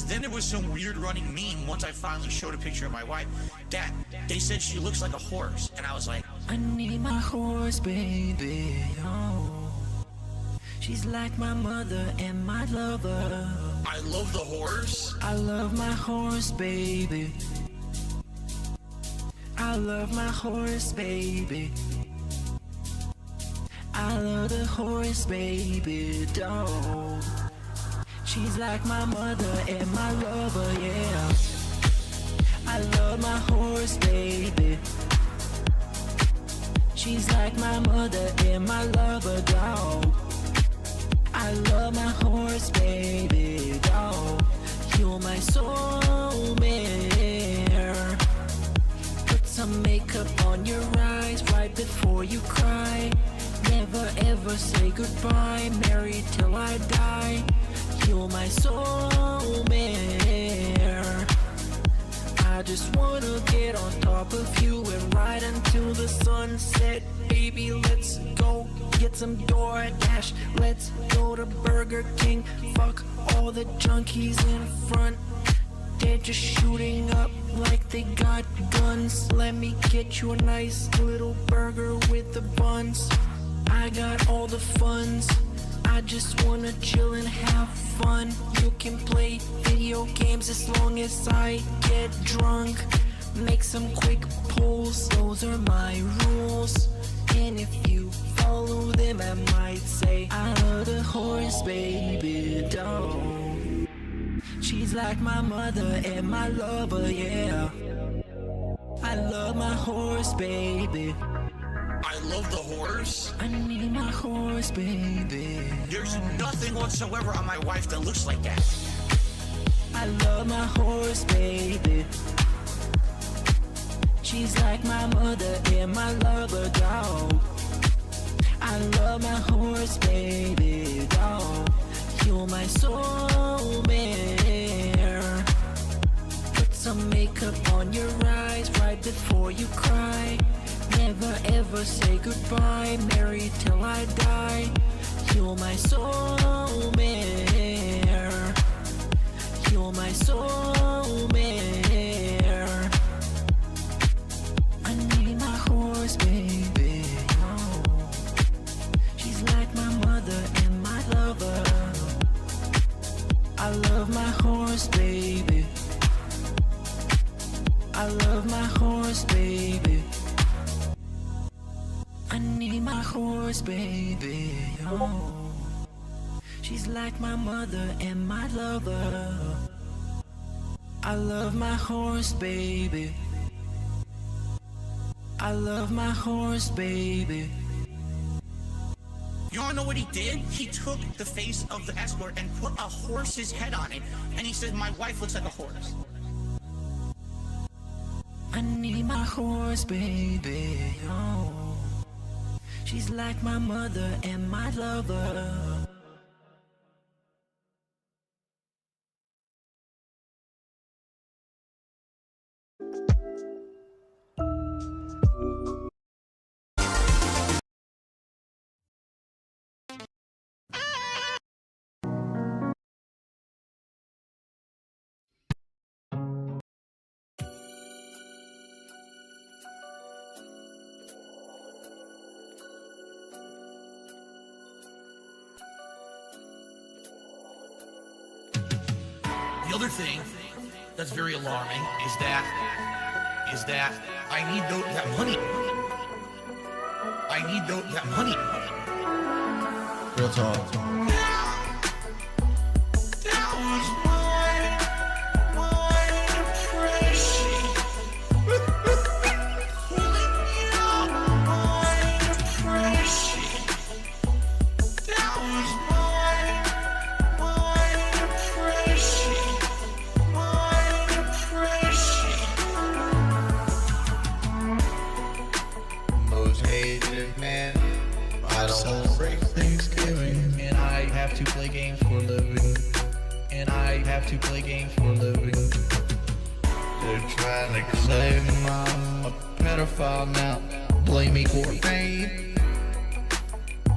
then there was some weird running meme once I finally showed a picture of my wife that they said she looks like a horse, and I was like, I need my horse, baby, oh. She's like my mother and my lover. I love the horse. I love my horse, baby. I love my horse, baby. I love the horse, baby, dog. She's like my mother and my lover, yeah. I love my horse, baby. She's like my mother and my lover, dog. I love my horse, baby, dog. You're my soulmate. Put some makeup on your eyes right before you cry. Never ever say goodbye, married till I die. You're my soulmate. I just wanna get on top of you and ride until the sunset. Baby, let's go get some DoorDash. Let's go to Burger King. Fuck all the junkies in front. They're just shooting up like they got guns. Let me get you a nice little burger with the buns. I got all the funds. I just wanna chill and have fun. You can play video games as long as I get drunk. Make some quick pulls, those are my rules. And if you follow them, I might say I love the horse, baby, dog. She's like my mother and my lover, yeah. I love my horse, baby. I love the horse. I need my horse, baby. There's nothing whatsoever on my wife that looks like that. I love my horse, baby. She's like my mother and my lover, dog. I love my horse, baby, dog. You're my soulmate. Put some makeup on your eyes right before you cry. Never ever say goodbye, married till I die. You're my soulmate. You're my soulmate. I need my horse, baby, oh. She's like my mother and my lover. I love my horse, baby. I love my horse, baby. I need my horse, baby, oh. She's like my mother and my lover. I love my horse, baby. I love my horse, baby. You wanna know what he did? He took the face of the escort and put a horse's head on it, and he said, my wife looks like a horse. I need my horse, baby, oh. She's like my mother and my lover. The other thing that's very alarming is that I need that money. I need that money. Real talk. That was my depression. Pulling me out my depression. That was my depression. My depression. Most hated man. I don't celebrate Thanksgiving, and I have to play games for a living. And I have to play games for a living. They're trying to claim I'm a pedophile now. Blame me for fame.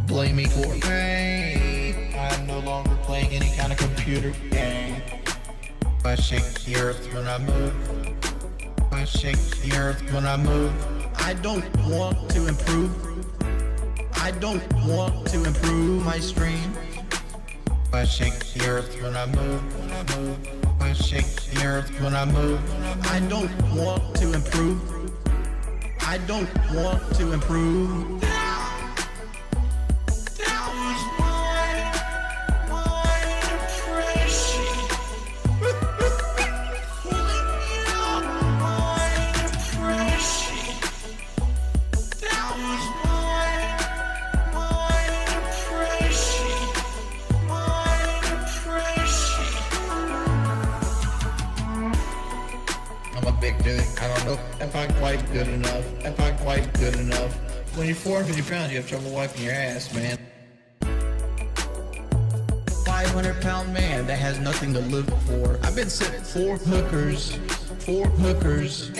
Blame me for fame. I'm no longer playing any kind of computer game. I I shake the earth when I move. I shake the earth when I move. I don't want to improve. I don't want to improve my stream. I shake the earth when I move. I shake the earth when I move. I don't want to improve. I don't want to improve. I'm a big dude. I don't know if I'm quite good enough. If I'm quite good enough. When you're 450 pounds, you have trouble wiping your ass, man. 500-pound man that has nothing to live for. I've been sitting 4 hookers. 4 hookers.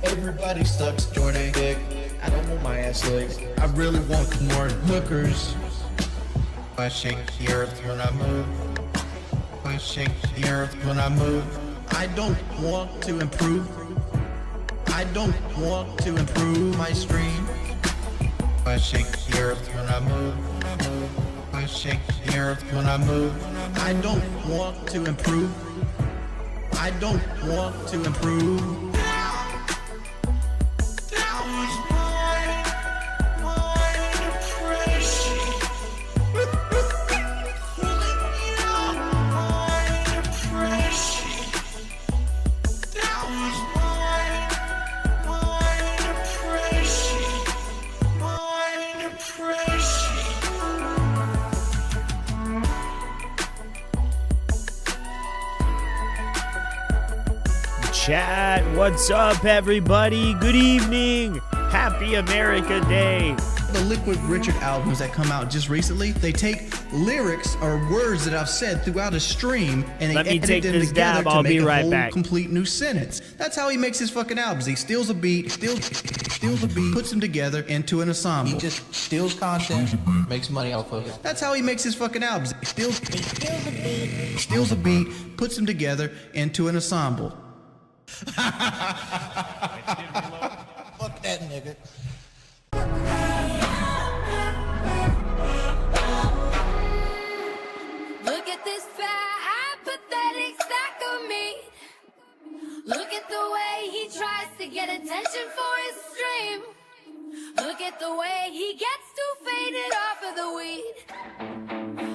Everybody sucks Jordan dick. I don't want my ass licked. I really want more hookers. I shake the earth when I move. I shake the earth when I move. I don't want to improve. I don't want to improve my stream. I shake the earth when I move. I shake the earth when I move. I don't want to improve. I don't want to improve. Chat, what's up, everybody? Good evening. Happy America Day. The Liquid Richard albums that come out just recently, they take lyrics or words that I've said throughout a stream and Let they me edit take them this together dab. to I'll make be a right whole back. complete new sentence. That's how he makes his fucking albums. He steals a beat, steals a beat, puts them together into an ensemble. He just steals content, makes money off of it. That's how he makes his fucking albums. He steals a beat, puts them together into an ensemble. Fuck that nigga. Look at this fat, pathetic sack of meat. Look at the way he tries to get attention for his stream. Look at the way he gets too faded off of the weed.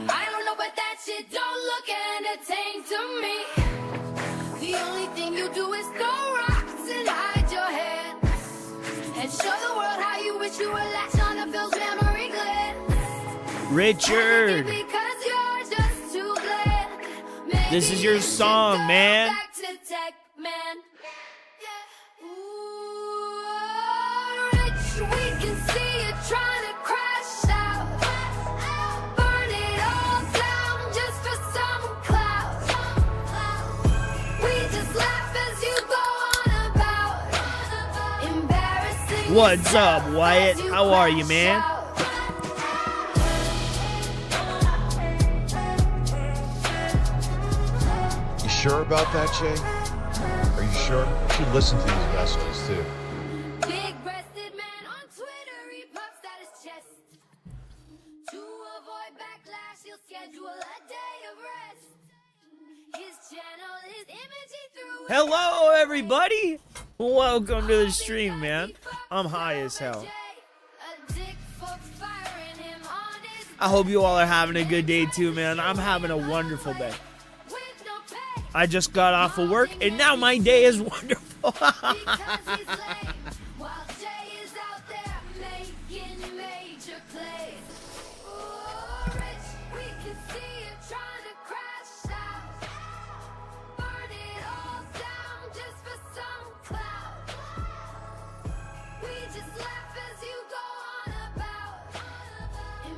I don't know, but that shit don't look entertaining to me. The only thing you do is throw rocks and hide your hands and show the world how you wish you were latched on to Phil's memory glands. Richard, Because you're just too glad. Maybe this is your you should song, go man. back to Tech Man. Rich, we can see you trying to crash out. Burn it all down just for some clout. We just laugh as you go on about embarrassing. What's up, yourself Wyatt? as you How are you, crash man? out. You sure about that, Jay? Are you sure? You should listen to these messages too. Big-breasted man on Twitter, he puffs at his chest. To avoid backlash, he'll schedule a day of rest. His channel is imaging through. Hello, everybody. Welcome to the stream, man. I'm high as hell. A dick for firing him on his I hope you all are having a good day too, man. I'm having a wonderful day. with no pay. I just got off of work, and now my day is wonderful. Because he's lame, while Jay is out there making major plays. Ooh, Rich, we can see you trying to crash out. Burn it all down just for some clout. We just laugh as you go on about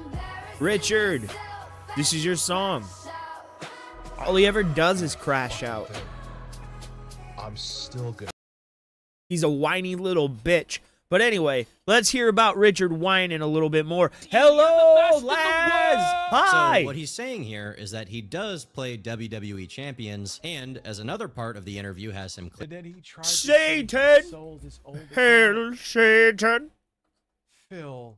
embarrassing Richard, yourself this is your song. as All he ever does is crash out. I'm still good. He's a whiny little bitch. But anyway, let's hear about Richard whining a little bit more. Hello, lads! Hi! So what he's saying here is that he does play WWE champions, and as another part of the interview has him And then he tried Satan! to say he sold his old account. Hail Satan! Phil.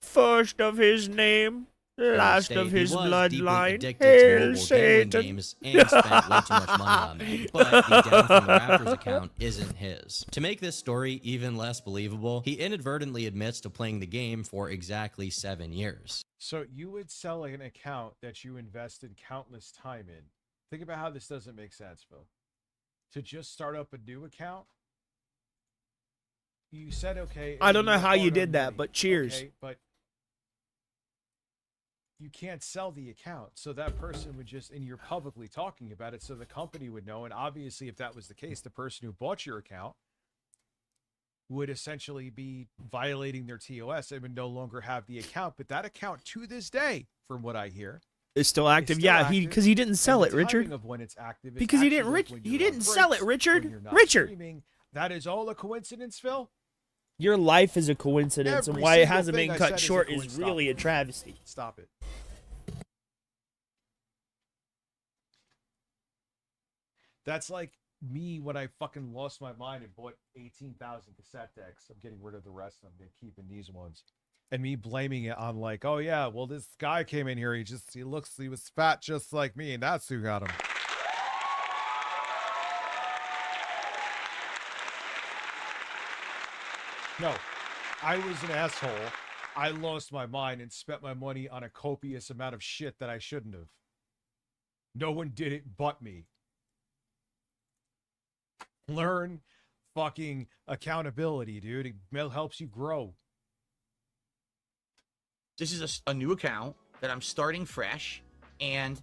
First of his name, last of his bloodline. Addicted to Hail mobile gambling Satan! games and spent way too much money on them. But the Down from the Raptors account isn't his. To make this story even less believable, he inadvertently admits to playing the game for exactly 7 years. So you would sell an account that you invested countless time in. Think about how this doesn't make sense, Phil. To just start up a new account? You said, okay. I don't know you how you hard-earned did that, money. but cheers. Okay, but you can't sell the account. So that person would just, and you're publicly talking about it, so the company would know. And obviously, if that was the case, the person who bought your account would essentially be violating their TOS and would no longer have the account. But that account, to this day, from what I hear, It's still active. still Yeah, active, because he didn't sell and it, the Richard. timing of when it's active is Because he didn't actually when he you're didn't on sell it, breaks, Richard. when you're not Richard, streaming. That is all a coincidence, Phil? your life is a coincidence, and Every why it single hasn't thing been I cut said is a short is coincidence. really a travesty. Stop it. That's like me when I fucking lost my mind and bought 18,000 cassette decks. I'm getting rid of the rest of them. I'm keeping these ones. And me blaming it on like, oh yeah, well this guy came in here. He was fat just like me, and that's who got him. No, I was an asshole. I lost my mind and spent my money on a copious amount of shit that I shouldn't have. No one did it but me. Learn fucking accountability, dude. It helps you grow. This is a new account that I'm starting fresh, and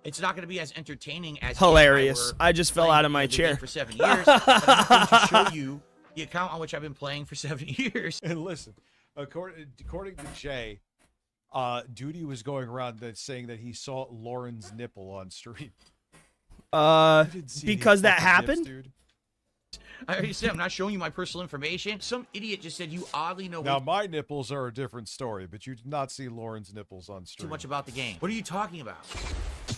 it's not going to be as entertaining as if Hilarious. were I just fell playing out of my the game chair. for 7 years. But I'm going to show you the account on which I've been playing for 7 years. And listen, according to Jay, Duty was going around saying that he saw Lauren's nipple on stream. You didn't see any Because that fucking happened? nips, dude. I already said I'm not showing you my personal information. Some idiot just said you oddly know Now my nipples are a different story, but you did not see Lauren's nipples on stream. too much about the game. What are you talking about?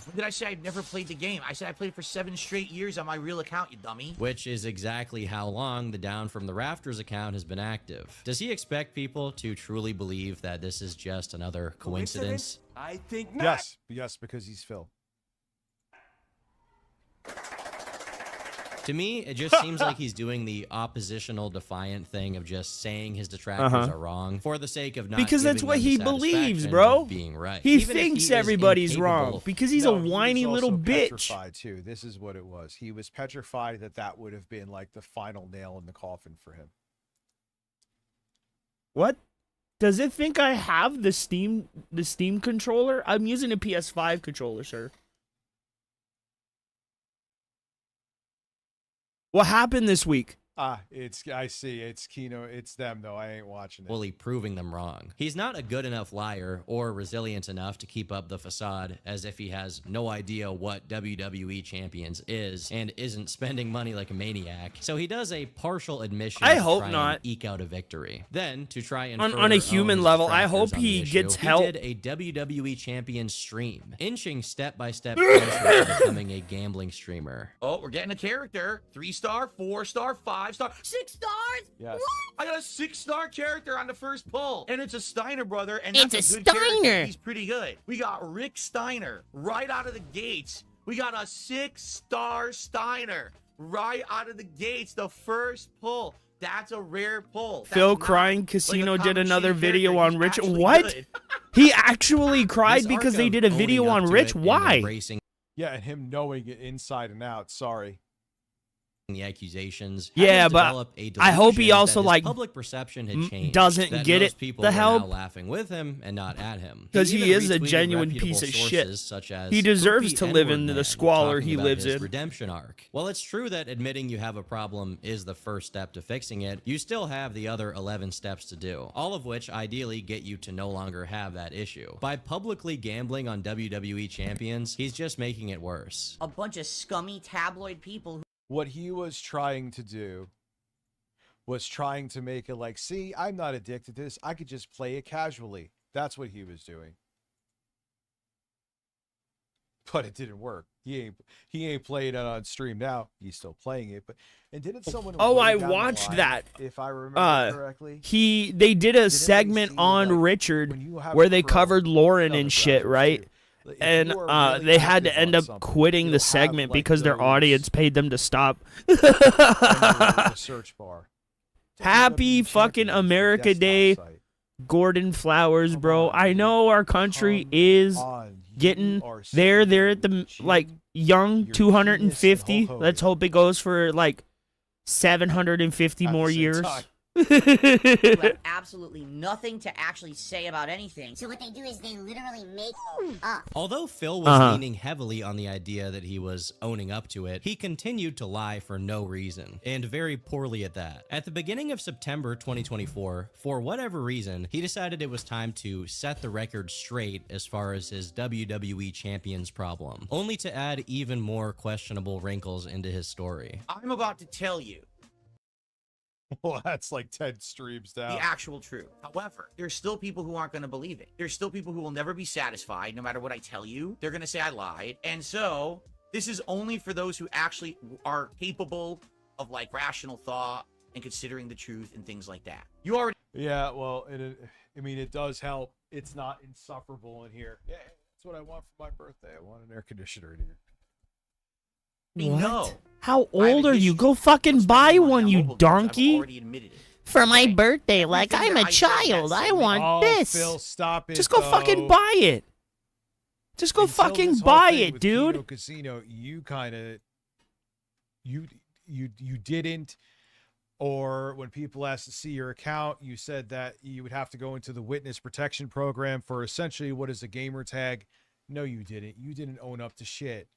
When did I say I've never played the game? I said I played it for 7 straight years on my real account, you dummy. Which is exactly how long the Down from the Rafters account has been active. Does he expect people to truly believe that this is just another coincidence? I think not. Yes, because he's Phil. To me, it just seems like he's doing the oppositional defiant thing of just saying his detractors are wrong for the sake of not Because that's giving what them he the believes, satisfaction bro. of being right. He Even if thinks is everybody's incapable wrong of- because he's No, a he was whiny little also bitch. petrified too. This is what it was. He was petrified that would have been like the final nail in the coffin for him. What? Does it think I have the Steam controller? I'm using a PS5 controller, sir. What happened this week? I see. It's Kino. It's them though. I ain't watching it. fully proving them wrong. He's not a good enough liar or resilient enough to keep up the facade as if he has no idea what WWE Champions is and isn't spending money like a maniac. So he does a partial admission I to hope try and not. eke out a victory. Then, to try and On a further human own his level, I detractors hope on the he issue, gets help. He did a WWE Champion stream, inching step-by-step closer to becoming a gambling streamer. Oh, we're getting a character. 3-star, 4-star, 5-star, 6 stars. Yes. I got a 6-star character on the first pull, and it's a Steiner brother, and that's It's a good character. Steiner. He's pretty good. We got Rick Steiner right out of the gates. We got a 6-star Steiner right out of the gates. The first pull. That's a rare pull. That's Phil not Crying like a Casino did common another shitty video character. on He's Rich. actually What? good. He actually cried This because arc they of did a owning video up on to Rich? it and Why? embracing Yeah, and him knowing it inside and out. Sorry. the accusations. Yeah, has but developed a I hope he delusion also, that his like, public perception had changed, doesn't that get most it, people the were help. now laughing with him and not at him. 'Cause he even is a retweeted genuine reputable piece of sources shit. such as He deserves Poopy to live N-word in the Man squalor talking he about lives his in. redemption arc. While it's true that admitting you have a problem is the first step to fixing it, you still have the other 11 steps to do, all of which ideally get you to no longer have that issue. By publicly gambling on WWE champions, he's just making it worse. A bunch of scummy tabloid people who What he was trying to do was trying to make it like, see, I'm not addicted to this. I could just play it casually. That's what he was doing. But it didn't work. He ain't playing it on stream now. He's still playing it. But and didn't someone? Oh, way I down the watched line, that. if I remember correctly. They did a Didn't segment they see, on like, Richard when you have where they pro covered Lauren and demographics shit, right? too, like, if And you are really they had to active end on up something, quitting the it'll have, segment like, because their those audience paid them to stop. in the search bar. Happy WWE fucking Champions, the America desktop Day, site. Gordon Flowers, Come bro. on, I dude. know our country Come is on. You getting are there. They're at sitting the like cheating young your 250. penis and Hulk Let's Hogan. hope it goes for like 750 at more the same years. time. who have absolutely nothing to actually say about anything. So what they do is they literally make up. Although Phil was leaning heavily on the idea that he was owning up to it, he continued to lie for no reason, and very poorly at that. At the beginning of September 2024, for whatever reason, he decided it was time to set the record straight as far as his WWE Champions problem, only to add even more questionable wrinkles into his story. I'm about to tell you Well, that's like 10 streams down. the actual truth. However, there's still people who aren't going to believe it. There's still people who will never be satisfied no matter what I tell you. They're going to say I lied. And so this is only for those who actually are capable of like rational thought and considering the truth and things like that. You already Yeah, well, I mean, it does help. It's not insufferable in here. Yeah, that's what I want for my birthday. I want an air conditioner in here. know. How I have old a are you? history Go fucking of buy spending money one, on you mobile games. I've donkey. already admitted it. For my Okay. birthday, like Everything I'm that a I said in that child. I segment- want Oh, this. Phil, stop it. Just go fucking though. buy it. Just go Until fucking this whole buy thing it, with dude. Keno Casino, you kind of, you didn't, or when people asked to see your account, you said that you would have to go into the witness protection program for essentially what is a gamer tag. No, you didn't. You didn't own up to shit.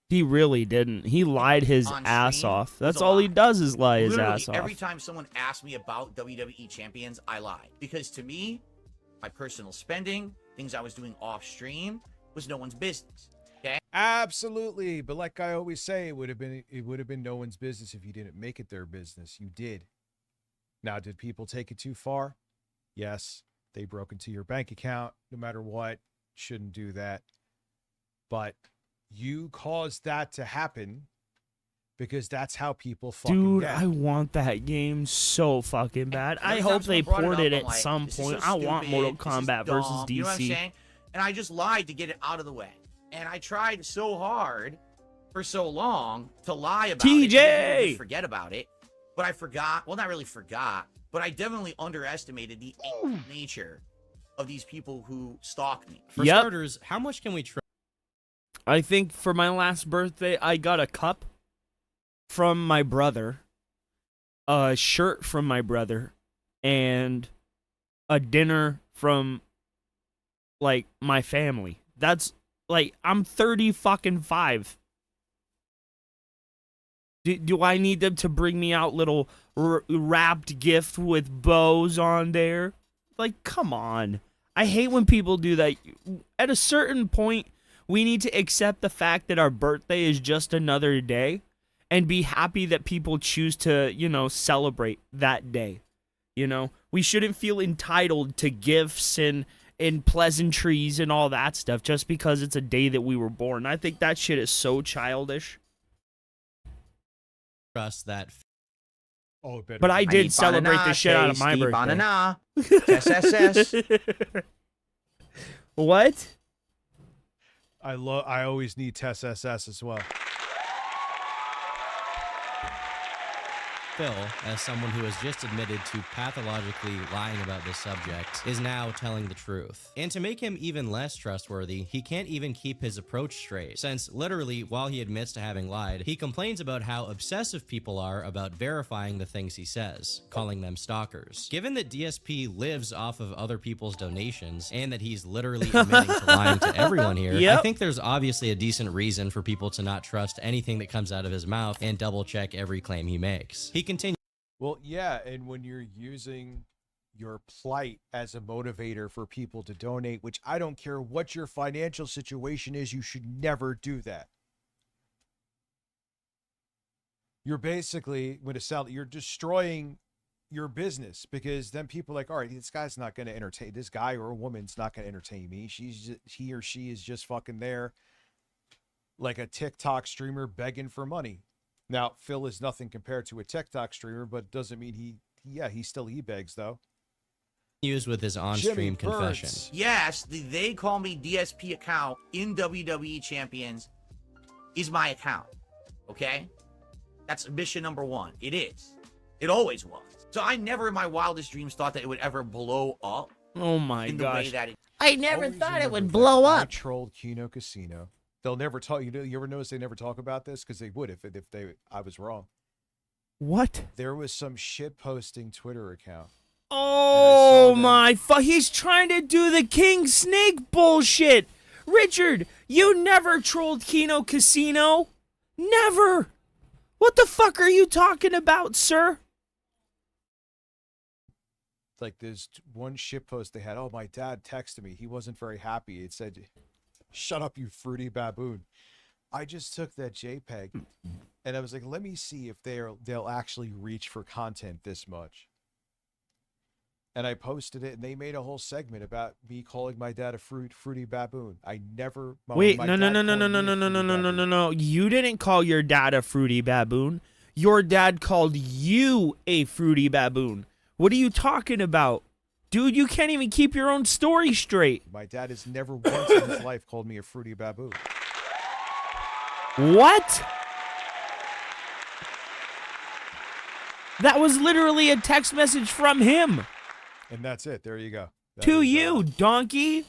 He really didn't. He lied his On ass stream off. was That's a all he lie. does is lie his Literally, ass off. every time someone asked me about WWE Champions, I lied. Because to me, my personal spending, things I was doing off stream, was no one's business. Okay? Absolutely, but like I always say, it would have been no one's business if you didn't make it their business. You did. Now, did people take it too far? Yes, they broke into your bank account. No matter what, shouldn't do that. But you caused that to happen because that's how people fucking Dude, get. I want that game so fucking bad. I Every hope time they someone brought port up, it I'm at like, some this is point. so I want Mortal stupid, this is Kombat versus dumb, DC. You know what I'm saying? And I just lied to get it out of the way. And I tried so hard for so long to lie about it. TJ! and people just forget about it. But I forgot. Well, not really forgot. But I definitely underestimated the nature of these people who stalk me. For Yep. starters, how much can we trust I think for my last birthday, I got a cup from my brother, a shirt from my brother, and a dinner from, like, my family. That's, like, I'm 30 fucking 5. Do I need them to bring me out little wrapped gift with bows on there? Like, come on. I hate when people do that. At a certain point, we need to accept the fact that our birthday is just another day and be happy that people choose to, you know, celebrate that day. You know, we shouldn't feel entitled to gifts and pleasantries and all that stuff just because it's a day that we were born. I think that shit is so childish. that Oh, it better But be. I did celebrate the shit out of my birthday. Banana. SSS. What? I always need Tess SS as well. Phil, as someone who has just admitted to pathologically lying about this subject, is now telling the truth. And to make him even less trustworthy, he can't even keep his approach straight, since literally, while he admits to having lied, he complains about how obsessive people are about verifying the things he says, calling them stalkers. Given that DSP lives off of other people's donations, and that he's literally admitting to lying to everyone here, Yep. I think there's obviously a decent reason for people to not trust anything that comes out of his mouth and double check every claim he makes. He continues. Well, yeah, and when you're using your plight as a motivator for people to donate, which I don't care what your financial situation is, you should never do that. You're basically, you're destroying your business, because then people are like, all right, this guy's not going to entertain, this guy or a woman's not going to entertain me. He or she is just fucking there like a TikTok streamer begging for money. Now, Phil is nothing compared to a TikTok streamer, but doesn't mean he still begs though. Used with his on-stream confession. Yes, the They Call Me DSP account in WWE Champions is my account. Okay? That's mission number one. It is. It always was. So I never in my wildest dreams thought that it would ever blow up. Oh my in the gosh. way that it I never Always thought it remember would that blow I up. trolled Kino Casino. They'll never talk. You ever notice they never talk about this? Because they would if I was wrong. What? There was some shit posting Twitter account. Oh them. my fuck! He's trying to do the King Snake bullshit. Richard, you never trolled Kino Casino. Never. What the fuck are you talking about, sir? Like there's one shit post they had. Oh, my dad texted me. He wasn't very happy. It said, "Shut up, you fruity baboon." I just took that JPEG and I was like, let me see if they'll actually reach for content this much. And I posted it, and they made a whole segment about me calling my dad a fruity baboon. I never. Wait, my no. dad called me a fruity baboon. You didn't call your dad a fruity baboon. Your dad called you a fruity baboon. What are you talking about? Dude, you can't even keep your own story straight. My dad has never once in his life called me a fruity baboon. What? That was literally a text message from him. And that's it. There you go. That To is, you, donkey.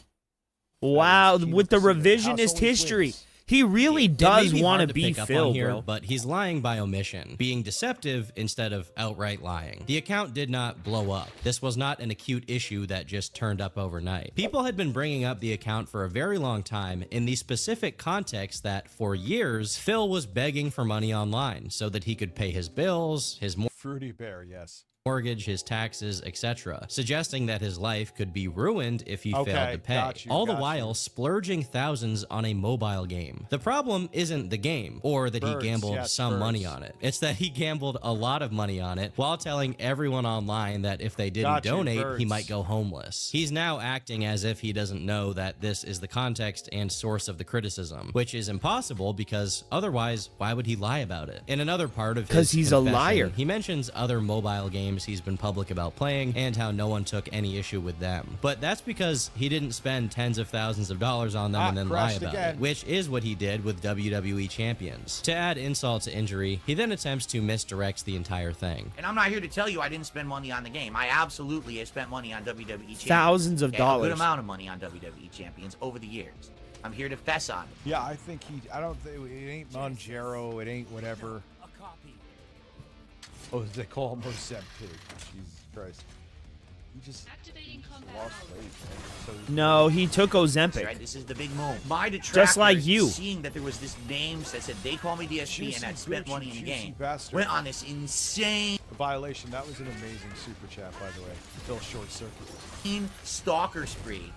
Wow, Kino with the Casino. House revisionist always history. wins. He really It may does be want hard to to be pick up Phil, on here, bro. but he's lying by omission, being deceptive instead of outright lying. The account did not blow up. This was not an acute issue that just turned up overnight. People had been bringing up the account for a very long time in the specific context that, for years, Phil was begging for money online so that he could pay his bills, his Fruity bear, yes. mortgage, his taxes, etc., suggesting that his life could be ruined if he failed to pay, got you, all the got while you. splurging thousands on a mobile game. The problem isn't the game, or that Birds, he gambled yes, some money birds. on it. It's that he gambled a lot of money on it while telling everyone online that if they didn't Got you, donate, he birds. might go homeless. He's now acting as if he doesn't know that this is the context and source of the criticism, which is impossible because otherwise, why would he lie about it? In another part of his 'Cause he's a confession, liar. he mentions other mobile games he's been public about playing and how no one took any issue with them. But that's because he didn't spend tens of thousands of dollars on them and then lie crashed about again. it, which is what he did with WWE Champions. To add insult to injury, he then attempts to misdirect the entire thing. And I'm not here to tell you I didn't spend money on the game. I absolutely have spent money on WWE Champions. Thousands of Okay, A dollars. good amount of money on WWE Champions over the years. I'm here to fess on it. Yeah, I think I don't think it ain't Monjero. It ain't whatever. Oh, they call him Ozempic. Jesus Christ. He just lost weight, man. So No, he took Ozempic. Right? This is the big move. My detractors, Just like you. seeing that there was this name that said they call me DSP Juicy and had spent Gucci, money in the juicy game, bastard. went on this insane a violation. That was an amazing super chat, by the way. Phil Short Circuit. stalker spree,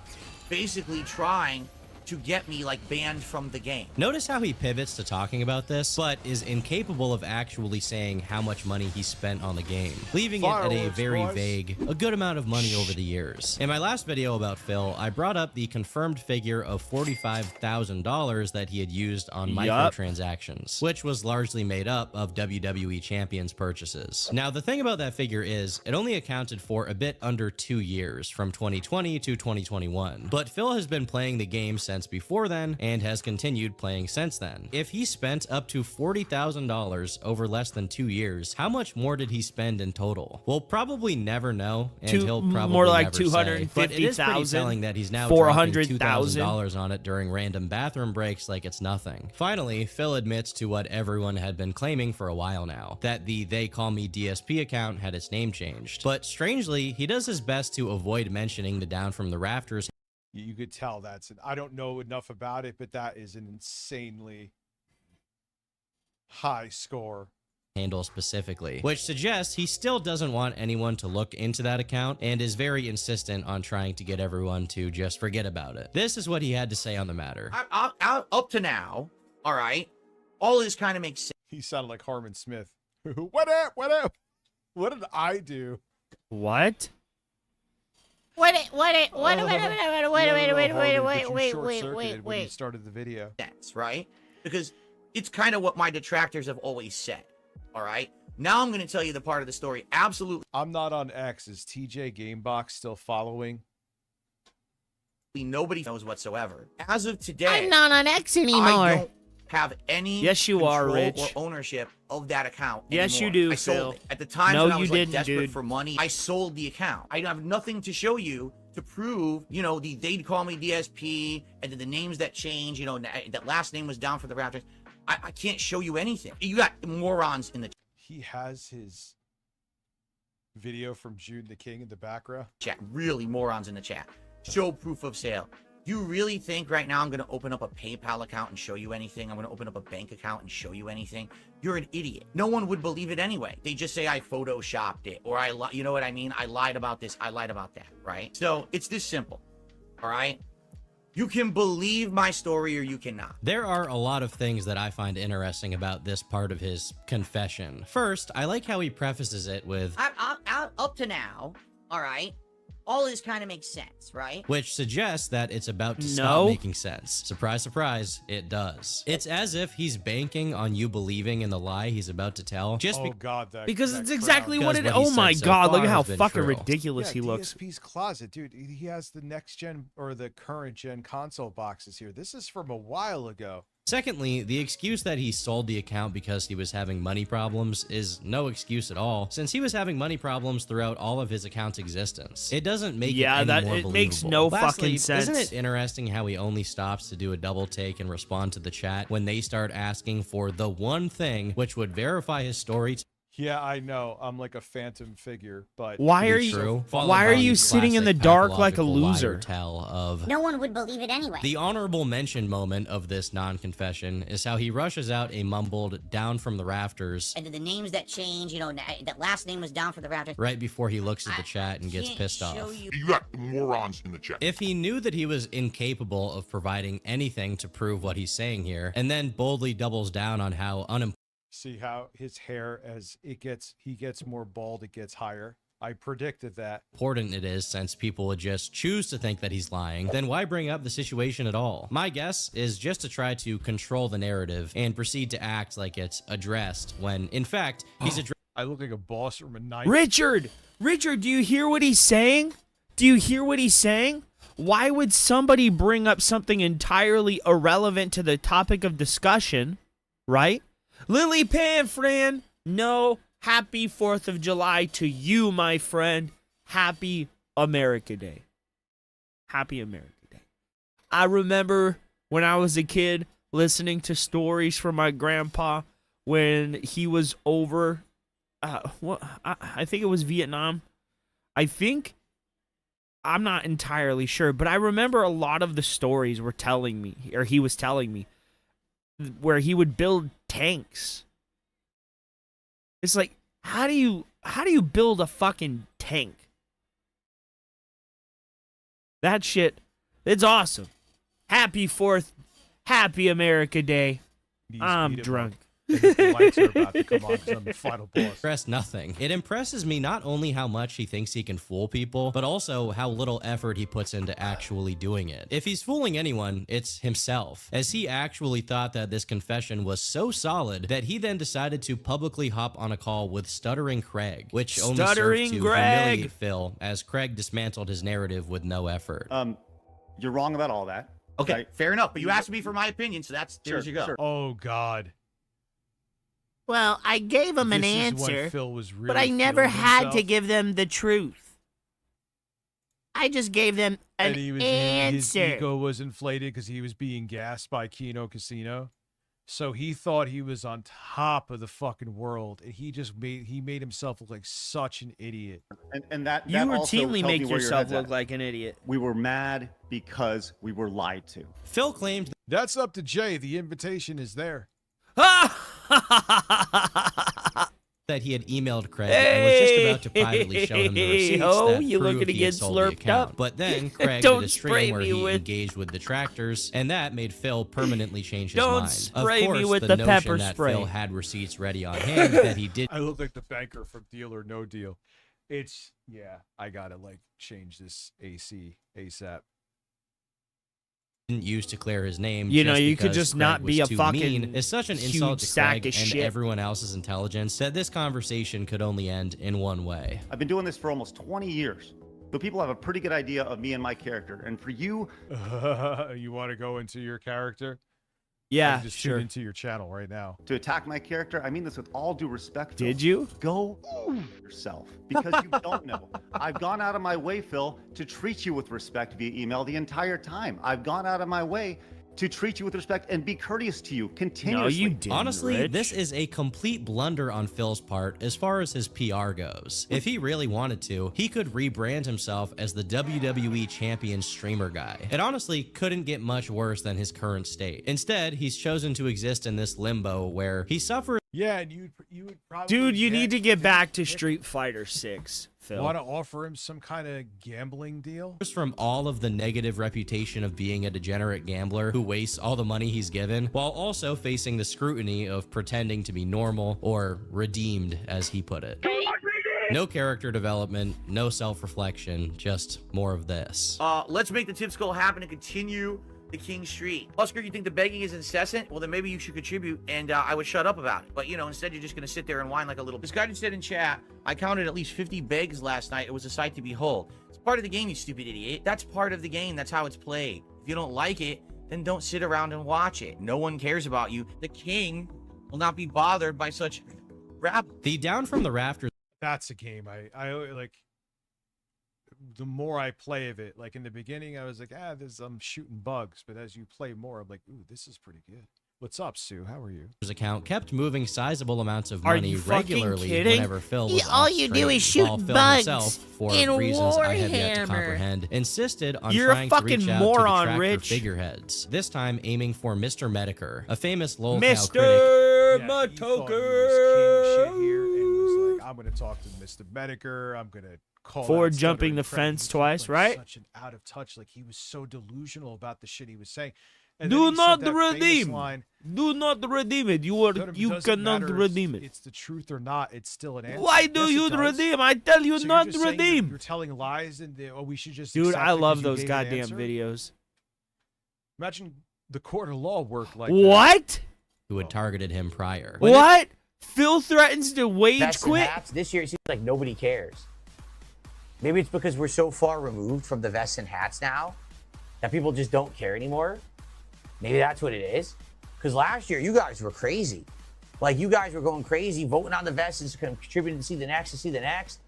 basically trying to get me like banned from the game. Notice how he pivots to talking about this, but is incapable of actually saying how much money he spent on the game, leaving it at a Fireworks, very boys. vague, a good amount of money over the years. In my last video about Phil, I brought up the confirmed figure of $45,000 that he had used on Yup. microtransactions, which was largely made up of WWE Champions purchases. Now, the thing about that figure is, it only accounted for a bit under 2 years, from 2020 to 2021. But Phil has been playing the game since before then, and has continued playing since then. If he spent up to $40,000 over less than 2 years, how much more did he spend in total? We'll probably never know, and he'll probably more like never say. But it is pretty 250,000, telling that he's now 400,000. dropping $2,000 on it during random bathroom breaks like it's nothing. Finally, Phil admits to what everyone had been claiming for a while now, that the They Call Me DSP account had its name changed. But strangely, he does his best to avoid mentioning the Down from the Rafters You could tell I don't know enough about it, but that is an insanely high score. handle specifically, which suggests he still doesn't want anyone to look into that account and is very insistent on trying to get everyone to just forget about it. This is what he had to say on the matter. Up to now, all right, all this kind of makes sense. He sounded like Harmon Smith. What up? What up? What did I do? What? Wait, when you started the video. Sense, right? Because it's kind of what my detractors have always said. All right. Now I'm going to tell you the part of the story. Absolutely I'm not on X. Is TJ Gamebox still following? nobody knows whatsoever. As of today, I'm not on X anymore. I don't have any Yes, you are, control Rich. or ownership of that account Yes, you anymore. do, I sold Phil. it. At the time No, when I you was like didn't, desperate dude. for money, I sold the account. I have nothing to show you to prove, you know, they'd call me DSP, and then the names that change, you know, that last name was down for the Raptors. I can't show you anything. You got morons in the He has his video from June the King in the background. chat. Really morons in the chat. Show proof of sale. You really think right now I'm going to open up a PayPal account and show you anything? I'm going to open up a bank account and show you anything? You're an idiot. No one would believe it anyway. They just say I photoshopped it, or you know what I mean? I lied about this. I lied about that, right? So it's this simple, all right? You can believe my story or you cannot. There are a lot of things that I find interesting about this part of his confession. First, I like how he prefaces it with, Up to now, all right, all this kind of makes sense, right? which suggests that it's about to No. stop making sense. Surprise, surprise, it does. It's as if he's banking on you believing in the lie he's about to tell. Just Oh God, that Because that it's crowd. exactly what it. Because what he Oh my said so God! Look far at how has been fucking true. ridiculous Yeah, he looks. DSP's closet, dude. He has the next gen or the current gen console boxes here. This is from a while ago. Secondly, the excuse that he sold the account because he was having money problems is no excuse at all, since he was having money problems throughout all of his account's existence. It doesn't make Yeah, it any that- more it makes believable. no Lastly, fucking sense. Isn't it interesting how he only stops to do a double take and respond to the chat when they start asking for the one thing which would verify his story Yeah, I know. I'm like a phantom figure, but Why to are be you? true? followed Why are by you the sitting in the classic dark like a pathological liar loser? tell of No one would believe it anyway. the honorable mention moment of this non-confession is how he rushes out a mumbled down from the rafters And then the names that change, you know, that last name was down for the Raptors. right before he looks at the chat and gets Can't pissed show off. you- You got morons in the chat. If he knew that he was incapable of providing anything to prove what he's saying here, and then boldly doubles down on how see how his hair as he gets more bald, it gets higher. I predicted that. unimportant it is since people would just choose to think that he's lying, then why bring up the situation at all? My guess is just to try to control the narrative and proceed to act like it's addressed when, in fact, he's addressing I look like a boss from a night. Richard, do you hear what he's saying? Do you hear what he's saying? Why would somebody bring up something entirely irrelevant to the topic of discussion, right? Lily Panfran, no, happy 4th of July to you, my friend. Happy America Day. Happy America Day. I remember when I was a kid listening to stories from my grandpa when he was over, I think it was Vietnam. I'm not entirely sure, but I remember a lot of the stories were telling me, or he was telling me, where he would build tanks. It's like, how do you build a fucking tank? That shit, it's awesome. Happy 4th, happy America Day. These I'm beat 'em drunk. up. And the lights are about to come on 'cause I'm the final boss. nothing. It impresses me not only how much he thinks he can fool people, but also how little effort he puts into actually doing it. If he's fooling anyone, it's himself, as he actually thought that this confession was so solid that he then decided to publicly hop on a call with Stuttering Craig, which only served Stuttering to Greg. humiliate Phil, as Craig dismantled his narrative with no effort. You're wrong about all that. Okay, fair enough. But you asked me for my opinion, so there you go. Sure. Oh God. Well, I gave him an This is when answer, Phil was really but I never feeling had to himself. give them the truth. I just gave them an And his answer. ego was inflated because he was being gassed by Kino Casino. So he thought he was on top of the fucking world, and he made himself look like such an idiot. And that You also routinely tells make me where your yourself head's look at. like an idiot. We were mad because we were lied to. Phil claimed That's up to Jay. The invitation is there. that he had emailed Craig and was just about to privately show him the receipts Oh, that you proved looking to he had get sold the slurped account. up? But then Craig Don't did a spray stream where me he with- engaged with detractors, and that made Phil permanently change his Don't mind. spray of me course, with the the notion pepper that spray. Phil had receipts ready on hand that he did I look like the banker from Deal or No Deal. It's yeah. I gotta like change this AC ASAP. Didn't use to clear his name. You know, just you could because just Craig not was be a too fucking mean is such an insult huge to sack Craig of and shit. everyone else's intelligence that this conversation could only end in one way. I've been doing this for almost 20 years. So people have a pretty good idea of me and my character. And for you, You want to go into your character? I Yeah, can just sure. tune into your channel right now. to attack my character, I mean this with all due respect, Phil. Did you? Go yourself, because you don't know. I've gone out of my way, Phil, to treat you with respect via email the entire time. I've gone out of my way to treat you with respect and be courteous to you No, continuously. you didn't. Honestly, Rich. this is a complete blunder on Phil's part as far as his PR goes. If he really wanted to, he could rebrand himself as the WWE Champion Streamer Guy. It honestly couldn't get much worse than his current state. Instead, he's chosen to exist in this limbo where he suffers Yeah, and you would probably. Dude, you need to get back to Street Fighter 6, Phil. Want to offer him some kind of gambling deal? from all of the negative reputation of being a degenerate gambler who wastes all the money he's given, while also facing the scrutiny of pretending to be normal or redeemed, as he put it. No character development, no self-reflection, just more of this. Let's make the tips goal happen and continue the King Street. Oscar, you think the begging is incessant? Well, then maybe you should contribute, and I would shut up about it. But, you know, instead you're just going to sit there and whine like a little... This guy just said in chat, I counted at least 50 begs last night. It was a sight to behold. It's part of the game, you stupid idiot. That's part of the game. That's how it's played. If you don't like it, then don't sit around and watch it. No one cares about you. The king will not be bothered by such rap. The Down from the Rafters That's a game I like. The more I play of it, like in the beginning, I was like, I'm shooting bugs. But as you play more, I'm like, ooh, this is pretty good. What's up, Sue? How are you? account kept moving sizable amounts of Are money you fucking regularly kidding? whenever Phil was all off you do stream, is shoot while Phil bugs himself, for in reasons I have yet to Warhammer. comprehend, insisted on You're a trying to fucking reach out moron, to Detract Rich. the figureheads, this time aiming for Mr. Medicare, a famous lol cow Mr. critic. Yeah, he thought he was king shit here and was like, I'm gonna talk to Mr. Medicare. I'm gonna call For out jumping stuttering the Craig. fence He was, twice, like, right? Such an out of touch. Like he was so delusional about the shit he was saying. And Do then he said not that famous redeem. line, Do not redeem it. "Told him it You doesn't cannot matter if redeem it. It's the truth or not. It's still an answer. Why do Yes, it you does. redeem? I tell you So not you're just saying redeem. You're telling lies, and we should just. Dude, accept I it 'cause love you those gave an goddamn answer? videos. Imagine the court of law worked like that. What? Who had targeted him prior. What? Phil threatens to wage Vests and quit? hats, this year it seems like nobody cares. Maybe it's because we're so far removed from the vests and hats now that people just don't care anymore. Maybe that's what it is. Because last year, you guys were crazy. Like, you guys were going crazy, voting on the vests and contributing to see the next, to see the next.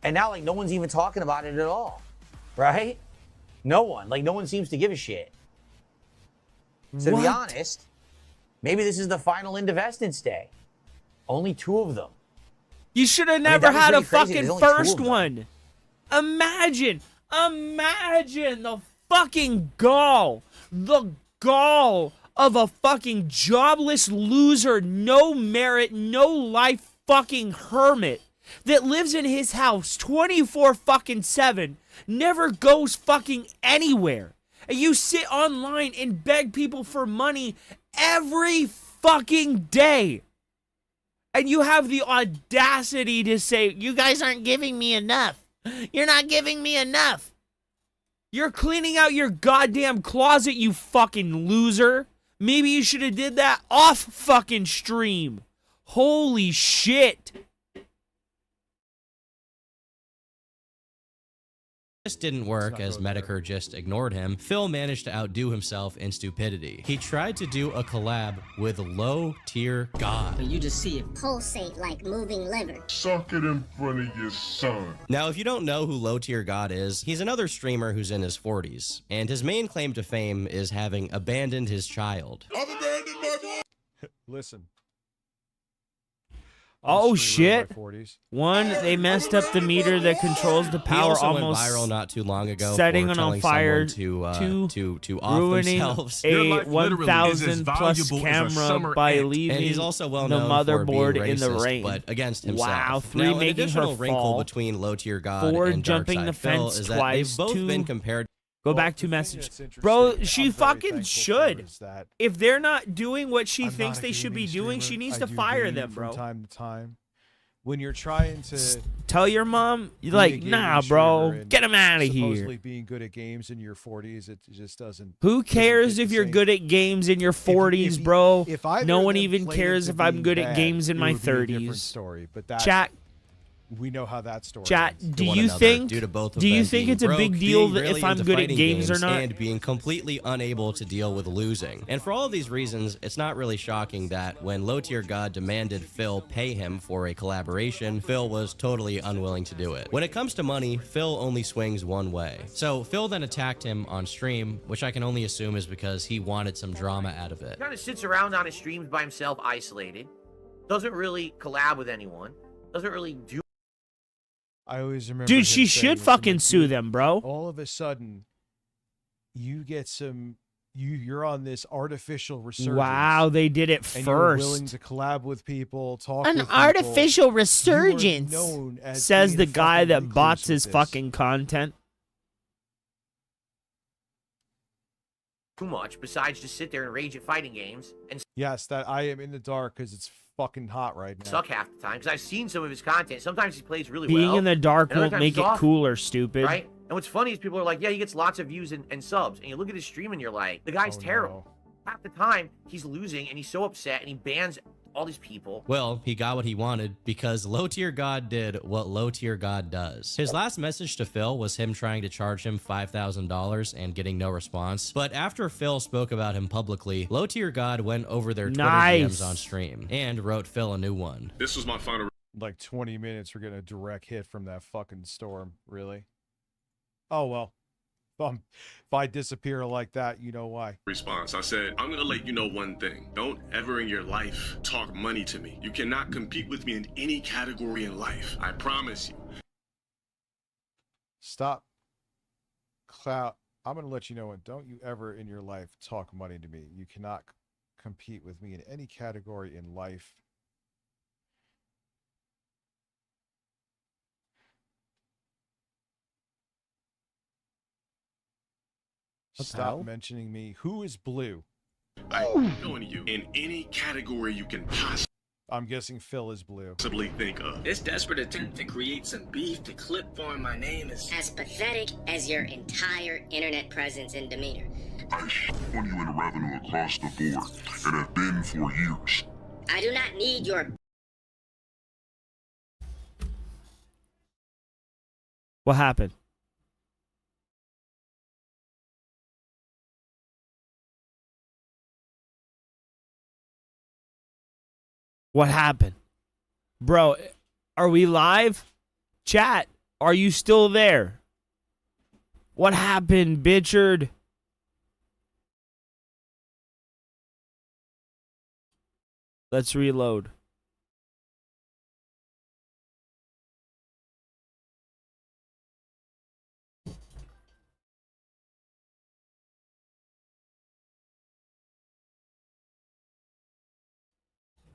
And now, like, no one's even talking about it at all. Right? No one. Like, no one seems to give a shit. So, to be What? honest, maybe this is the final Indivestance Day. Only 2 of them. You should have mean, never that was had a pretty crazy. fucking There's only 2 of first them. one. Imagine the fucking gall. The gall of a fucking jobless loser, no merit, no life fucking hermit that lives in his house 24 fucking 7, never goes fucking anywhere. And you sit online and beg people for money every fucking day. And you have the audacity to say, you guys aren't giving me enough. You're not giving me enough. You're cleaning out your goddamn closet, you fucking loser. Maybe you should have did that off fucking stream. Holy shit. This didn't work not as going there. Medicare just ignored him. Phil managed to outdo himself in stupidity. He tried to do a collab with Low Tier God. You just see it pulsate like moving liver. Suck it in front of your son. Now, if you don't know who Low Tier God is, he's another streamer who's in his 40s, and his main claim to fame is having abandoned his child. I've abandoned my boy. Listen. Oh, I'm screwing in shit. my 40s. One, they messed up the meter that controls the He power, also almost went viral not too long ago setting for it on telling fire, someone to off ruining themselves. Your a life literally is as 1,000 plus valuable as a camera summer by ant. leaving And he's also well the known motherboard for being in the racist, rain. but against himself. Wow, 3 now, an making her additional wrinkle fall. between Low Tier God 4 and jumping Darkside the Phil fence is that twice, they've both 2 been compared. Go Well, back the to thing message. that's interesting, Bro, I'm she very fucking thankful should. for is that If they're not doing what she I'm thinks not a they should be gaming doing, streamer. she needs I to do fire game them, from bro. time to time. when you're trying to Tell your mom, you're be a like, gaming nah, streamer bro, and get him out of supposedly here. being good at games in your 40s, it just doesn't. Who cares hit if the you're same. good at games in your If 40s, you- bro? if either No of one them even played cares into if I'm being good at bad, games in it my would be a different 30s. story, but that Chat, we know how that story. chat. ends. Do to one you another think? due to both of Do you them think being it's a big broke, deal being that really if I'm into good at fighting games or not? and being completely unable to deal with losing? And for all of these reasons, it's not really shocking that when Low Tier God demanded Phil pay him for a collaboration, Phil was totally unwilling to do it. When it comes to money, Phil only swings one way. So Phil then attacked him on stream, which I can only assume is because he wanted some drama out of it. Kind of sits around on his streams by himself, isolated. Doesn't really collab with anyone. Doesn't really do. I always remember. Dude, him she saying should this, I'm fucking like, sue dude, them, bro. All of a sudden, you get some. You're on this artificial resurgence. Wow, they did it and you're willing first. to collab with people, talk An with people. artificial You are resurgence, known as says being the guy fucking that recluse bots with his this. fucking content. too much besides just sit there and rage at fighting games and Yes, that I am in the dark because it's fucking hot right now. suck half the time. Because I've seen some of his content. Sometimes he plays really Being well. in the dark and other won't times make he's it awful, cooler, stupid. right? And what's funny is people are like, yeah, he gets lots of views and subs. And you look at his stream and you're like, the guy's Oh, terrible. no. Half the time, he's losing and he's so upset and he bans all these people. Well, he got what he wanted because Low Tier God did what Low Tier God does. His last message to Phil was him trying to charge him $5,000 and getting no response. But after Phil spoke about him publicly, Low Tier God went over their Twitter Nice. DMs on stream and wrote Phil a new one. This was my final Like 20 minutes, we're getting a direct hit from that fucking storm. Really? Oh well. If I disappear like that, you know why. response. I said, I'm gonna let you know one thing. Don't ever in your life talk money to me. You cannot compete with me in any category in life. I promise you. Stop. Cloud. I'm gonna let you know, and don't you ever in your life talk money to me. You cannot compete with me in any category in life. What the Stop hell? mentioning me. Who is blue? I'm showing you in any category you can I'm guessing Phil is blue. possibly think of. This desperate attempt to create some beef to clip form my name is As pathetic as your entire internet presence and demeanor. I on you in revenue across the board, and have been for years. I do not need your What happened? What happened? Bro, are we live? Chat, are you still there? What happened, Bitchard? Let's reload.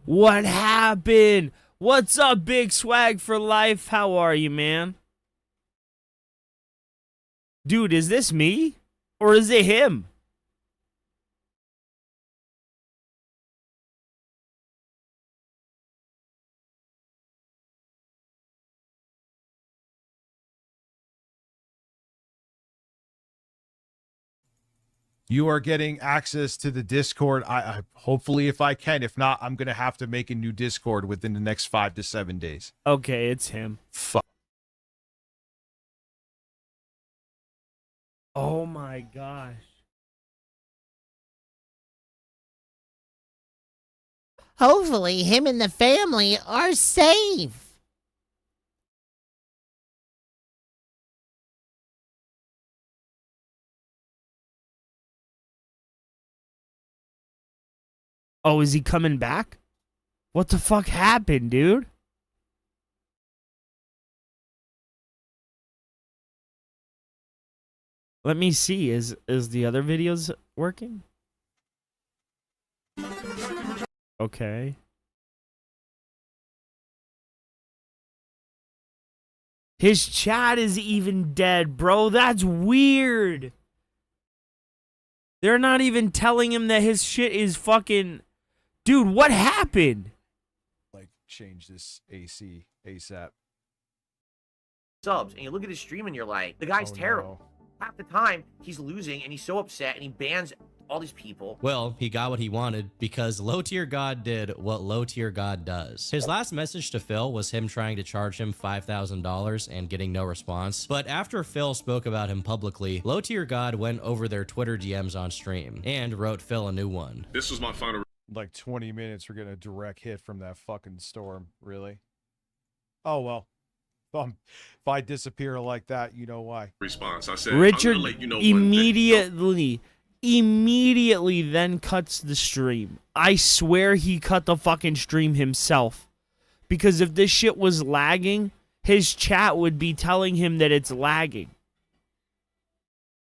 What happened? What's up, Big Swag for Life? How are you, man? Dude, is this me? Or is it him? You are getting access to the Discord. I hopefully, if I can. If not, I'm gonna have to make a new Discord within the next 5 to 7 days. Okay, it's him. Fuck. Oh my gosh. Hopefully, him and the family are safe. Oh, is he coming back? What the fuck happened, dude? Let me see. Is the other videos working? Okay. His chat is even dead, bro. That's weird. They're not even telling him that his shit is fucking... Dude, what happened? Like change this AC ASAP. subs, and you look at his stream and you're like, the guy's Oh, terrible. no. Half the time he's losing and he's so upset and he bans all these people. Well, he got what he wanted because Low Tier God did what Low Tier God does. His last message to Phil was him trying to charge him $5,000 and getting no response. But after Phil spoke about him publicly, Low Tier God went over their Twitter DMs on stream and wrote Phil a new one. This was my final Like 20 minutes, we're getting a direct hit from that fucking storm. Really? Oh, well. If I disappear like that, you know why. response. I said, Richard I'm gonna let you know one thing. immediately then cuts the stream. I swear he cut the fucking stream himself. Because if this shit was lagging, his chat would be telling him that it's lagging.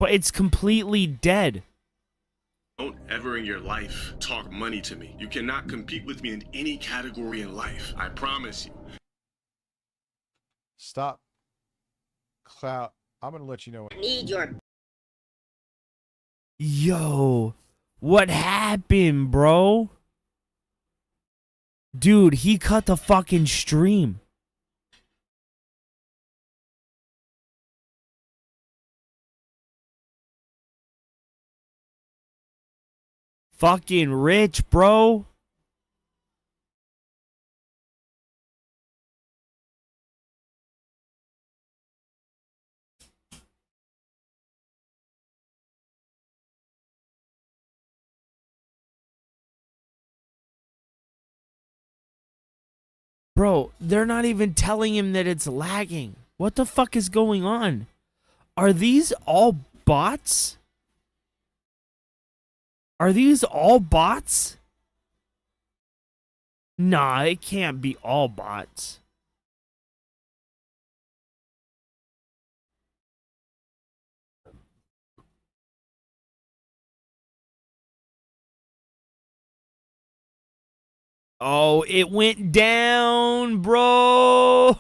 But it's completely dead. Don't ever in your life talk money to me. You cannot compete with me in any category in life. I promise you. Stop. Cloud. I'm going to let you know. Need your Yo, what happened, bro? Dude, he cut the fucking stream. Fucking rich, bro. Bro, they're not even telling him that it's lagging. What the fuck is going on? Are these all bots? Are these all bots? Nah, it can't be all bots. Oh, it went down, bro.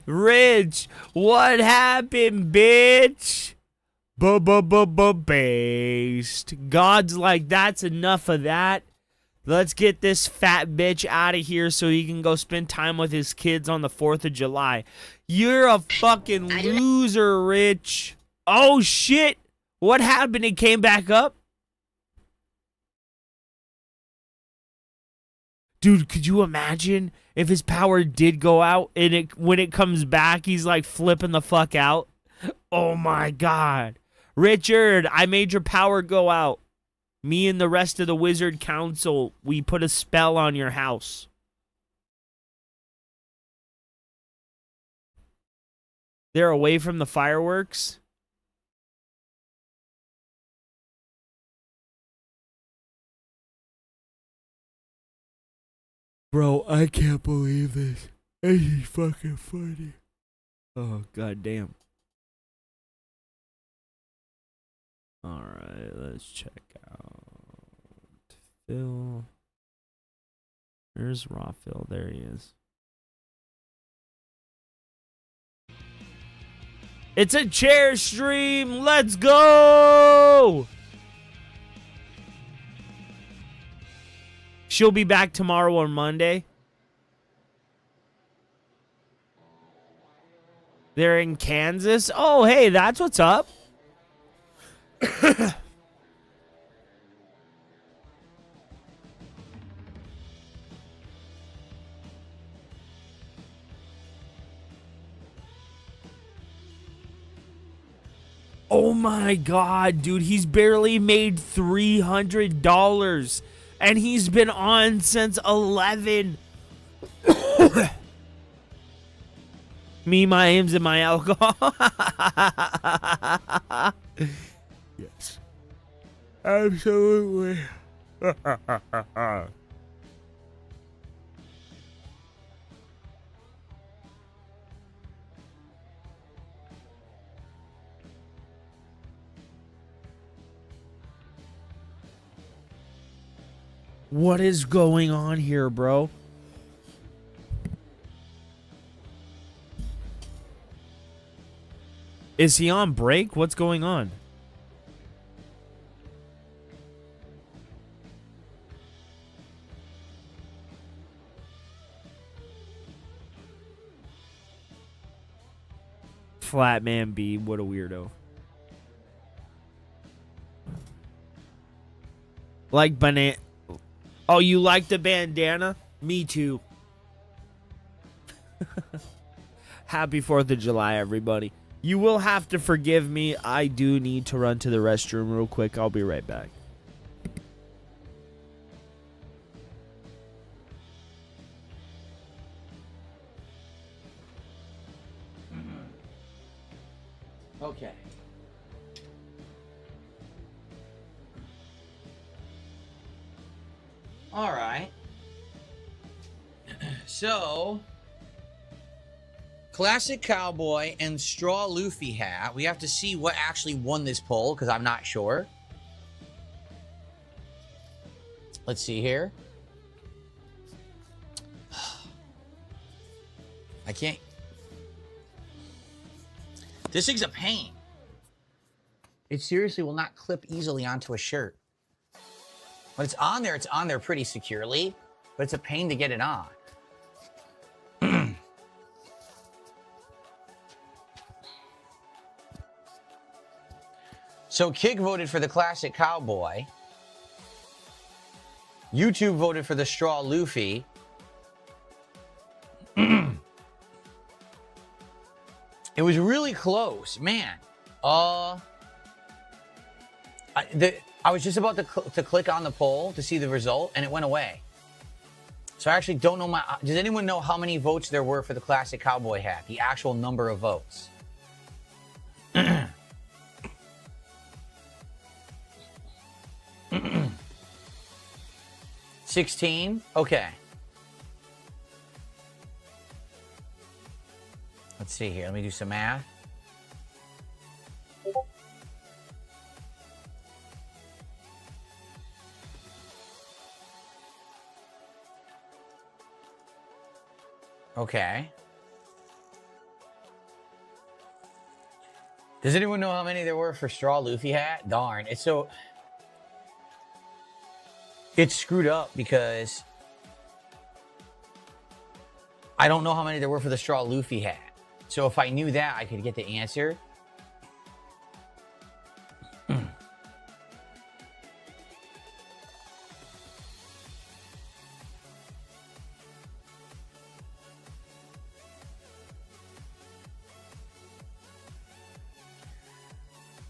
Rich, what happened, bitch? Based. God's like, that's enough of that. Let's get this fat bitch out of here so he can go spend time with his kids on the 4th of July. You're a fucking loser, Rich. Oh, shit. What happened? It came back up? Dude, could you imagine if his power did go out and when it comes back, he's like flipping the fuck out? Oh my God. Richard, I made your power go out. Me and the rest of the Wizard Council, we put a spell on your house. They're away from the fireworks? Bro, I can't believe this. This is fucking funny. Oh, goddamn. Alright, let's check out Phil. Where's Raw Phil? There he is. It's a chair stream. Let's go! She'll be back tomorrow or Monday. They're in Kansas. Oh, hey, that's what's up. Oh my God, dude, he's barely made $300 and he's been on since 11. Me, my aims, and my alcohol. Yes. Absolutely. What is going on here, bro? Is he on break? What's going on? Flatman B. What a weirdo. Like banana. Oh, you like the bandana? Me too. Happy 4th of July, everybody. You will have to forgive me. I do need to run to the restroom real quick. I'll be right back. Okay. All right. So, classic cowboy and straw Luffy hat. We have to see what actually won this poll because I'm not sure. Let's see here. I can't. This thing's a pain. It seriously will not clip easily onto a shirt. When it's on there pretty securely, but it's a pain to get it on. So Kig voted for the classic cowboy. YouTube voted for the straw Luffy. It was really close, man. I was just about to click on the poll to see the result, and it went away. So I actually don't know does anyone know how many votes there were for the classic cowboy hat? The actual number of votes. 16? Okay. Let's see here. Let me do some math. Okay. Does anyone know how many there were for straw Luffy hat? Darn. It's screwed up because I don't know how many there were for the straw Luffy hat. So if I knew that, I could get the answer.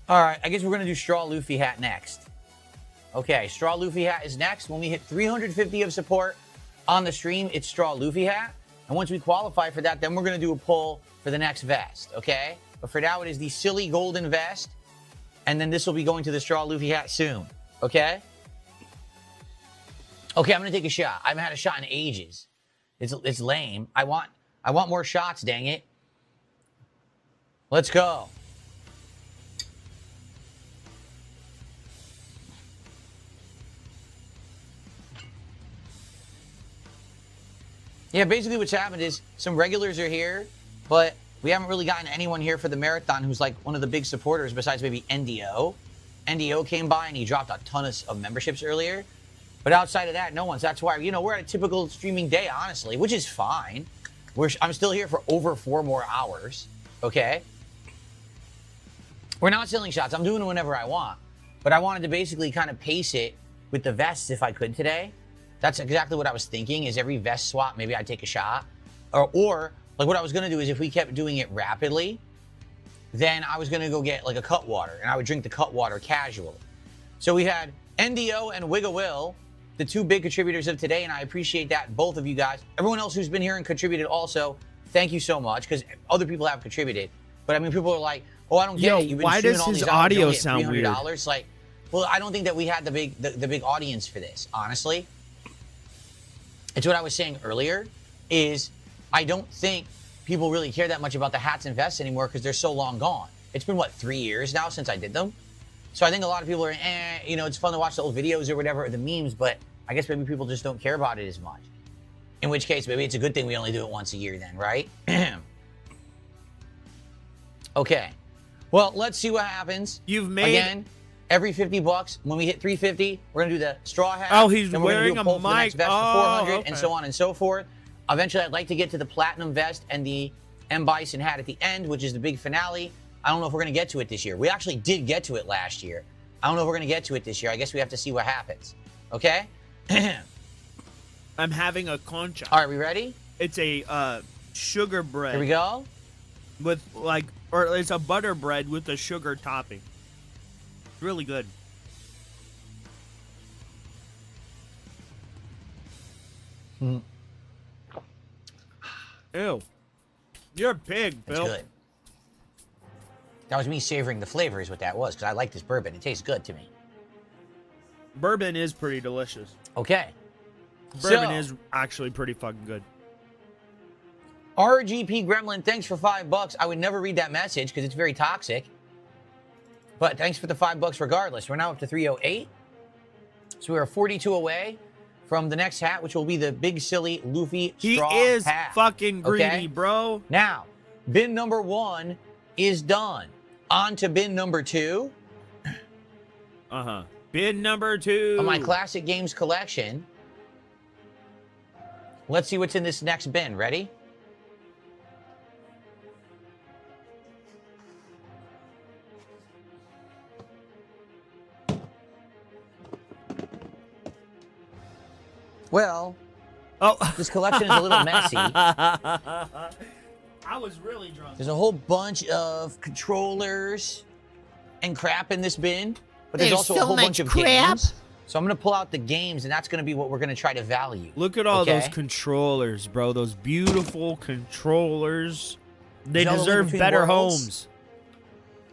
All right, I guess we're going to do straw Luffy hat next. Okay, straw Luffy hat is next. When we hit 350 of support on the stream, it's straw Luffy hat. And once we qualify for that, then we're going to do a poll for the next vest, okay? But for now, it is the silly golden vest. And then this will be going to the straw Luffy hat soon, okay? Okay, I'm going to take a shot. I haven't had a shot in ages. It's lame. I want more shots, dang it. Let's go. Yeah, basically what's happened is some regulars are here, but we haven't really gotten anyone here for the marathon who's like one of the big supporters besides maybe NDO. NDO came by and he dropped a ton of memberships earlier. But outside of that, no one's. That's why, we're at a typical streaming day, honestly, which is fine. I'm still here for over 4 more hours, okay? We're not selling shots. I'm doing it whenever I want. But I wanted to basically kind of pace it with the vests if I could today. That's exactly what I was thinking, is every vest swap, maybe I'd take a shot. Or like what I was going to do is if we kept doing it rapidly, then I was going to go get like a cut water, and I would drink the cut water casually. So we had NDO and Wigga Will, the 2 big contributors of today, and I appreciate that, both of you guys. Everyone else who's been here and contributed also, thank you so much, because other people have contributed. But I mean, people are like, oh, I don't get it. You've been why streaming does all his these hours, audio you don't get sound weird? $300. Like, well, I don't think that we had the big audience for this, honestly. It's what I was saying earlier, is I don't think people really care that much about the hats and vests anymore because they're so long gone. It's been, 3 years now since I did them? So I think a lot of people are, it's fun to watch the old videos or whatever, or the memes, but I guess maybe people just don't care about it as much. In which case, maybe it's a good thing we only do it once a year then, right? Okay. Well, let's see what happens. You've made... Again, every $50, when we hit 350, we're going to do the straw hat. Oh, he's then we're wearing gonna do a poll for the next mic. vest for 400, okay. and so on and so forth. Eventually, I'd like to get to the platinum vest and the M. Bison hat at the end, which is the big finale. I don't know if we're going to get to it this year. We actually did get to it last year. I don't know if we're going to get to it this year. I guess we have to see what happens. Okay? I'm having a concha. All right, we ready? It's a sugar bread. Here we go. With like, or it's a butter bread with a sugar topping. Really good. Ew. You're a pig, Bill. It's good. That was me savoring the flavor is what that was, because I like this bourbon. It tastes good to me. Bourbon is pretty delicious. Okay. Bourbon is actually pretty fucking good. RGP Gremlin, thanks for $5. I would never read that message because it's very toxic. But thanks for the $5 regardless. We're now up to 308. So we are 42 away from the next hat, which will be the big silly Luffy straw hat. He is fucking greedy, bro. Now, bin number 1 is done. On to bin number 2. Uh-huh. Bin number 2. Of my classic games collection. Let's see what's in this next bin. Ready? Well, this collection is a little messy. I was really drunk. There's a whole bunch of controllers and crap in this bin, but there's also so a whole bunch much of crap. games. So I'm going to pull out the games, and that's going to be what we're going to try to value. Look at all okay? those controllers, bro. Those beautiful controllers. They Zelda Link deserve Between better Worlds. homes.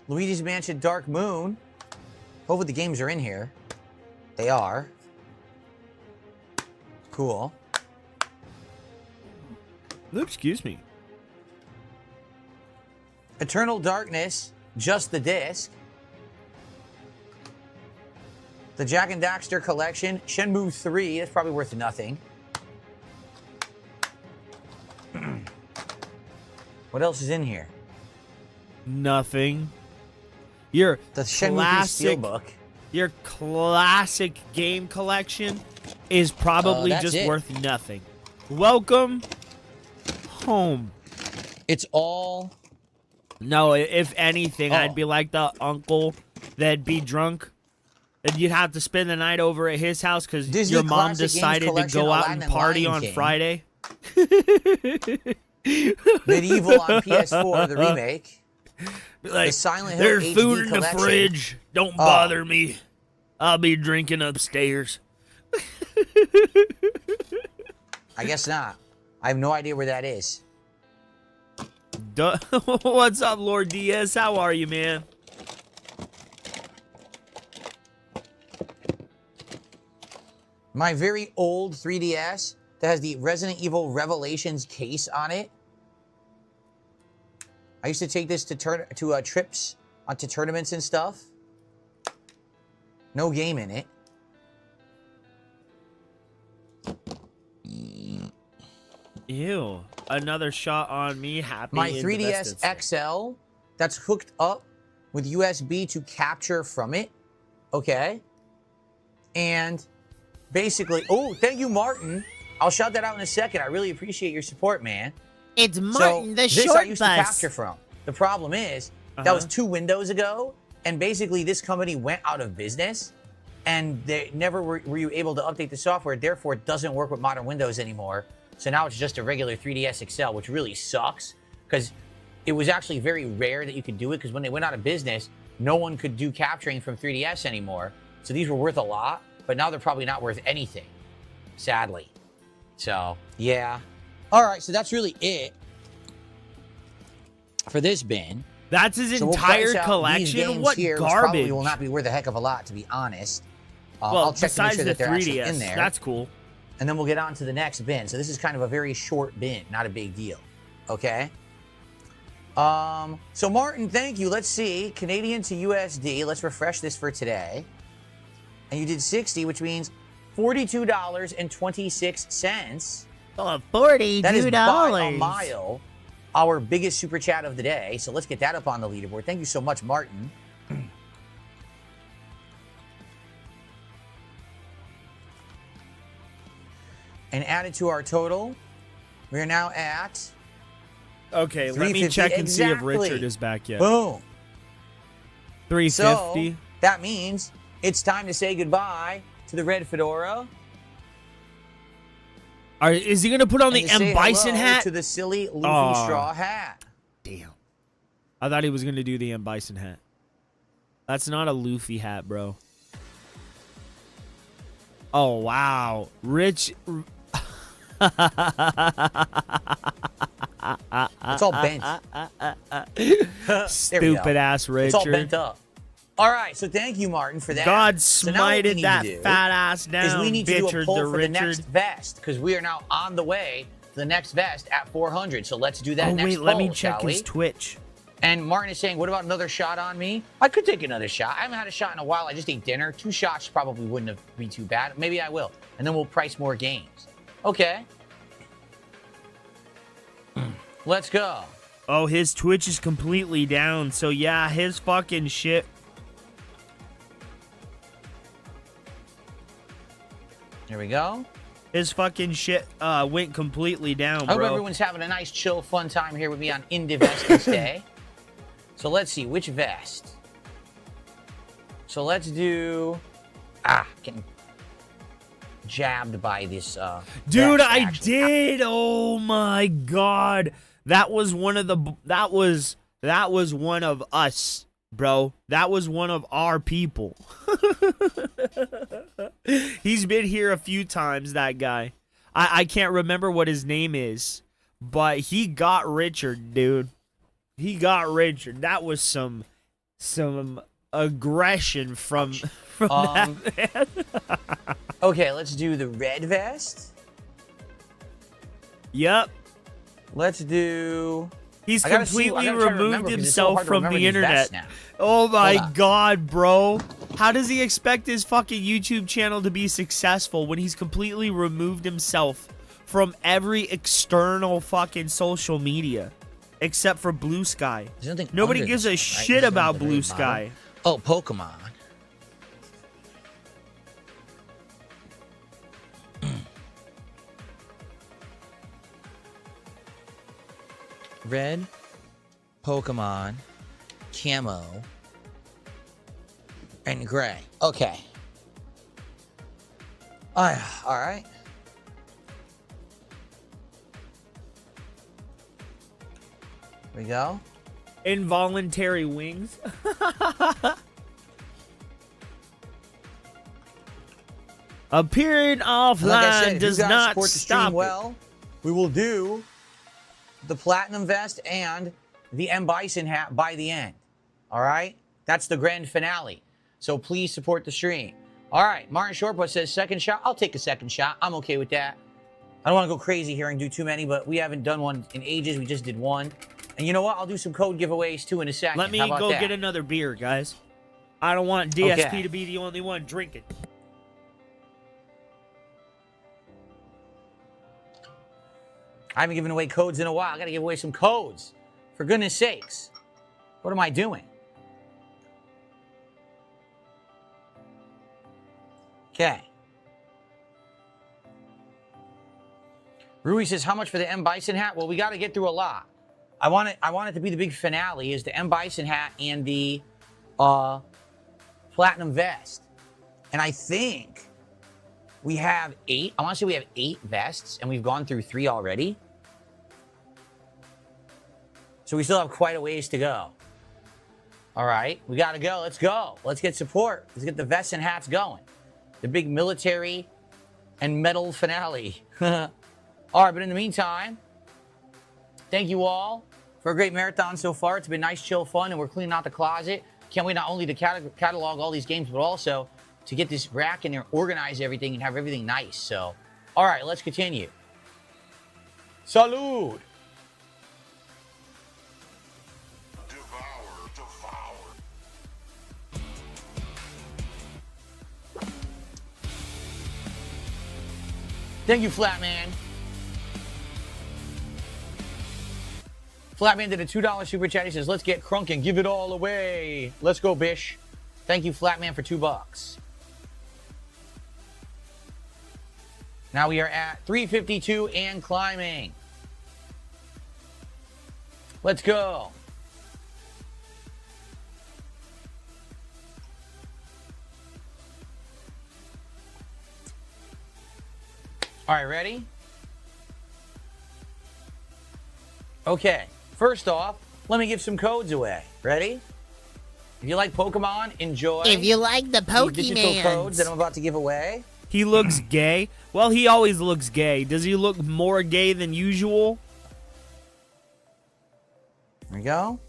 Luigi's Mansion Dark Moon. Hopefully the games are in here. They are. Cool. Excuse me. Eternal Darkness, just the disc. The Jak and Daxter collection, Shenmue 3, that's probably worth nothing. What else is in here? Nothing. Your The Shenmue 3 classic, Steelbook. your classic game collection is probably That's just it. worth nothing. Welcome home. It's all... No, if anything, I'd be like the uncle that'd be drunk. And you'd have to spend the night over at his house because Disney your mom Classic Games decided to Collection, go out Aladdin and and party Lion on King. Friday. Medieval on PS4, the remake. Like, the Silent Hill there's HD food in collection. the fridge. Don't bother me. I'll be drinking upstairs. I guess not. I have no idea where that is. Duh. What's up, Lord Diaz? How are you, man? My very old 3DS that has the Resident Evil Revelations case on it. I used to take this to trips onto tournaments and stuff. No game in it. Ew. Another shot on me. Happy. My invested. 3DS XL that's hooked up with USB to capture from it. Okay. And basically, oh, thank you, Martin. I'll shout that out in a second. I really appreciate your support, man. It's Martin, the this short I used to bus. capture from. The problem is, that was 2 windows ago, and basically this company went out of business, and they never were you able to update the software, therefore it doesn't work with modern Windows anymore. So now it's just a regular 3DS XL, which really sucks, because it was actually very rare that you could do it, because when they went out of business, no one could do capturing from 3DS anymore. So these were worth a lot, but now they're probably not worth anything, sadly. So, yeah. All right, so that's really it for this bin. That's his So we'll entire price out collection? these games What here, which garbage. probably will not be worth a heck of a lot, to be honest. Well, I'll check to make besides sure the that they're actually 3DS, in there. that's cool. And then we'll get on to the next bin. So this is kind of a very short bin, not a big deal. Okay? So Martin, thank you. Let's see. Canadian to USD. Let's refresh this for today. And you did 60, which means $42.26. Oh, $42. That is by a mile our biggest super chat of the day. So let's get that up on the leaderboard. Thank you so much, Martin. And added to our total, we are now at Okay, let me 350, check and see if exactly. Richard is back yet. Boom. 350. So that means it's time to say goodbye to the red fedora. Is he gonna put on and the to say M Bison hello hat? to the silly Luffy Aw. straw hat. Damn. I thought he was gonna do the M Bison hat. That's not a Luffy hat, bro. Oh wow, Rich. It's all bent. Stupid ass Richard. It's all bent up. All right, so thank you, Martin, for that. God So now what we smited need that to do fat ass down. is we need to do a Richard poll the for the next Richard. vest because we are now on the way to the next vest at 400. So let's do that Oh next wait, poll, let me check shall his we? Twitch. And Martin is saying, what about another shot on me? I could take another shot. I haven't had a shot in a while. I just ate dinner. 2 shots probably wouldn't be too bad. Maybe I will. And then we'll price more games. Okay. Let's go. Oh, his Twitch is completely down. So yeah, his fucking shit. Here we go. His fucking shit went completely down, I hope bro. everyone's having a nice, chill, fun time here with me on Indie Vesting Day. So let's see, which vest? So let's do... getting jabbed by this Dude, vest, I actually. did. Oh my god. That was one of the that was one of us, bro. That was one of our people. He's been here a few times, that guy. I can't remember what his name is, but he got Richard, dude. He got Richard. That was some aggression from that man. Okay, let's do the red vest. Yep. Let's do... He's I gotta see- completely I gotta try to remember removed 'cause it's so himself hard to from remember the these vests internet. now. Oh my Hold on. god, bro. How does he expect his fucking YouTube channel to be successful when he's completely removed himself from every external fucking social media except for Blue Sky? There's nothing Nobody under gives this a one, right? shit This is about at the very Blue bottom. Sky. Oh, Pokemon. Red, Pokemon, Camo, and Gray. Okay. All right. Here we go. Involuntary wings. Appearing offline Like I said, if does you guys not support the stop stream it. well, we will do the Platinum Vest and the M. Bison hat by the end. All right? That's the grand finale. So please support the stream. All right, Martin Shortbutt says second shot. I'll take a second shot. I'm okay with that. I don't want to go crazy here and do too many, but we haven't done one in ages. We just did one. And you know what? I'll do some code giveaways too in a second. Let me How about go that? get another beer, guys. I don't want DSP Okay. to be the only one drinking. I haven't given away codes in a while. I got to give away some codes. For goodness sakes. What am I doing? Okay. Rui says, how much for the M. Bison hat? Well, we got to get through a lot. I want it to be the big finale is the M. Bison hat and the Platinum Vest. And I think we have 8. I want to say we have 8 vests, and we've gone through 3 already. So we still have quite a ways to go. All right, we got to go. Let's go. Let's get support. Let's get the vests and hats going. The big military and metal finale. All right, but in the meantime, thank you all for a great marathon so far. It's been nice, chill, fun, and we're cleaning out the closet. Can't wait not only to catalog all these games, but also to get this rack in there, organize everything, and have everything nice. So, all right, let's continue. Salud! Thank you, Flatman. Flatman did a $2 super chat. He says, let's get crunk and give it all away. Let's go, Bish. Thank you, Flatman, for $2. Now we are at 352 and climbing. Let's go. All right, ready? Okay, first off, let me give some codes away. Ready? If you like Pokemon, enjoy. If you like the these digital codes that Pokemans. I'm about to give away. He looks gay. Well, he always looks gay. Does he look more gay than usual? There we go.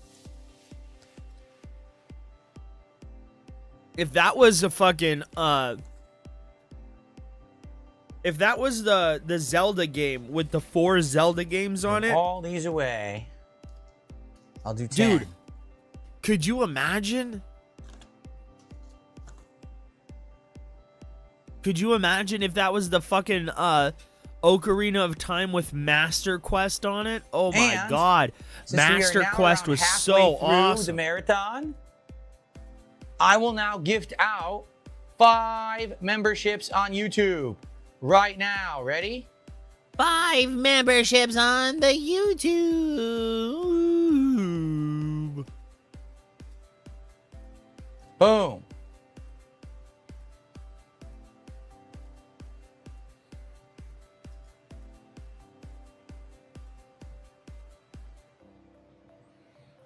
If that was a fucking if that was the Zelda game with the 4 Zelda games on it, All these away. I'll do 10. dude, could you imagine? Could you imagine if that was the fucking Ocarina of Time with Master Quest on it? Oh my And god. since we are Master now Quest around was halfway so through awesome. the marathon, I will now gift out 5 memberships on YouTube right now. Ready? 5 memberships on the YouTube. Boom.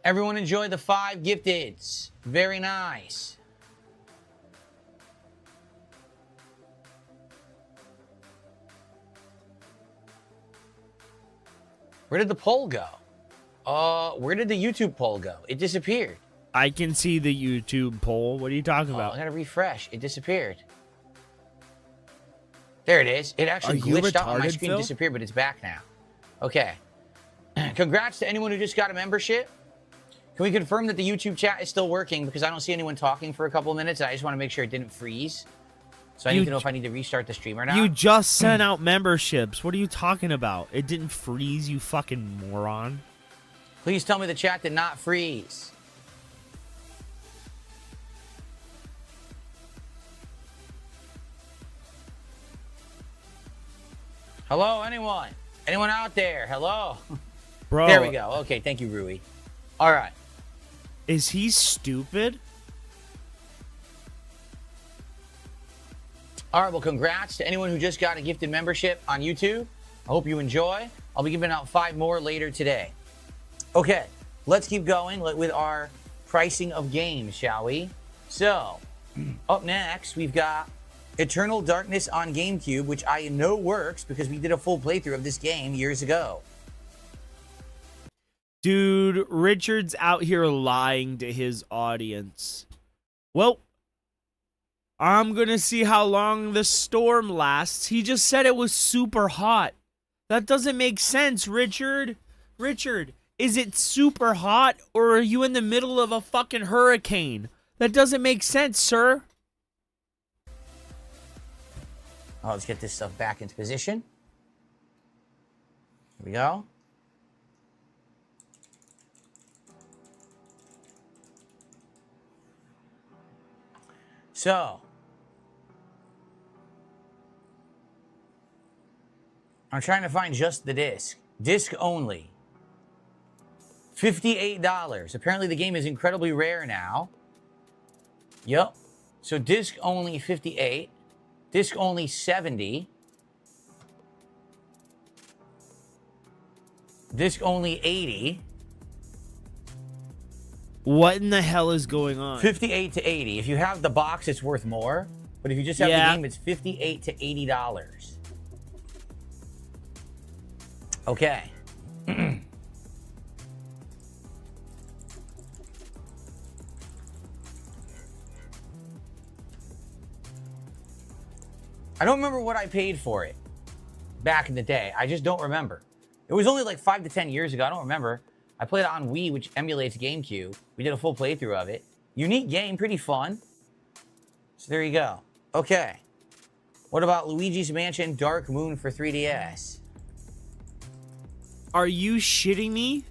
Everyone enjoy the 5 gifteds. Very nice. Where did the poll go? Where did the YouTube poll go? It disappeared. I can see the YouTube poll. What are you talking I about? gotta refresh. It disappeared. There it is. It actually Are you glitched out on my retarded, screen, Phil? disappeared, but it's back now. Okay. Congrats to anyone who just got a membership. Can we confirm that the YouTube chat is still working? Because I don't see anyone talking for a couple of minutes. And I just want to make sure it didn't freeze. So I need to know if I need to restart the stream or not. You just sent out memberships. What are you talking about? It didn't freeze, you fucking moron. Please tell me the chat did not freeze. Hello, anyone? Anyone out there? Hello? Bro. There we go. Okay, thank you, Rui. All right. Is he stupid? All right, well, congrats to anyone who just got a gifted membership on YouTube. I hope you enjoy. I'll be giving out 5 more later today. Okay, let's keep going with our pricing of games, shall we? So, up next, we've got Eternal Darkness on GameCube, which I know works because we did a full playthrough of this game years ago. Dude, Richard's out here lying to his audience. Well, I'm gonna see how long the storm lasts. He just said it was super hot. That doesn't make sense, Richard. Richard, is it super hot or are you in the middle of a fucking hurricane? That doesn't make sense, sir. Oh, let's get this stuff back into position. Here we go. So, I'm trying to find just the disc. Disc only. $58. Apparently the game is incredibly rare now. Yep. So disc only 58. Disc only 70. Disc only 80. What in the hell is going on? 58 to 80. If you have the box, it's worth more. But if you just have the game, it's $58 to $80. Okay. I don't remember what I paid for it back in the day. I just don't remember. It was only like 5 to 10 years ago. I don't remember. I played it on Wii, which emulates GameCube. We did a full playthrough of it. Unique game, pretty fun. So there you go. Okay. What about Luigi's Mansion Dark Moon for 3DS? Are you shitting me?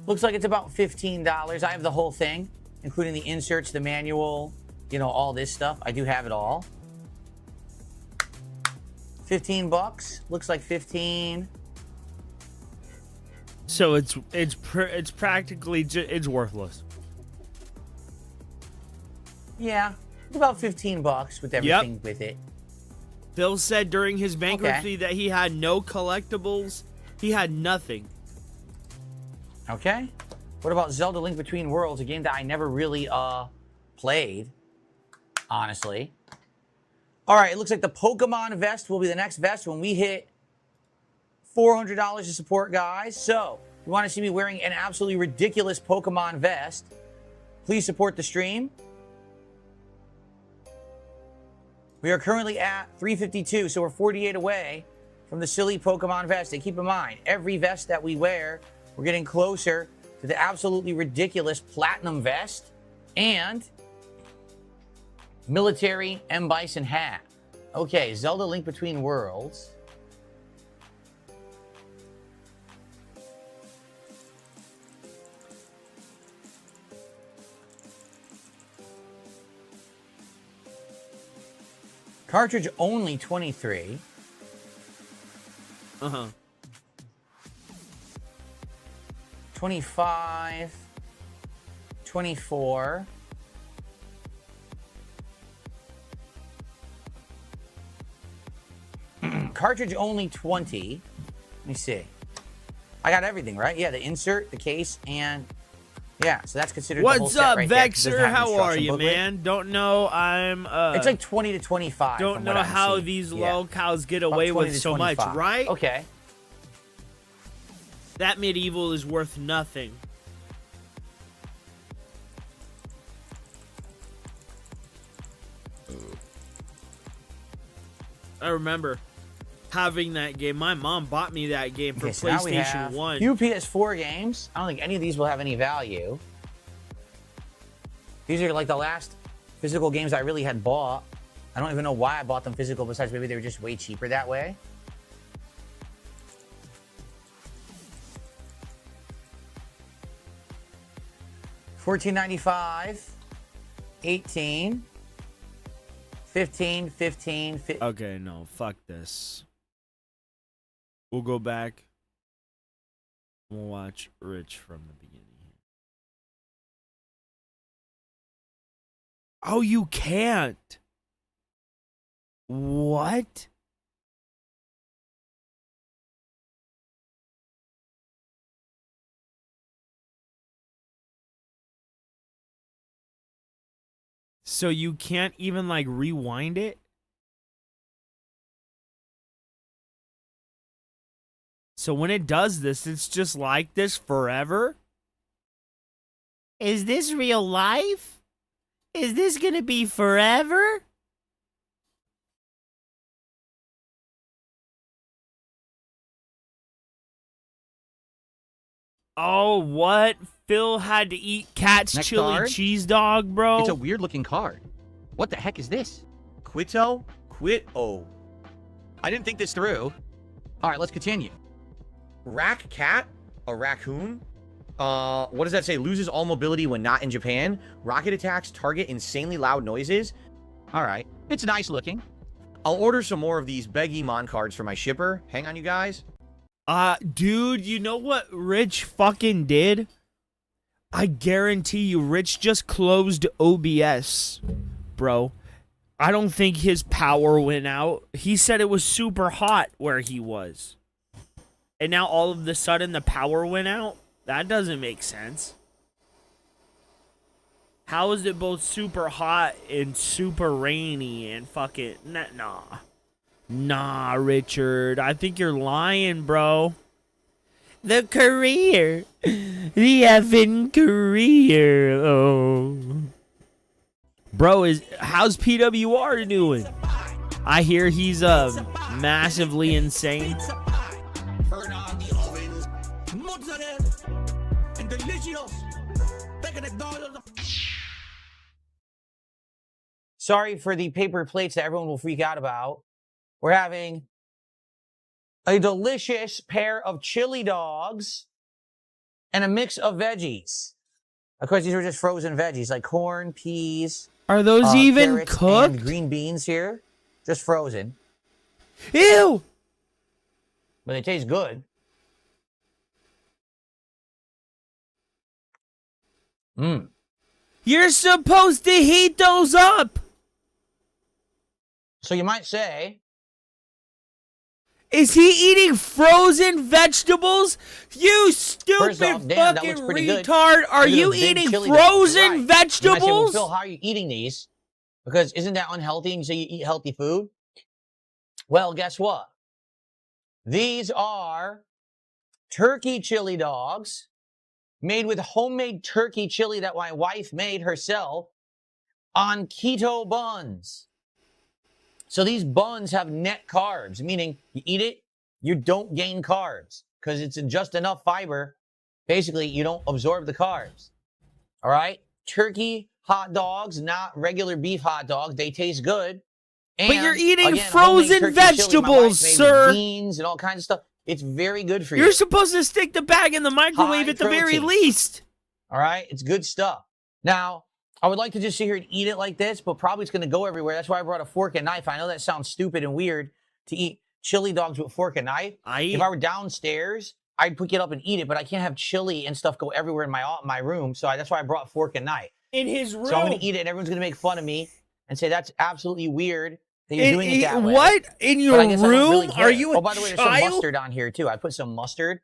Looks like it's about $15. I have the whole thing, including the inserts, the manual, you know, all this stuff. I do have it all. 15 bucks. Looks like 15. So it's practically it's worthless. Yeah, it's about 15 bucks with everything with it. Phil said during his bankruptcy that he had no collectibles. He had nothing. Okay. What about Zelda Link Between Worlds, a game that I never really played, honestly. All right, it looks like the Pokemon vest will be the next vest when we hit $400 to support, guys. So, if you want to see me wearing an absolutely ridiculous Pokemon vest, please support the stream. We are currently at 352, so we're 48 away from the silly Pokemon vest. And keep in mind, every vest that we wear, we're getting closer to the absolutely ridiculous Platinum vest and military M. Bison hat. Okay, Zelda Link Between Worlds. Cartridge only 23. Uh-huh. 25. 24. Cartridge only 20. Let me see. I got everything, right? Yeah, the insert, the case, and yeah, so that's considered the whole What's set up, right there, 'cause it doesn't Vexer? have an How are instruction you, booklet. man? Don't know. I'm It's like 20 to 25. don't from know what I'm how seeing. these Yeah. lolcows get About away 20 with to so much, 25. right? Okay. That medieval is worth nothing. I remember having that game. My mom bought me that game for Okay, so now we PlayStation have 1. few PS4 games. I don't think any of these will have any value. These are like the last physical games I really had bought. I don't even know why I bought them physical, besides maybe they were just way cheaper that way. $14.95, 18, 15, 15, Okay, no, fuck this. We'll go back. We'll watch Rich from the beginning. Oh, you can't. What? So you can't even like rewind it? So when it does this, it's just like this forever? Is this real life? Is this gonna be forever? Oh, what? Phil had to eat Cat's Next chili card. cheese dog, bro? It's a weird looking card. What the heck is this? Quito? Quit-o. I didn't think this through. All right, let's continue. Rack cat? A raccoon? What does that say? Loses all mobility when not in Japan. Rocket attacks target insanely loud noises. All right. It's nice looking. I'll order some more of these Beggymon cards for my shipper. Hang on, you guys. Dude, you know what Rich fucking did? I guarantee you, Rich just closed OBS, bro. I don't think his power went out. He said it was super hot where he was. And now all of a sudden the power went out? That doesn't make sense. How is it both super hot and super rainy and fucking... Nah. Nah, Richard. I think you're lying, bro. The career. The effing career. Oh. Bro, how's PWR doing? I hear he's massively insane. Sorry for the paper plates that everyone will freak out about. We're having a delicious pair of chili dogs and a mix of veggies. Of course, these are just frozen veggies like corn, peas. Are those even carrots, cooked? and green beans here. Just frozen. Ew! But they taste good. Mmm. You're supposed to heat those up. So you might say, is he eating frozen vegetables? You stupid off, damn, that fucking looks pretty good. retard. Are Look at you those big eating chili dogs. frozen Right. You might say, well, vegetables? Phil, how are you eating these? Because isn't that unhealthy? And you say you eat healthy food? Well, guess what? These are turkey chili dogs made with homemade turkey chili that my wife made herself on keto buns. So these buns have net carbs, meaning you eat it, you don't gain carbs because it's just enough fiber. Basically, you don't absorb the carbs. All right? Turkey hot dogs, not regular beef hot dogs. They taste good. And but you're eating again, frozen vegetables, sir. Beans and all kinds of stuff. It's very good for you. You're supposed to stick the bag in the microwave High at the very protein. least. All right? It's good stuff. Now, I would like to just sit here and eat it like this, but probably it's going to go everywhere. That's why I brought a fork and knife. I know that sounds stupid and weird to eat chili dogs with fork and knife. If I were downstairs, I'd pick it up and eat it, but I can't have chili and stuff go everywhere in my room, so that's why I brought fork and knife. In his room. So I'm going to eat it, and everyone's going to make fun of me and say that's absolutely weird that you're doing it that way. What? In your But I guess I don't really room? care. Are you a Oh, by the way, there's some child? mustard on here, too. I put some mustard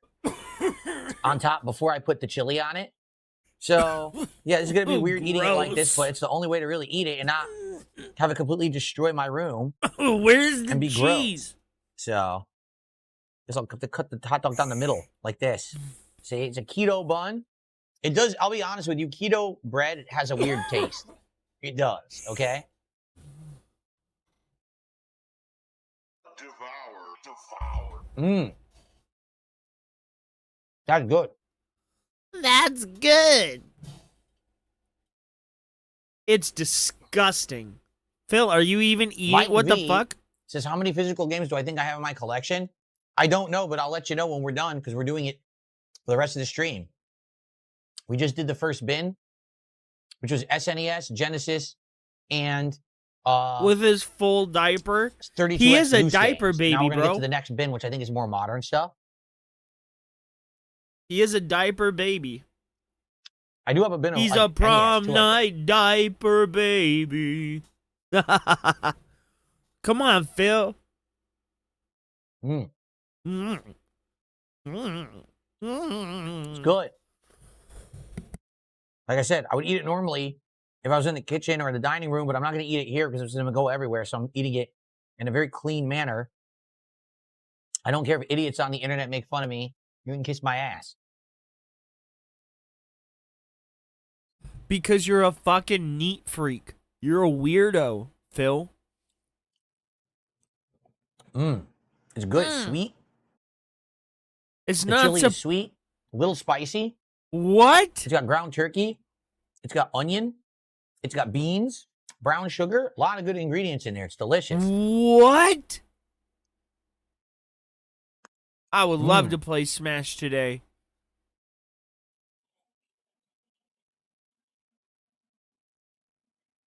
on top before I put the chili on it. So, yeah, this is going to be weird eating it like this, but it's the only way to really eat it and not have it completely destroy my room. Where's the and be cheese? Gross. So, just I'll cut the hot dog down the middle like this. See, it's a keto bun. It does, I'll be honest with you, keto bread has a weird taste. It does, okay? Mmm. That's good. That's good. It's disgusting. Phil, are you even eating? Mike What the V fuck? Says, how many physical games do I think I have in my collection? I don't know, but I'll let you know when we're done because we're doing it for the rest of the stream. We just did the first bin, which was SNES, Genesis, and with his full diaper. 32X He is a loose diaper games. baby, now we're gonna bro. get to the next bin, which I think is more modern stuff. He is a diaper baby. I do have a bin of He's like, a prom NES, too, night diaper baby. Come on, Phil. Mm. Mm. It's good. Like I said, I would eat it normally if I was in the kitchen or in the dining room, but I'm not going to eat it here because it's going to go everywhere. So I'm eating it in a very clean manner. I don't care if idiots on the internet make fun of me. You can kiss my ass. Because you're a fucking neat freak. You're a weirdo, Phil. It's good. It's sweet. It's the not chili is sweet, a little spicy. What? It's got ground turkey. It's got onion. It's got beans, brown sugar. A lot of good ingredients in there. It's delicious. What? I would love to play Smash today.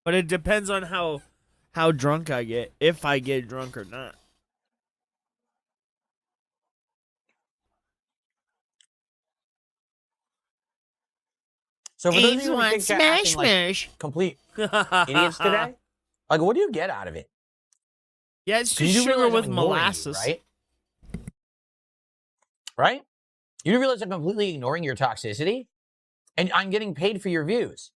But it depends on how drunk I get, if I get drunk or not. So for those of Ames you who think wants that acting Smash. like complete idiots today, like what do you get out of it? Yeah, it's 'Cause just you do sugar realize with I'm ignoring you, molasses. right? Right? You do realize I'm completely ignoring your toxicity? And I'm getting paid for your views.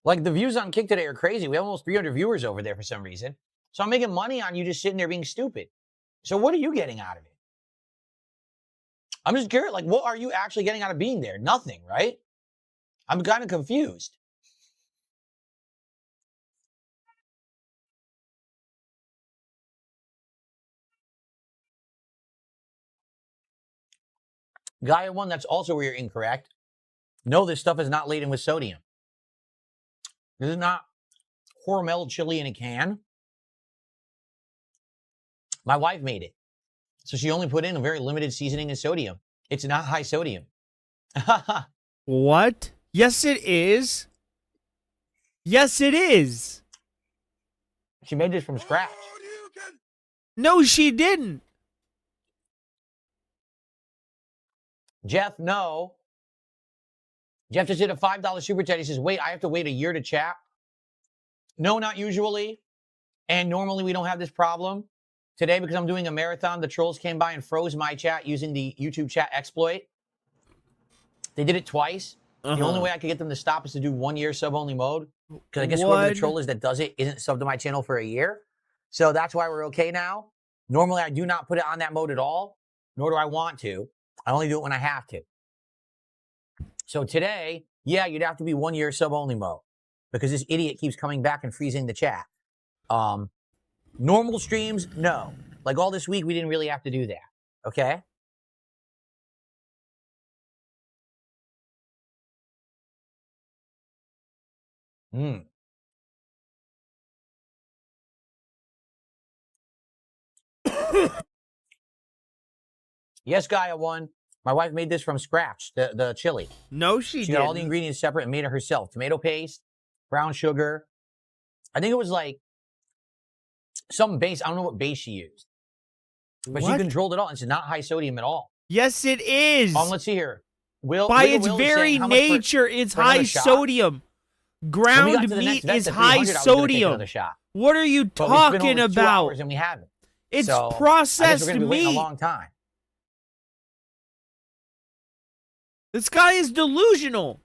Like, the views on Kick today are crazy. We have almost 300 viewers over there for some reason. So I'm making money on you just sitting there being stupid. So what are you getting out of it? I'm just curious. Like, what are you actually getting out of being there? Nothing, right? I'm kind of confused. Gaia 1, that's also where you're incorrect. No, this stuff is not laden with sodium. This is not Hormel chili in a can. My wife made it. So she only put in a very limited seasoning and sodium. It's not high sodium. What? Yes, it is. Yes, it is. She made this from scratch. No, she didn't. Jeff, no. Jeff just did a $5 super chat. He says, wait, I have to wait a year to chat? No, not usually. And normally we don't have this problem. Today, because I'm doing a marathon, the trolls came by and froze my chat using the YouTube chat exploit. They did it twice. The only way I could get them to stop is to do 1 year sub-only mode. Because I guess whoever the troll is that does it isn't subbed to my channel for a year. So that's why we're okay now. Normally, I do not put it on that mode at all, nor do I want to. I only do it when I have to. So today, yeah, you'd have to be 1 year sub-only mode because this idiot keeps coming back and freezing the chat. Normal streams, no. Like all this week, we didn't really have to do that. Okay? Yes, Gaia won. My wife made this from scratch, the chili. No, she got all the ingredients separate and made it herself. Tomato paste, brown sugar. I think it was like some base. I don't know what base she used. But she controlled it all. It's not high sodium at all. Yes, it is. Let's see here. By its very nature, it's high sodium. Ground meat is high sodium. What are you talking about? And we haven't. It's so, processed I guess we're meat. Waiting a long time. This guy is delusional.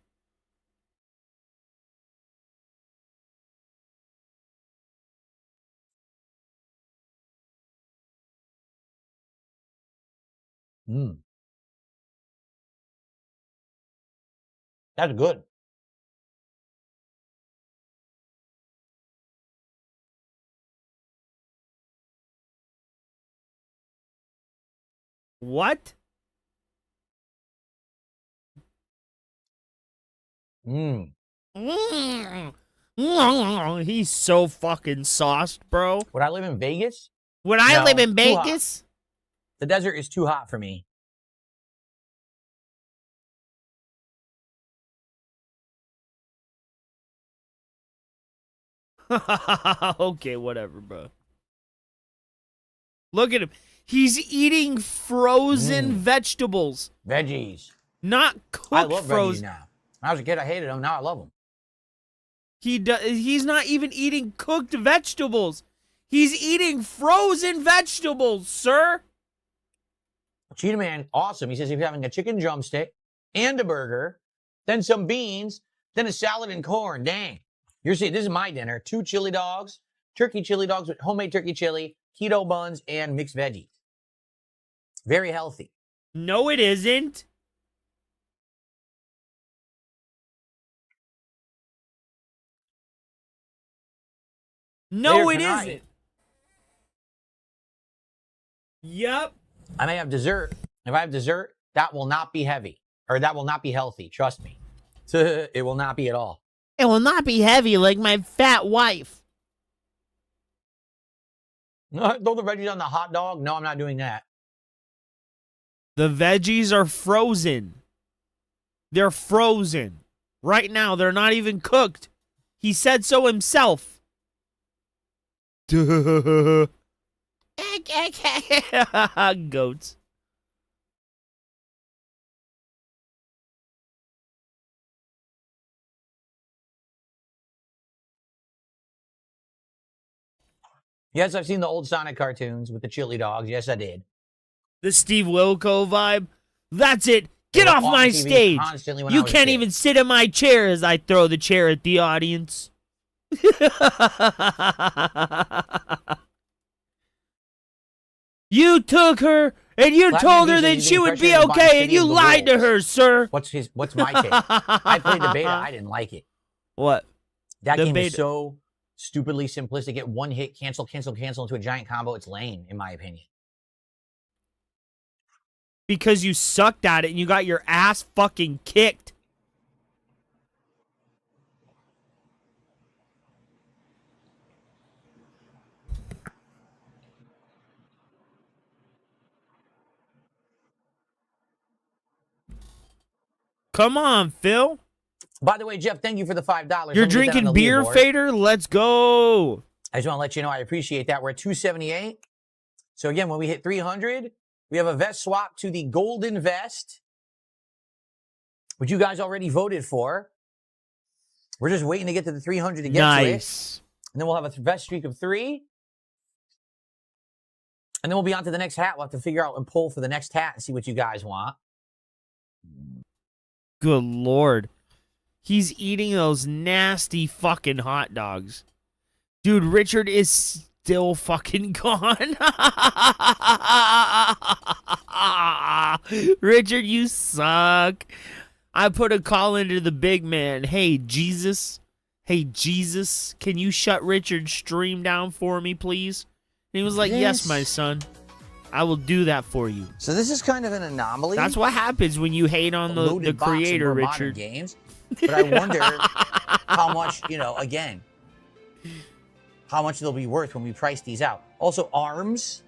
That's good. What? He's so fucking sauced, bro. Would I live in Vegas? Would I live in Vegas? The desert is too hot for me. Okay, whatever, bro. Look at him. He's eating frozen vegetables. Veggies. Not cooked I love frozen. veggies now. When I was a kid, I hated them. Now I love them. He's not even eating cooked vegetables. He's eating frozen vegetables, sir. Cheetah Man, awesome. He says if you're having a chicken drumstick and a burger, then some beans, then a salad and corn. Dang. You're saying this is my dinner. 2 chili dogs, turkey chili dogs with homemade turkey chili, keto buns, and mixed veggies. Very healthy. No, it isn't. No, it isn't. Yep. I may have dessert. If I have dessert, that will not be heavy. Or that will not be healthy. Trust me. It will not be at all. It will not be heavy like my fat wife. Throw the veggies on the hot dog? No, I'm not doing that. The veggies are frozen. They're frozen. Right now, they're not even cooked. He said so himself. Duh. Goats. Yes, I've seen the old Sonic cartoons with the chili dogs. Yes, I did. The Steve Wilco vibe. That's it. Get off my stage. You can't even sit in my chair as I throw the chair at the audience. You took her and you told her that she would be okay and you lied to her, sir. What's my take? I played the beta. I didn't like it. What? That game is so stupidly simplistic. Get one hit, cancel into a giant combo. It's lame, in my opinion. Because you sucked at it and you got your ass fucking kicked. Come on, Phil. By the way, Jeff, thank you for the $5. You're drinking beer, Fader? Let's go. I just want to let you know I appreciate that. We're at 278. So again, when we hit 300, we have a vest swap to the golden vest, which you guys already voted for. We're just waiting to get to the 300 to get to it. And then we'll have a vest streak of 3. And then we'll be on to the next hat. We'll have to figure out and pull for the next hat and see what you guys want. Good Lord. He's eating those nasty fucking hot dogs. Dude, Richard is still fucking gone. Richard, you suck. I put a call into the big man. Hey, Jesus. Hey, Jesus, can you shut Richard's stream down for me, please? And he was like, yes, my son. I will do that for you. So this is kind of an anomaly. That's what happens when you hate on the creator, Richard. Games. But I wonder how much, again, how much they'll be worth when we price these out. Also, arms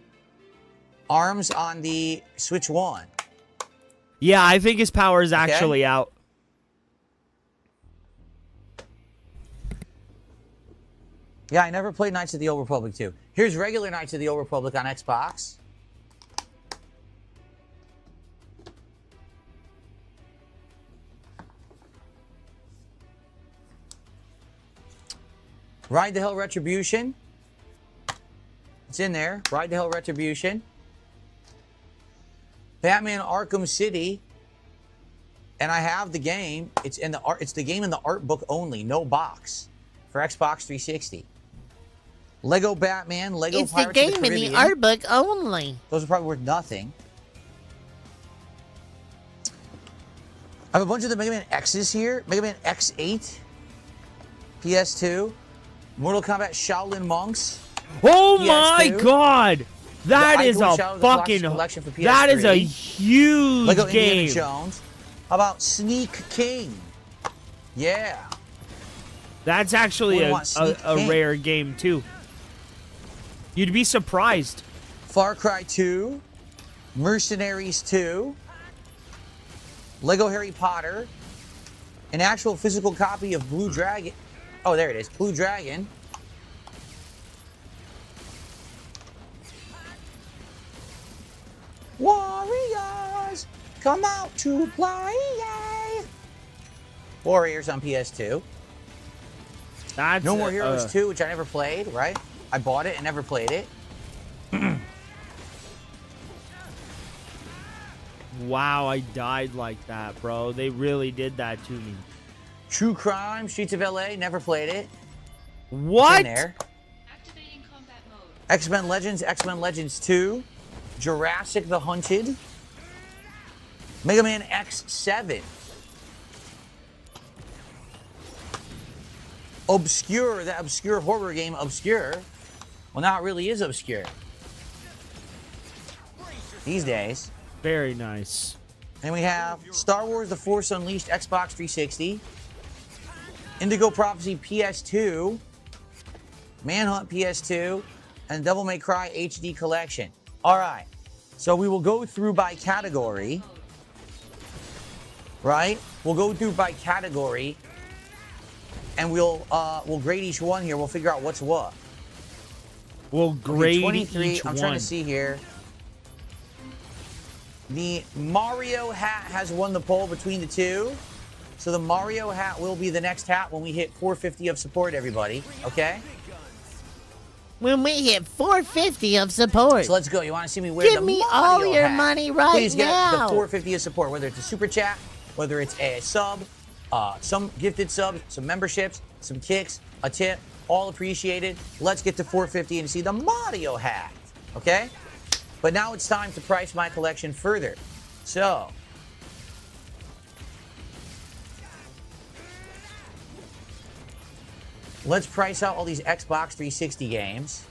on the Switch 1. Yeah, I think his power is actually out. Yeah, I never played Knights of the Old Republic 2. Here's regular Knights of the Old Republic on Xbox. Ride the Hell Retribution. It's in there. Ride the Hell Retribution. Batman Arkham City. And I have the game. It's the game in the art book only, no box, for Xbox 360. Lego Batman, Lego It's Pirates the of the game in Caribbean. the art book only. Those are probably worth nothing. I have a bunch of the Mega Man X's here. Mega Man X8, PS2, Mortal Kombat Shaolin Monks. Oh PS2. my God! That is a fucking... collection for PS3. That is a huge Lego game. Indiana Jones. How about Sneak King? Yeah. That's actually We a want Sneak King. rare game, too. You'd be surprised. Far Cry 2, Mercenaries 2, Lego Harry Potter, an actual physical copy of Blue Dragon. Oh, there it is. Blue Dragon. Warriors, come out to play. Warriors on PS2. That's No More Heroes 2, which I never played, right? I bought it and never played it. Wow, I died like that, bro. They really did that to me. True Crime, Streets of LA, never played it. What? It's in there. X-Men Legends 2, Jurassic the Hunted, Mega Man X7, Obscure, that obscure horror game, Obscure. Well, now it really is obscure these days. Very nice. And we have Star Wars The Force Unleashed, Xbox 360, Indigo Prophecy PS2, Manhunt PS2, and Devil May Cry HD Collection. All right, so we will go through by category, right? We'll go through by category, and we'll grade each one here. We'll figure out what's what. We'll grade 23, each I'm one. trying to see here. The Mario hat has won the poll between the two. So the Mario hat will be the next hat when we hit 450 of support, everybody. Okay? When we hit 450 of support. So let's go. You want to see me wear Give the me Mario all your hat? money right Please get now. the 450 of support, whether it's a super chat, whether it's a sub, some gifted subs, some memberships, some kicks, a tip, all appreciated. Let's get to 450 and see the Mario hat. Okay? But now it's time to price my collection further. So, let's price out all these Xbox 360 games.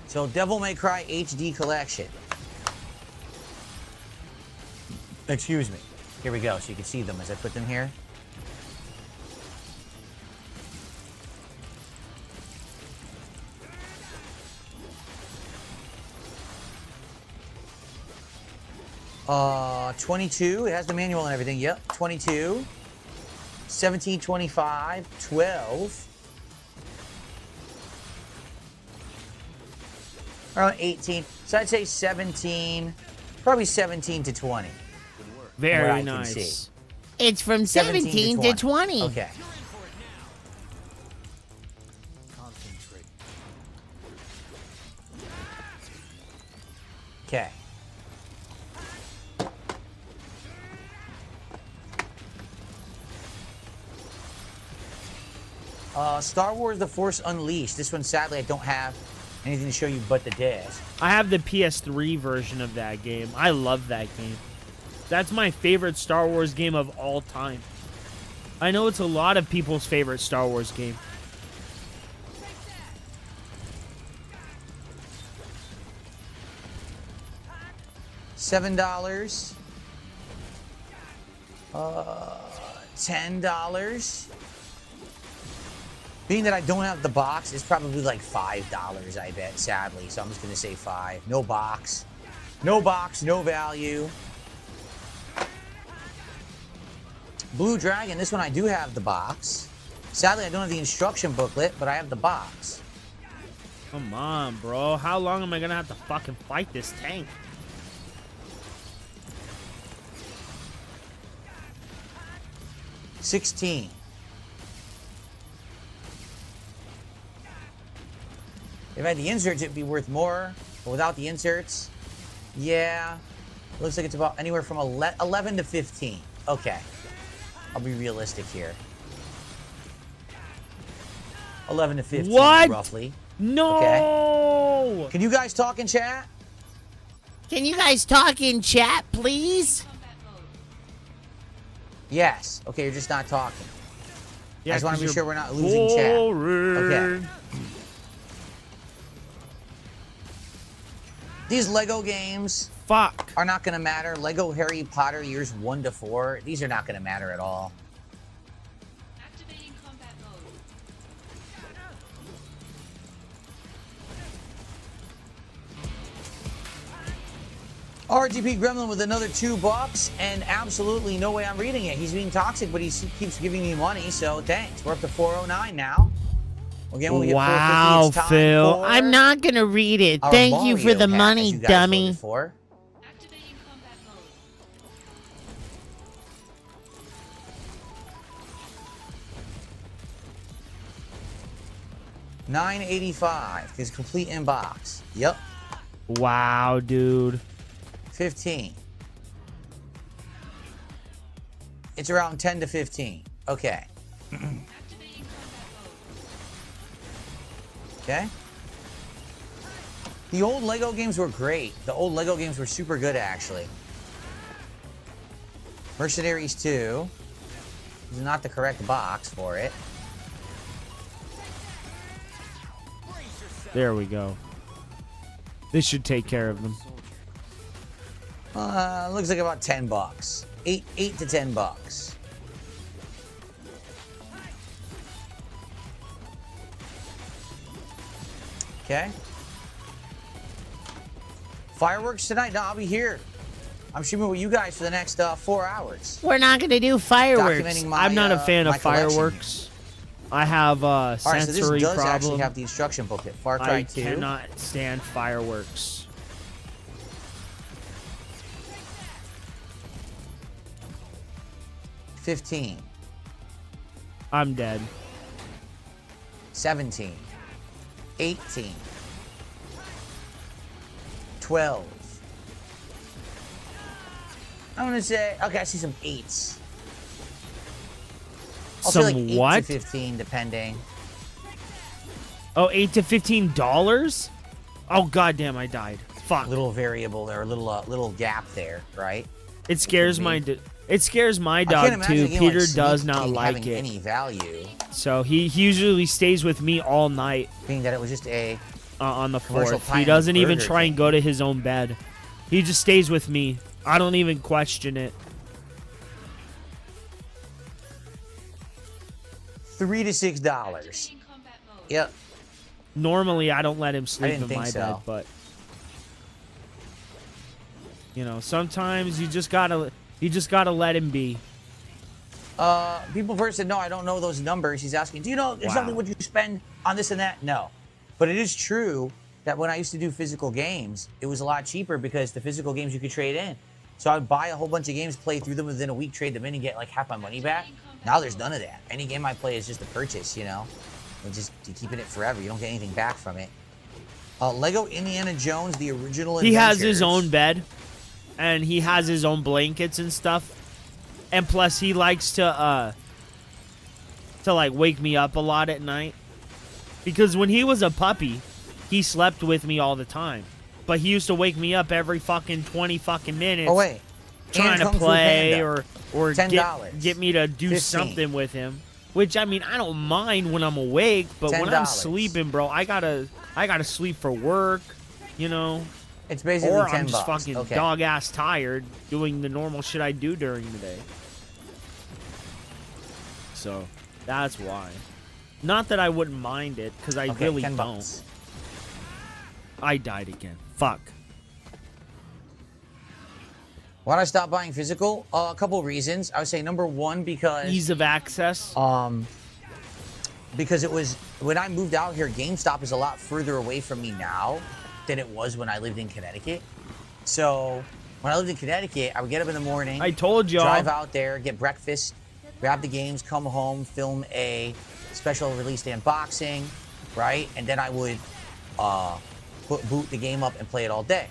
So, Devil May Cry HD Collection. Excuse me. Here we go, so you can see them as I put them here. 22. It has the manual and everything. Yep. 22. 17, 25, 12. Around 18. So I'd say 17. Probably 17 to 20. Very nice. It's from 17 to 20. Okay. Okay. Star Wars The Force Unleashed. This one, sadly, I don't have anything to show you but the disc. I have the PS3 version of that game. I love that game. That's my favorite Star Wars game of all time. I know it's a lot of people's favorite Star Wars game. $7. $10. Being that I don't have the box, it's probably like $5, I bet, sadly. So I'm just going to say 5. No box. No box, no value. Blue Dragon, this one I do have the box. Sadly, I don't have the instruction booklet, but I have the box. Come on, bro. How long am I going to have to fucking fight this tank? $16. If I had the inserts, it'd be worth more. But without the inserts, yeah. Looks like it's about anywhere from 11 to 15. Okay. I'll be realistic here. 11 to 15, what? roughly. No! Okay. Can you guys talk in chat? Can you guys talk in chat, please? Yes. Okay, you're just not talking. Yeah, I just want to be 'cause sure we're not losing chat. boring. Okay. These Lego games are not going to matter. Lego Harry Potter years 1 to 4. These are not going to matter at all. RGP Gremlin with another $2, and absolutely no way I'm reading it. He's being toxic, but he keeps giving me money, so thanks. We're up to 409 now. Again, when we get 450, it's time Phil. for I'm not going to read it. our Thank you for Mario the hat, money, as you guys dummy. voted for. $9.85 is complete inbox. Yep. Wow, dude. 15. It's around 10 to 15. Okay. Okay. The old Lego games were great. The old Lego games were super good, actually. Mercenaries 2. This is not the correct box for it. There we go. This should take care of them. Looks like about $10. 8 to $10. Okay. Fireworks tonight? No, I'll be here. I'm streaming with you guys for the next 4 hours. We're not going to do fireworks. Documenting my, I'm not a fan my of fireworks. I have All right, so this sensory does actually problem. have the instruction booklet. Far Cry I 2. cannot stand fireworks. $15. I'm dead. 17. 18. 12. I'm gonna say, okay, I see some 8s. I'll say like 8 what? to 15, depending. Oh, $8 to $15? Oh, goddamn, I died. Fuck. Little variable there, a little gap there, right? It scares my I can't dog imagine too. a game Peter like does Sneak not King like having it. any value, So he usually stays with me all night being that it was just a on the commercial 4th. time He doesn't even burger try and thing. go to his own bed. He just stays with me. I don't even question it. $3 to $6. Yep. Normally, I don't let him sleep didn't in think my so. bed, but You know, sometimes you just gotta let him be. People first said, no, I don't know those numbers. He's asking, do you know exactly what you spend on this and that? No. But it is true that when I used to do physical games, it was a lot cheaper because the physical games you could trade in. So I would buy a whole bunch of games, play through them within a week, trade them in, and get like half my money back. Now there's none of that. Any game I play is just a purchase, you know? And just you're keeping it forever. You don't get anything back from it. Lego Indiana Jones, the original He has Adventures. his own bed, and he has his own blankets and stuff. And plus, he likes to like wake me up a lot at night. Because when he was a puppy, he slept with me all the time. But he used to wake me up every fucking 20 fucking minutes. Oh wait, trying to play or $10. get me to do 15. something with him. Which I mean, I don't mind when I'm awake, but when I'm $10. sleeping, bro, I gotta sleep for work, you know. It's basically or $10. I'm just fucking Okay. dog ass tired doing the normal shit I do during the day. So that's why. Not that I wouldn't mind it, because I really $10. don't. I died again. Fuck. Why did I stop buying physical? A couple of reasons. I would say number one, because ease of access. Because it was when I moved out here, GameStop is a lot further away from me now than it was when I lived in Connecticut. So when I lived in Connecticut, I would get up in the morning. I told y'all. Drive out there, get breakfast, grab the games, come home, film a special release unboxing, right? And then I would boot the game up and play it all day.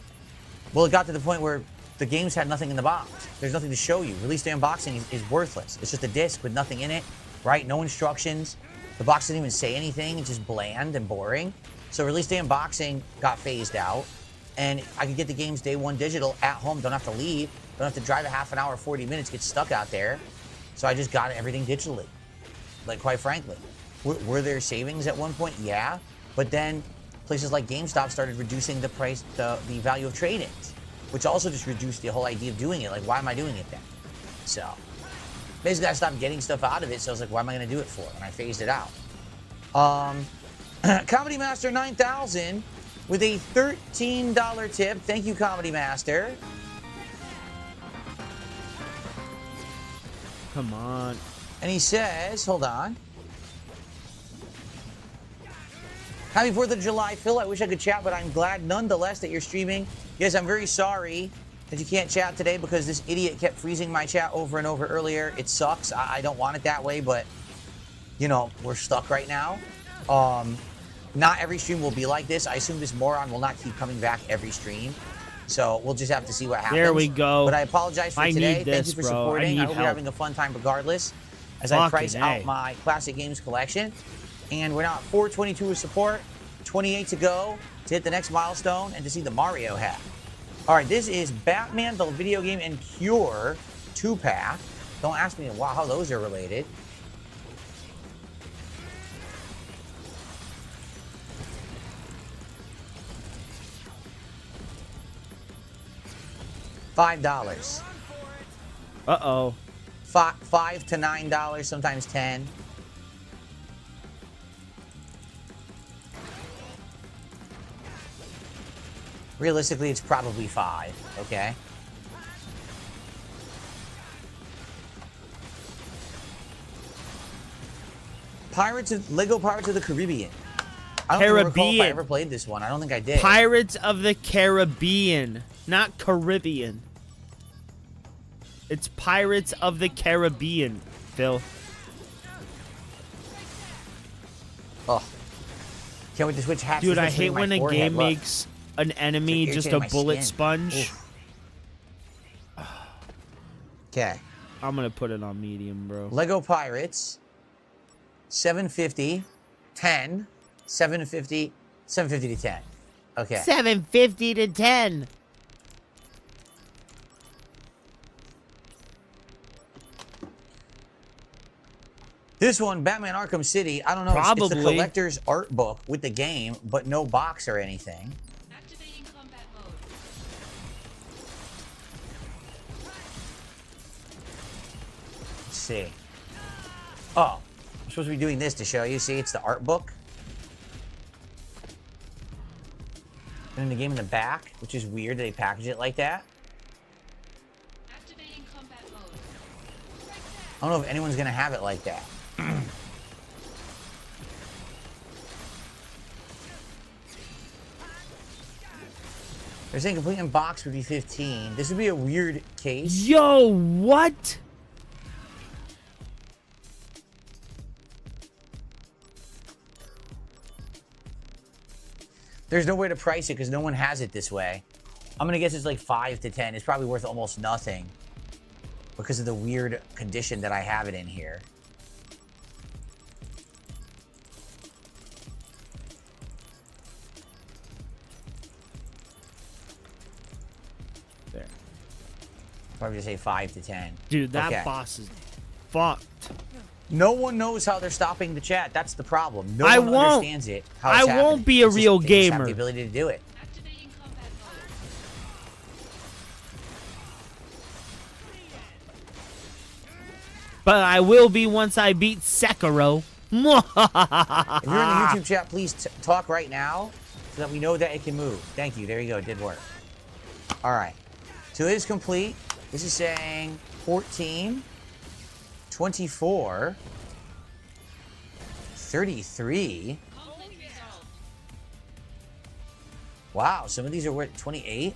Well, it got to the point where the games had nothing in the box. There's nothing to show you. Release day unboxing is worthless. It's just a disc with nothing in it, right? No instructions. The box didn't even say anything. It's just bland and boring. So release day unboxing got phased out, and I could get the games day one digital at home. Don't have to leave. Don't have to drive a half an hour, 40 minutes, get stuck out there. So I just got everything digitally. Like, quite frankly. Were there savings at one point? Yeah. But then places like GameStop started reducing the price, the value of trade-ins, which also just reduced the whole idea of doing it. Like, why am I doing it then? So basically, I stopped getting stuff out of it. So I was like, why am I going to do it for? And I phased it out. Comedy Master 9000 with a $13 tip. Thank you, Comedy Master. Come on. And he says, hold on. Happy 4th of July, Phil. I wish I could chat, but I'm glad nonetheless that you're streaming. Yes, I'm very sorry that you can't chat today because this idiot kept freezing my chat over and over earlier. It sucks. I don't want it that way, but, you know, we're stuck right now. Not every stream will be like this. I assume this moron will not keep coming back every stream. So we'll just have to see what happens. There we go. But I apologize for today. Need this, Thank you for bro. supporting. I hope help. you're having a fun time regardless as I price Fucking A. out my classic games collection. And we're now at 422 of support, 28 to go to hit the next milestone and to see the Mario hat. All right, this is Batman, the video game, and Cure 2-pack. Don't ask me how those are related. $5. Uh-oh. $5 to $9, sometimes 10. Realistically, it's probably 5, okay? Lego Pirates of the Caribbean. I don't recall if I ever played this one. I don't think I did. Pirates of the Caribbean, not Caribbean. It's Pirates of the Caribbean, Phil. Oh. Can't wait to switch hats. Dude, I hate when a game makes an enemy just a bullet sponge. Okay. I'm gonna put it on medium, bro. Lego Pirates. 750, 10, 750, 750 to 10. Okay. 750 to 10. This one, Batman Arkham City, I don't know. It's the collector's art book with the game, but no box or anything. Activating combat mode. Let's see. Oh, I'm supposed to be doing this to show you. See, it's the art book. And then the game in the back, which is weird that they package it like that. I don't know if anyone's gonna have it like that. They're saying complete in box would be 15. This would be a weird case. Yo, what? There's no way to price it because no one has it this way. I'm gonna guess it's like 5 to 10. It's probably worth almost nothing because of the weird condition that I have it in here. There. Probably just say 5 to 10. Dude, that Okay. boss is fucked. No one knows how they're stopping the chat. That's the problem. No I one won't. understands it. How I it's won't happening. be a It's just real they just have gamer. the ability to do it. But I will be once I beat Sekiro. If you're in the YouTube chat, please talk right now so that we know that it can move. Thank you. There you go. It did work. All right. So it is complete. This is saying 14, 24, 33. Wow. Some of these are worth 28.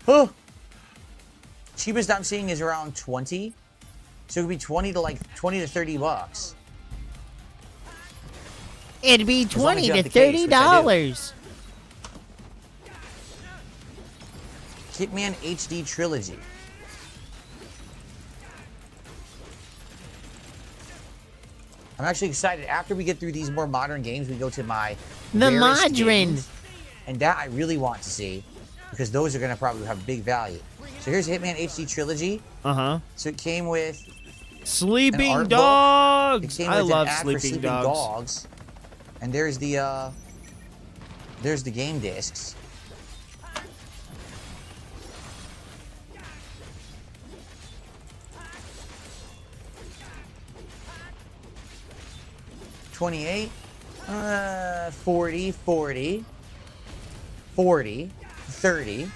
Huh. Cheapest I'm seeing is around 20. So it could be 20 to 30 bucks. It'd be As long as $20 you have to the case, which I do. $30. Hitman HD Trilogy. I'm actually excited. After we get through these more modern games, we go to my The rarest modern. games, and that I really want to see because those are going to probably have big value. So here's Hitman HD Trilogy. Uh-huh. So it came with Sleeping art book. Dogs. It came I with love an ad for Sleeping Sleeping Dogs. Dogs. And there's the game discs. $28, 40, 40, 40, 30.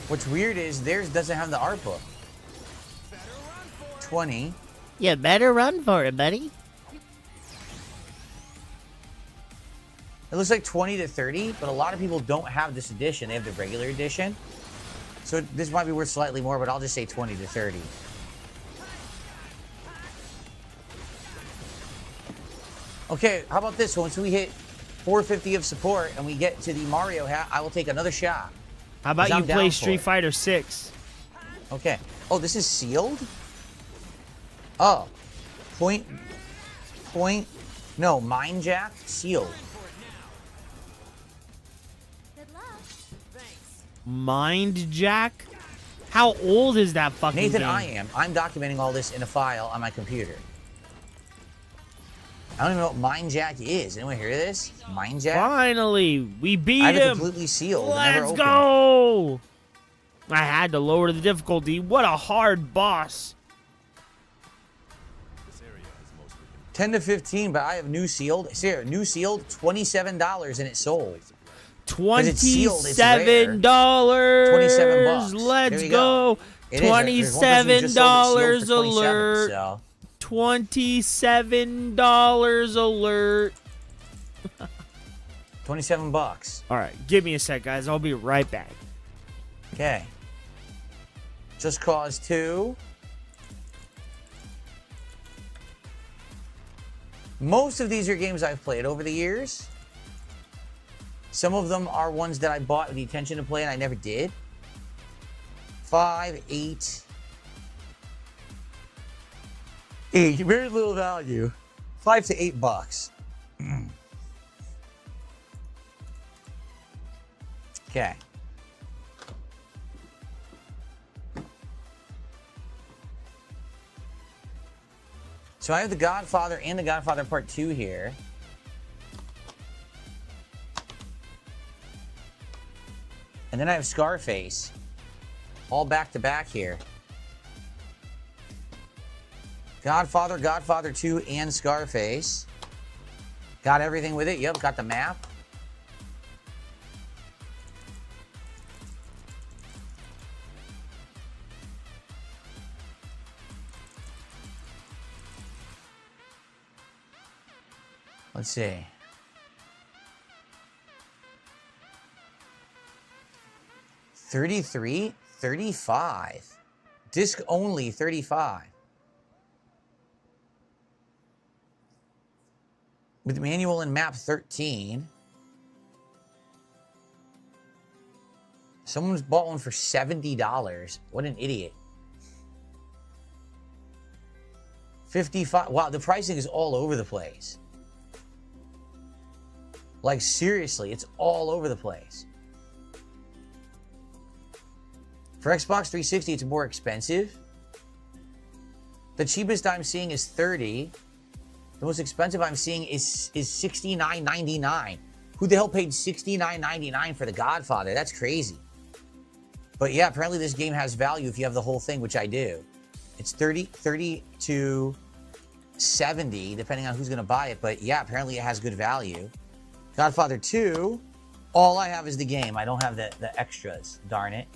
What's weird is theirs doesn't have the art book. 20. You better run for it, buddy. It looks like 20 to 30, but a lot of people don't have this edition. They have the regular edition. So this might be worth slightly more, but I'll just say 20 to 30. Okay, how about this? Once we hit 450 of support and we get to the Mario hat, I will take another shot. How about 'Cause you I'm down play for Street it. Fighter 6? Okay. Oh, this is sealed? Oh. No, Mine Jack, sealed. Mind Jack? How old is that fucking Nathan, game? I'm documenting all this in a file on my computer. I don't even know what Mine Jack is. Anyone hear this? Mine Jack? Finally, we beat I have it him. completely sealed. and never Let's opened. go. I had to lower the difficulty. What a hard boss. 10 to 15, but I have new sealed. Here, new sealed, $27 and it sold. it's sealed, it's rare. $27. 27 bucks. Let's There you go. go. It is. There's one person who just sold it sealed $27 for 27, alert. so. $27 alert. 27 bucks. All right, give me a sec, guys. I'll be right back. Okay. Just Cause 2. Most of these are games I've played over the years. Some of them are ones that I bought with the intention to play and I never did. 5, 8. 8. Very little value. 5 to 8 bucks. Okay. So I have The Godfather and The Godfather Part 2 here. And then I have Scarface. All back to back here. Godfather, Godfather 2, and Scarface. Got everything with it. Yep, got the map. Let's see. $33, $35. Disc only, $35. With manual and map, $13. Someone's bought one for $70. What an idiot. $55. Wow, the pricing is all over the place. Like, seriously, it's all over the place. For Xbox 360, it's more expensive. The cheapest I'm seeing is $30. The most expensive I'm seeing is $69.99. Who the hell paid $69.99 for The Godfather? That's crazy. But yeah, apparently this game has value if you have the whole thing, which I do. It's $30 to $70, depending on who's going to buy it. But yeah, apparently it has good value. Godfather 2, all I have is the game. I don't have the extras. Darn it.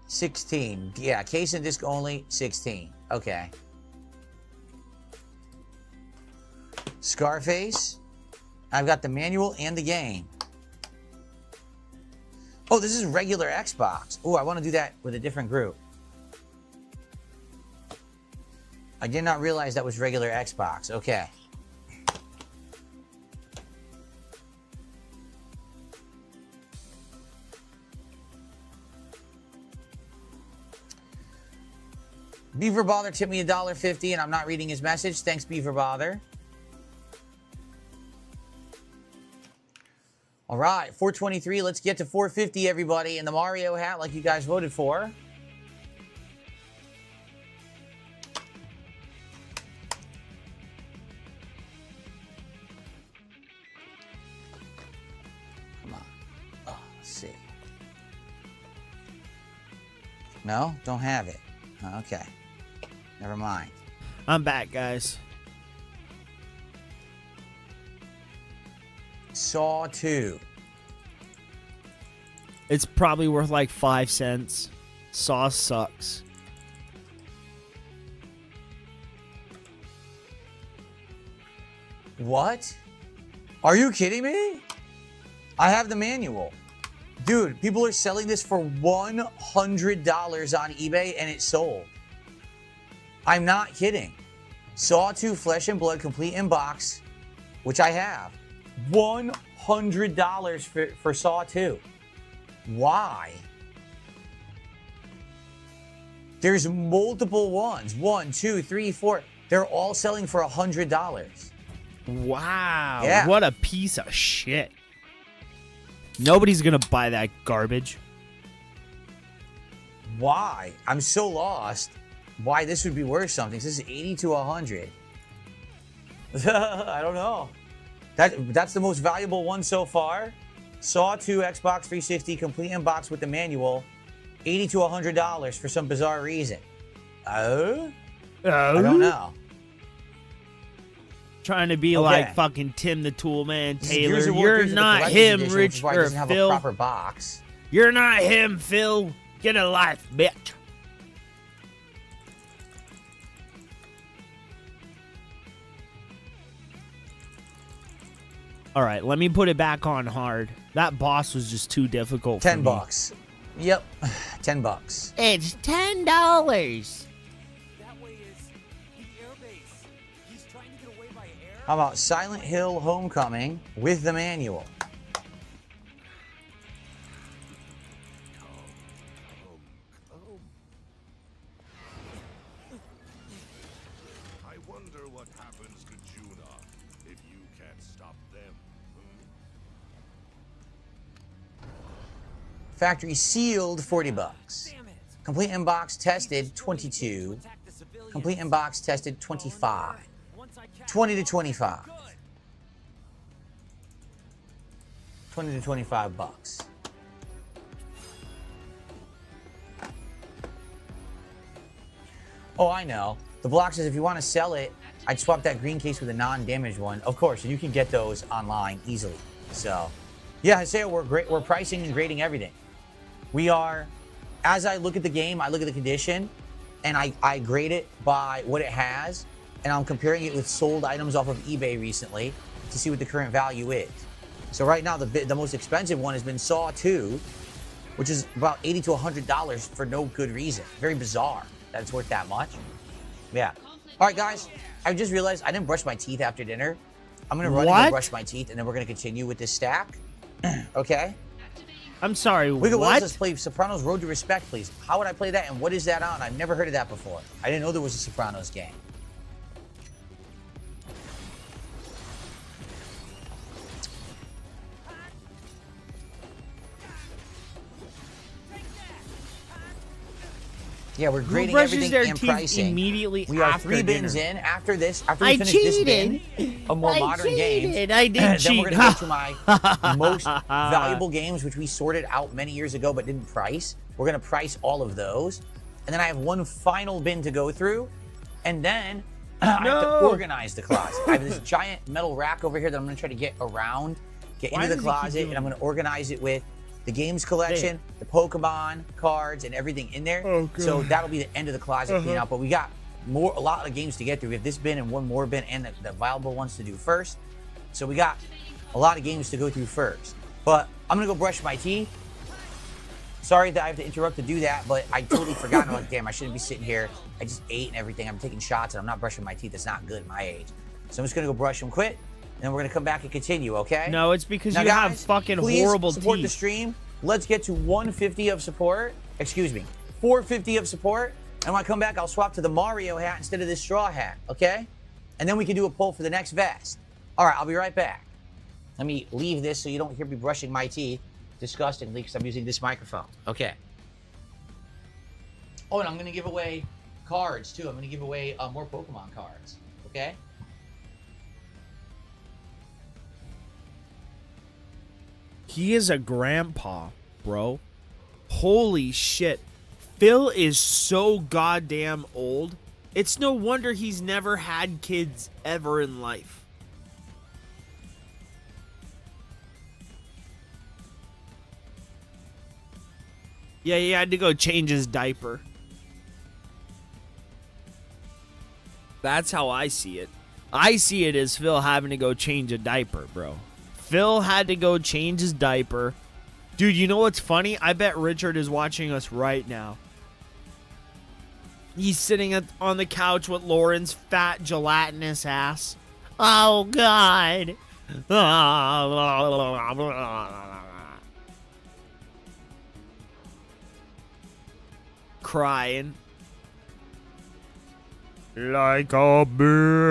$16. Yeah, case and disc only, $16. Okay. Scarface. I've got the manual and the game. Oh, this is regular Xbox. Oh, I want to do that with a different group. I did not realize that was regular Xbox. Okay. Beaver Bother tipped me $1.50 and I'm not reading his message. Thanks, Beaver Bother. All right, 423. Let's get to 450, everybody, in the Mario hat like you guys voted for. Come on. Oh, let's see. No, don't have it. Okay. Never mind. I'm back, guys. Saw 2. It's probably worth like 5 cents. Saw sucks. What? Are you kidding me? I have the manual. Dude, people are selling this for $100 on eBay and it sold. I'm not kidding. Saw 2 Flesh and Blood complete in box, which I have. $100 for Saw 2. Why? There's multiple ones. 1, 2, 3, 4. They're all selling for $100. Wow. Yeah. What a piece of shit. Nobody's going to buy that garbage. Why? I'm so lost. Why this would be worth something. This is 80 to 100. I don't know. That's the most valuable one so far. Saw 2 Xbox 360 complete in box with the manual. $80 to $100 for some bizarre reason. I don't know. Trying to be like fucking Tim the Tool Man Taylor. You're not him, Rich, or doesn't have a Phil. proper box. You're not him, Phil. Get a life, bitch. All right, let me put it back on hard. That boss was just too difficult for me. $10. Yep, $10. It's $10. How about Silent Hill Homecoming with the manual? I wonder what happens to Juna if you can't stop them. Factory sealed, $40. Complete inbox tested, 22. Complete inbox tested, 25. 20 to 25. 20 to 25 bucks. Oh, I know. The block says if you want to sell it, I'd swap that green case with a non-damaged one. Of course, and you can get those online easily. So, yeah, Haseo, we're pricing and grading everything. We are, as I look at the game, I look at the condition, and I grade it by what it has, and I'm comparing it with sold items off of eBay recently to see what the current value is. So right now, the most expensive one has been Saw 2, which is about $80 to $100 for no good reason. Very bizarre that it's worth that much. Yeah. All right, guys. I just realized I didn't brush my teeth after dinner. I'm going to run and go brush my teeth, and then we're going to continue with this stack. Okay? I'm sorry, Wiggle what? Let's play Sopranos Road to Respect, please. How would I play that, and what is that on? I've never heard of that before. I didn't know there was a Sopranos game. Yeah, we're grading everything and pricing. Immediately we are after 3 bins dinner. in. After this, after we finish this bin, a more modern game, I did then cheat. we're going to go to my most valuable games, which we sorted out many years ago but didn't price. We're going to price all of those. And then I have one final bin to go through. And then I have to organize the closet. I have this giant metal rack over here that I'm going to try to get around, get into the closet, and I'm going to organize it with the games collection, the Pokemon cards, and everything in there. Oh, God. So that'll be the end of the closet clean out. But we got a lot of games to get through. We have this bin and one more bin and the viable ones to do first. So we got a lot of games to go through first. But I'm gonna go brush my teeth. Sorry that I have to interrupt to do that, but I totally forgot. I'm like, damn, I shouldn't be sitting here. I just ate and everything. I'm taking shots and I'm not brushing my teeth. It's not good at my age. So I'm just gonna go brush them quick. And then we're gonna come back and continue, okay? No, it's because now, you guys, have fucking please horrible support teeth. the stream. Let's get to 150 of support. Excuse me, 450 of support. And when I come back, I'll swap to the Mario hat instead of this straw hat, okay? And then we can do a poll for the next vest. All right, I'll be right back. Let me leave this so you don't hear me brushing my teeth disgustingly because I'm using this microphone. Okay. Oh, and I'm gonna give away cards too. I'm gonna give away more Pokemon cards, okay? He is a grandpa, bro. Holy shit. Phil is so goddamn old. It's no wonder he's never had kids ever in life. Yeah, he had to go change his diaper. That's how I see it. I see it as Phil having to go change a diaper, bro. Phil had to go change his diaper. Dude, you know what's funny? I bet Richard is watching us right now. He's sitting on the couch with Lauren's fat, gelatinous ass. Oh, God. Crying. Like a bitch.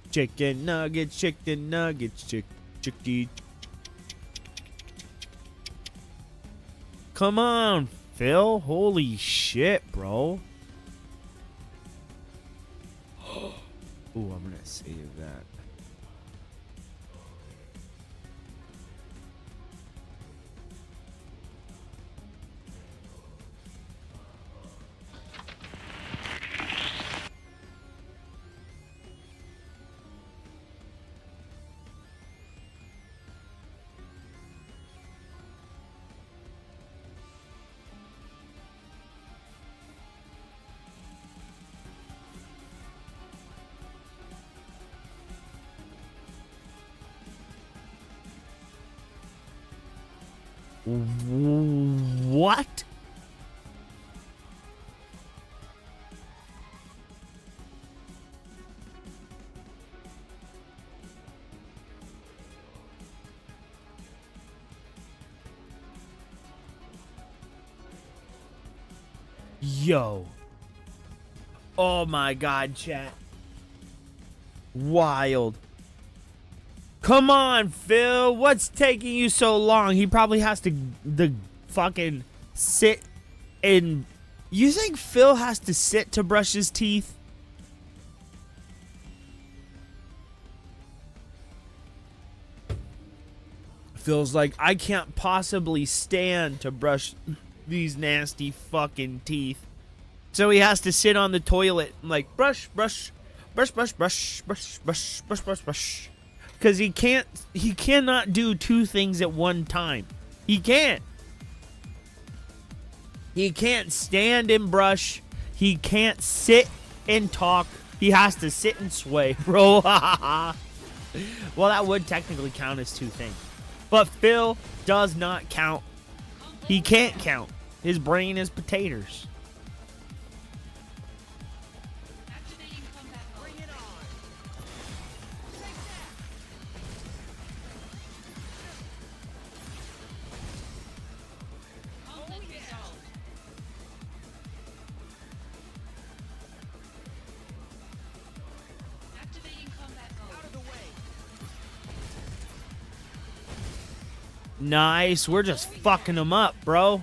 Chicken nuggets, chicky. Come on, Phil. Holy shit, bro. Ooh, I'm gonna save that. What? Yo. Oh my God, chat. Wild. Come on, Phil. What's taking you so long? He probably has to fucking sit in You think Phil has to sit to brush his teeth? Phil's like, I can't possibly stand to brush these nasty fucking teeth. So he has to sit on the toilet and like brush, brush, brush, brush, brush, brush, brush, brush, brush, brush. Because he cannot do two things at one time. He can't. He can't stand and brush. He can't sit and talk. He has to sit and sway, bro. Well, that would technically count as two things. But Phil does not count. He can't count. His brain is potatoes. Nice. We're just fucking them up, bro.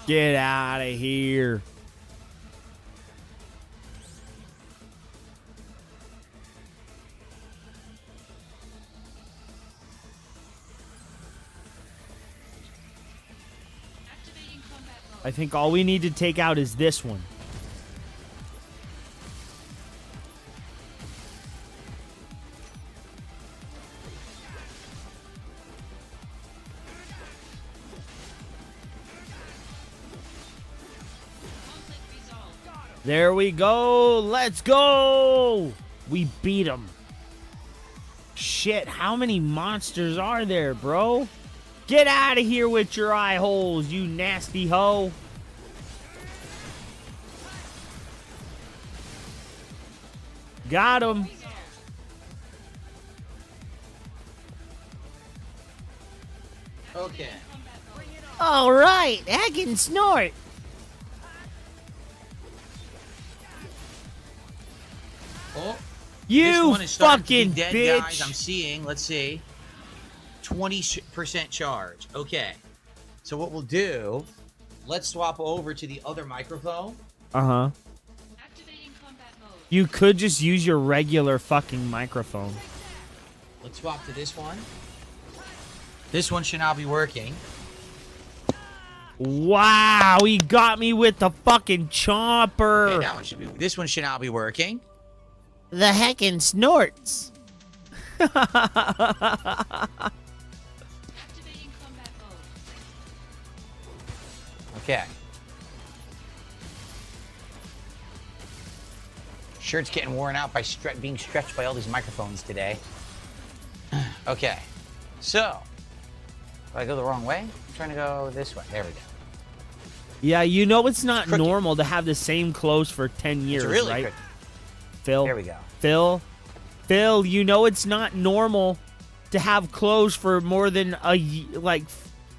Get out of here. I think all we need to take out is this one. There we go. Let's go. We beat him. Shit, how many monsters are there, bro? Get out of here with your eye holes, you nasty hoe. Got him. Okay. All right, I can snort. Oh, you this one is starting to be fucking dead, bitch. guys. I'm seeing. Let's see. 20% charge. Okay. So what we'll do, let's swap over to the other microphone. Uh-huh. You could just use your regular fucking microphone. Let's swap to this one. This one should now be working. Wow, he got me with the fucking chomper. Okay, that one should be. This one should now be working. The heckin' snorts. Okay. Shirt's getting worn out by being stretched by all these microphones today. Okay. So, did I go the wrong way? I'm trying to go this way. There we go. Yeah, you know it's not normal to have the same clothes for 10 years, It's really right? crooked. Phil. There we go. Phil, you know it's not normal to have clothes for more than like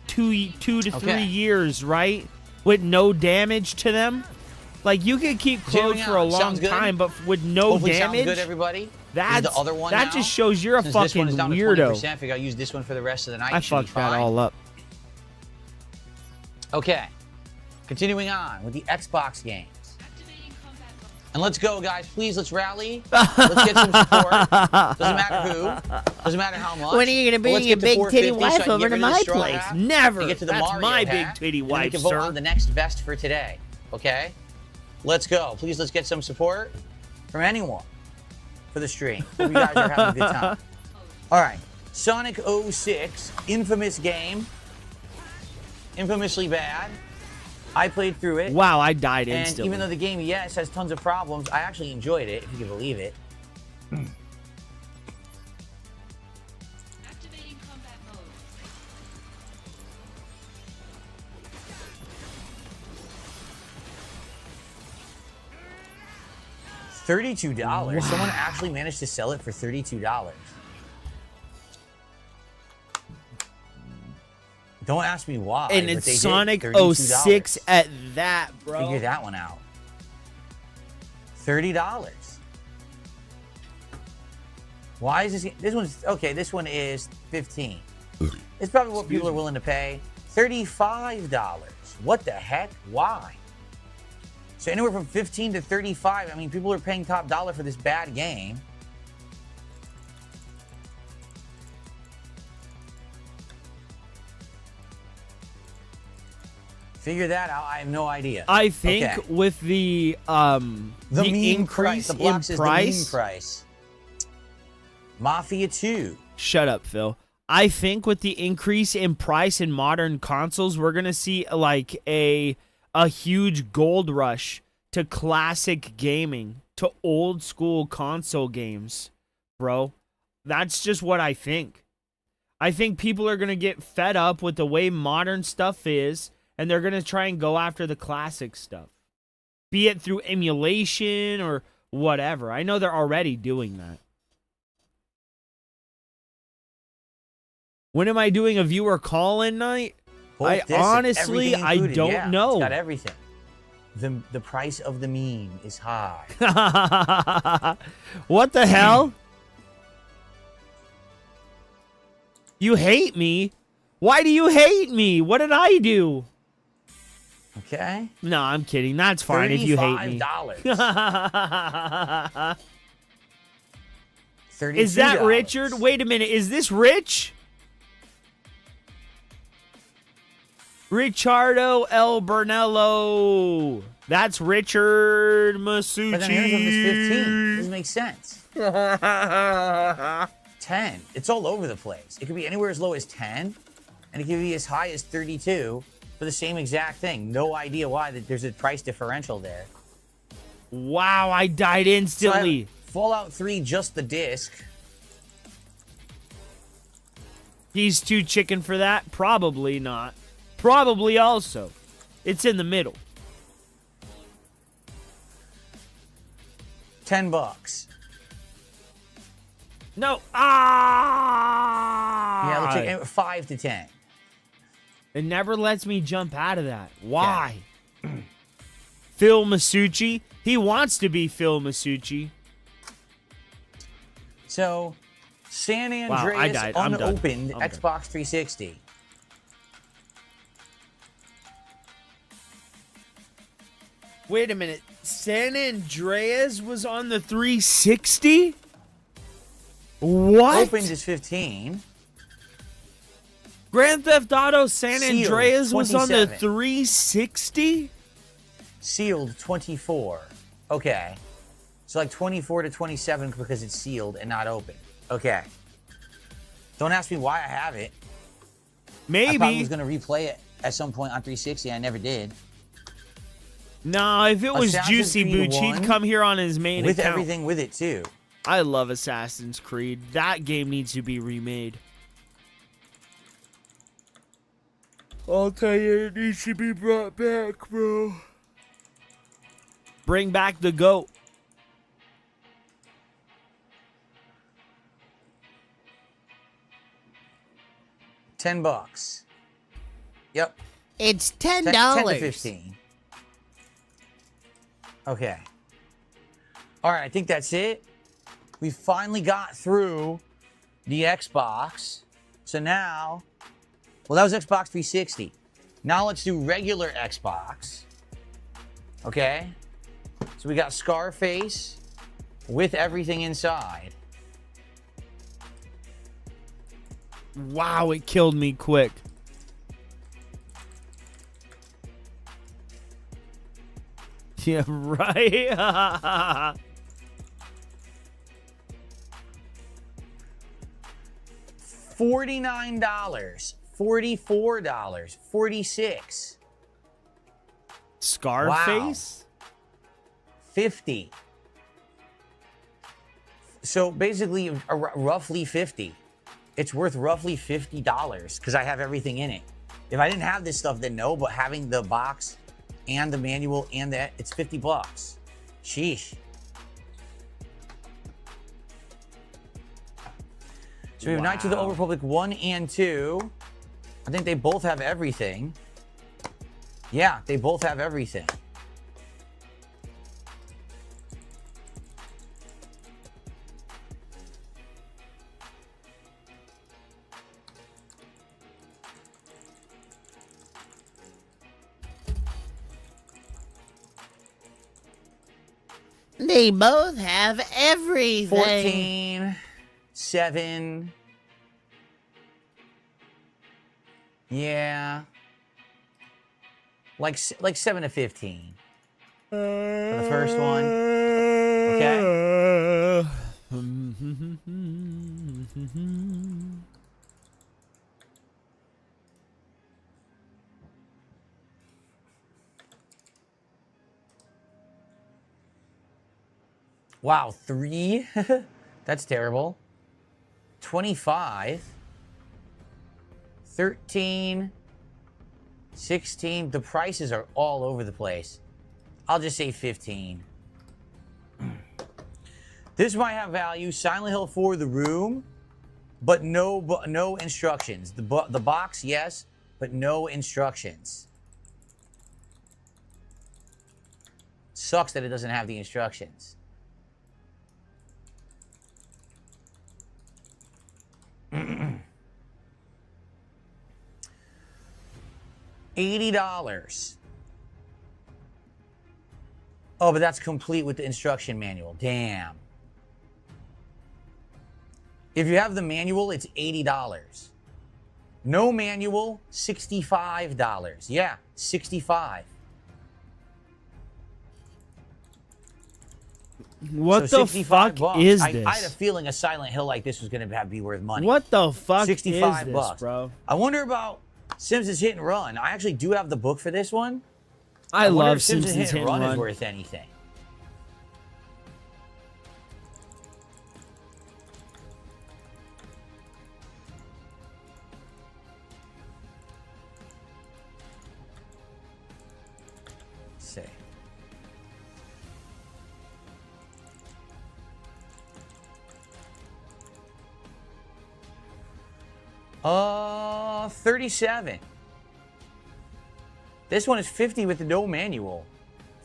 two to 3 years, right? With no damage to them. Like you could keep clothes for a long time, but with no Hopefully damage. Sounds good, everybody. That's the other one that now. just shows you're a Since fucking this one is down to weirdo. 20%, I figure I'll use this one for the rest of the night. I It should be fucked that fine. all up. Okay. Continuing on with the Xbox games. And let's go, guys. Please, let's rally. Let's get some support. Doesn't matter who. Doesn't matter how much. When are you going to But bring let's your get to big titty 450 so I wife can over get to rid of my the straw place? hat Never. and get to the That's Mario my hat, big titty and then we wife, can vote sir. on the next vest for today. Okay? Let's go. Please, let's get some support from anyone for the stream. Hope you guys are having a good time. All right. Sonic 06, infamous game. Infamously bad. I played through it. Wow, I died And instantly. even though the game, yes, has tons of problems, I actually enjoyed it, if you can believe it. $32. Wow. Someone actually managed to sell it for $32. Don't ask me why. And but it's they did Sonic $32. 06 at that, bro. Figure that one out. $30. Why is this one's okay, this one is 15. It's probably what people are willing to pay. $35. What the heck? Why? So anywhere from 15 to 35. I mean, people are paying top dollar for this bad game. Figure that out. I have no idea. I think Okay. with the meme increase the blocks in is price. the meme price. Mafia 2. Shut up, Phil. I think with the increase in price in modern consoles, we're gonna see like a huge gold rush to classic gaming, to old school console games, bro. That's just what I think. I think people are gonna get fed up with the way modern stuff is, and they're gonna try and go after the classic stuff, be it through emulation or whatever. I know they're already doing that. When am I doing a viewer call-in night? I honestly, I don't know. It's got everything. The price of the meme is high. What the hell? You hate me? Why do you hate me? What did I do? Okay. No, I'm kidding. That's fine if you hate me. $35. Is that Richard? Wait a minute. Is this Rich? Ricciardo El Bernello. That's Richard Masucci. But then here's one that's 15. Doesn't make sense. 10. It's all over the place. It could be anywhere as low as 10, and it could be as high as 32 for the same exact thing. No idea why that there's a price differential there. Wow, I died instantly. So Fallout 3, just the disc. He's too chicken for that? Probably not. Probably also. It's in the middle. $10. No. Yeah, let's take 5 to 10. It never lets me jump out of that. Why? Yeah. Phil Masucci. He wants to be Phil Masucci. So, San Andreas wow, I'm unopened done. Xbox 360. Wait a minute. San Andreas was on the 360? What? Opened is 15. Grand Theft Auto San Sealed, Andreas was on the 27. 360? Sealed 24. Okay. So like 24 to 27 because it's sealed and not open. Okay. Don't ask me why I have it. Maybe. I probably was going to replay it at some point on 360. I never did. No, if it was Assassin's Juicy Creed Booch, 1 he'd come here on his main with account. everything with it too. I love Assassin's Creed. That game needs to be remade. I'll tell you, it needs to be brought back, bro. Bring back the GOAT. $10. Yep. It's $10. 10 to 15. Okay. All right, I think that's it. We finally got through the Xbox. So now, well, that was Xbox 360. Now let's do regular Xbox. Okay. So we got Scarface with everything inside. Wow, it killed me quick. Yeah, right. $49, $44, $46. Scarface? Wow. 50. So basically, roughly 50. It's worth roughly $50 because I have everything in it. If I didn't have this stuff, then no, but having the box and the manual and that, it's $50. Sheesh. So we have Knights of the Old Republic 1 and 2. I think they both have everything. Yeah, they both have everything. They both have everything. 14, 7. Yeah. Like 7 to 15. For the first one. Okay. Wow, 3? That's terrible. 25. 13. 16. The prices are all over the place. I'll just say 15. This might have value. Silent Hill 4, The Room, but no instructions. The box, yes, but no instructions. Sucks that it doesn't have the instructions. $80. Oh, but that's complete with the instruction manual. Damn. If you have the manual, it's $80. No manual, $65. Yeah, $65. What So the fuck $65 is I this? had a feeling a Silent Hill like this was going to be worth money. What the fuck 65 is this, bucks. bro? I wonder about Simpsons Hit and Run. I actually do have the book for this one. I wonder love if Simpsons Simpsons Hit and Run is worth anything. Let's see. $37. This one is $50 with no manual.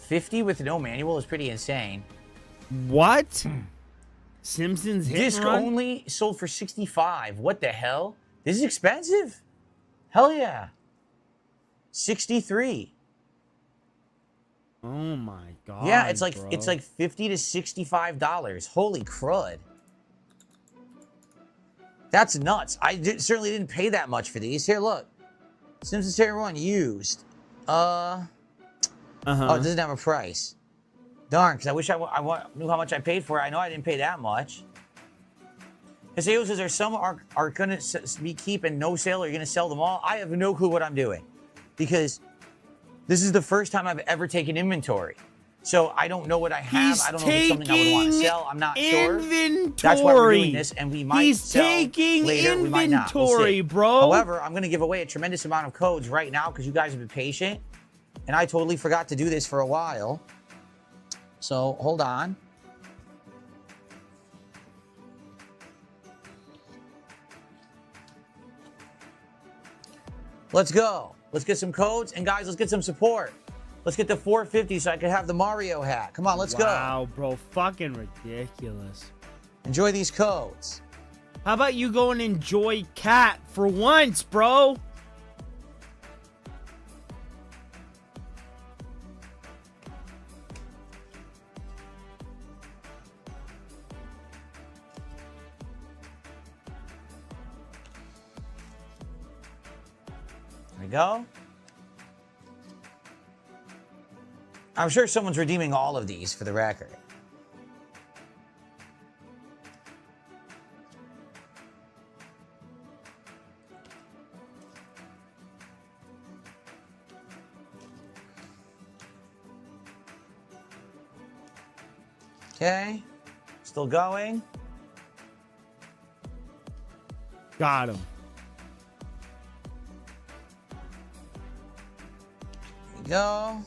$50 with no manual is pretty insane. What? Simpsons Hit Disc and Run? only sold for $65. What the hell? This is expensive. Hell yeah. $63. Oh my god. Yeah, it's like bro. $50 to $65. Holy crud. That's nuts. Certainly didn't pay that much for these. Here, look. Simpsons Hit and Run used. Oh, it doesn't have a price. Darn, because I wish I knew how much I paid for it. I know I didn't pay that much. Caseo says, there's some are going to be keeping no sale, or you're going to sell them all. I have no clue what I'm doing, because this is the first time I've ever taken inventory. So I don't know what I have. I don't know if it's something I would want to sell. I'm not sure. That's why we're doing this, and we might sell later. We might not. We'll see. Bro. However, I'm going to give away a tremendous amount of codes right now because you guys have been patient, and I totally forgot to do this for a while. So hold on. Let's go. Let's get some codes, and guys, let's get some support. Let's get to 450 so I can have the Mario hat. Come on, let's go. Wow, bro. Fucking ridiculous. Enjoy these codes. How about you go and enjoy Cat for once, bro? There we go. I'm sure someone's redeeming all of these for the record. Okay. Still going. Got him. There we go.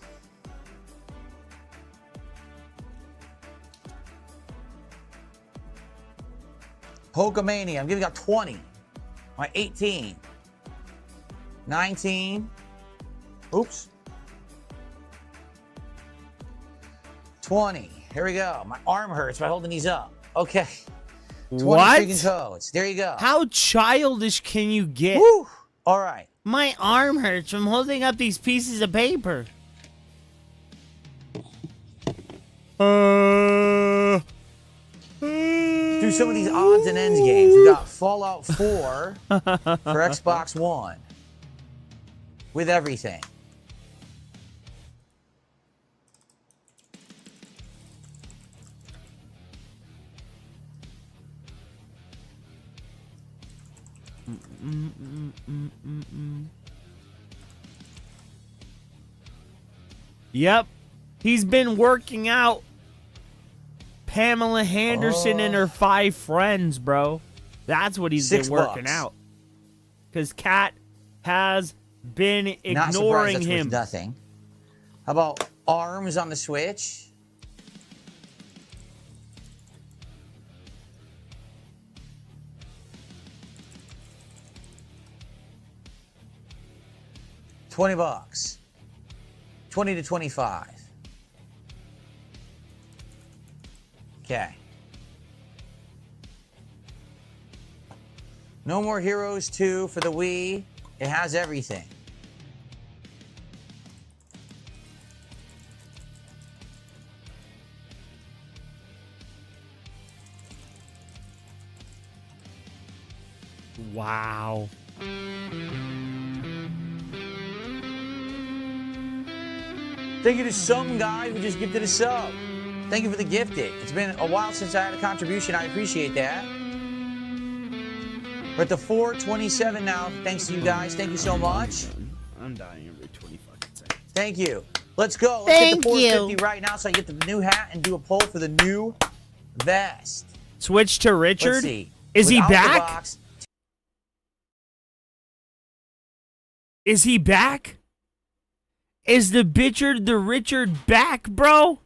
Pokemania, I'm giving out 20. My 18. 19. Oops. 20. Here we go. My arm hurts by holding these up. Okay. 20 What? freaking codes. There you go. How childish can you get? Woo! All right. My arm hurts from holding up these pieces of paper. Do some of these odds and ends games. We got Fallout 4 for Xbox One. With everything. Yep. He's been working out. Pamela Henderson and her 5 friends, bro. That's what he's been working $6. out. Because Cat has been Not ignoring surprised that's him. worth nothing. How about ARMS on the Switch? $20. 20 to 25. Okay. No More Heroes 2 for the Wii. It has everything. Wow. Thank you to some guy who just gifted a sub. Thank you for the gifted. It's been a while since I had a contribution. I appreciate that. We're at the 427 now. Thanks to you guys. Thank you so much. I'm dying every 20 fucking seconds. Thank you. Let's go. Let's Thank get the 450 you. right now so I get the new hat and do a poll for the new vest. Switch to Richard. Let's see. Is he Without the back? box, Is he back? Is the Bitchard the Richard back, bro?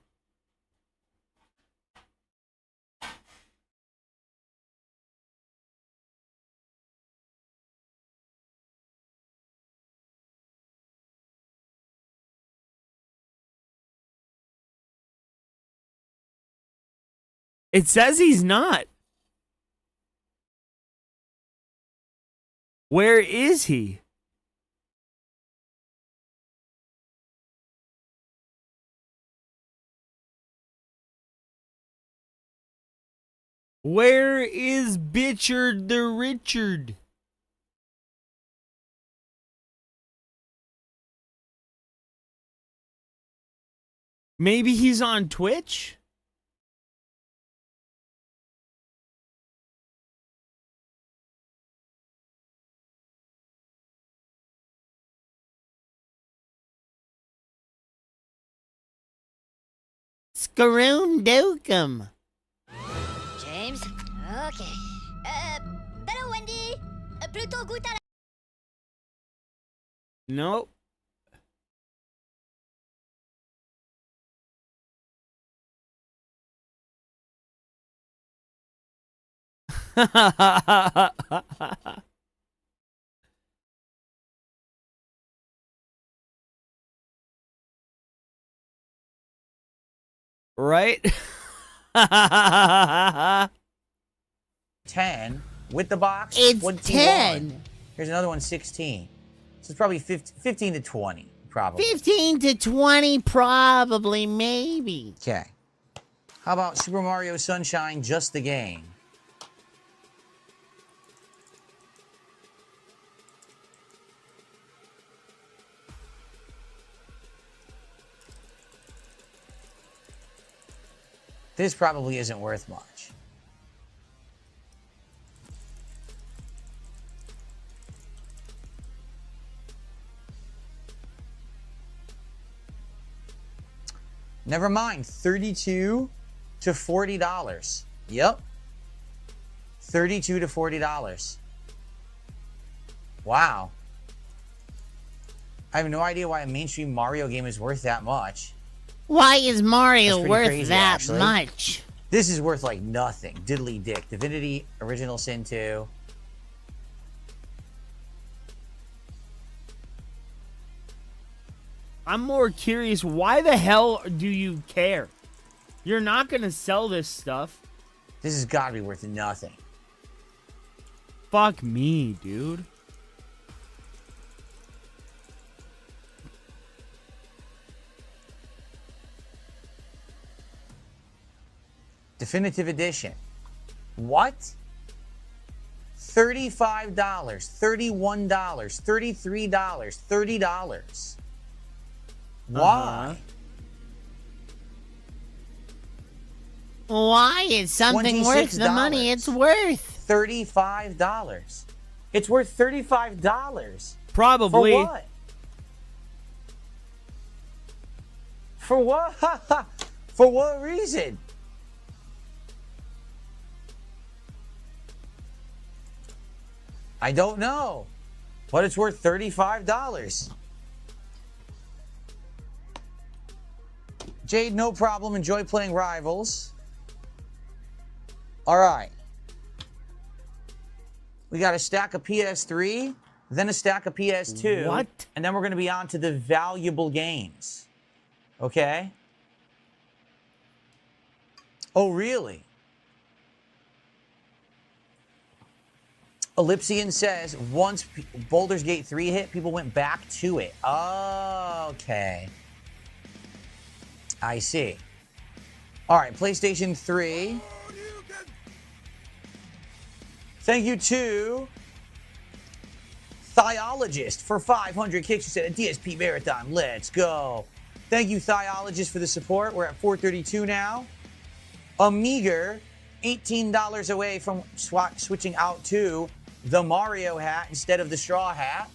It says he's not. Where is he? Where is Bitchard the Richard? Maybe he's on Twitch? Skaroon Dokum. James? Okay. Better Wendy. Plutôt goûte à la... Nope. Right? 10 with the box. It's 21. 10. Here's another one, 16. So it's probably 15 to 20, probably. 15 to 20, probably, maybe. Okay. How about Super Mario Sunshine, just the game? This probably isn't worth much. Never mind, $32 to $40. Yep. $32 to $40. Wow. I have no idea why a mainstream Mario game is worth that much. Why is Mario That's pretty worth crazy, that actually. much? This is worth like nothing. Diddly dick. Divinity Original Sin 2. I'm more curious, why the hell do you care? You're not going to sell this stuff. This has got to be worth nothing. Fuck me, dude. Definitive edition. What? $35, $31, $33, $30. Why? Why is something worth the money it's worth? $35. It's worth $35. Probably. For what? For what? For what reason? I don't know, but it's worth $35. Jade, no problem. Enjoy playing Rivals. All right. We got a stack of PS3, then a stack of PS2. What? And then we're going to be on to the valuable games. Okay? Oh, really? Ellipsian says, once Baldur's Gate 3 hit, people went back to it. Okay. I see. All right, PlayStation 3. Thank you to Thiologist for 500 kicks. You said a DSP Marathon. Let's go. Thank you, Thiologist, for the support. We're at 432 now. A meager $18 away from switching out to the Mario hat instead of the straw hat.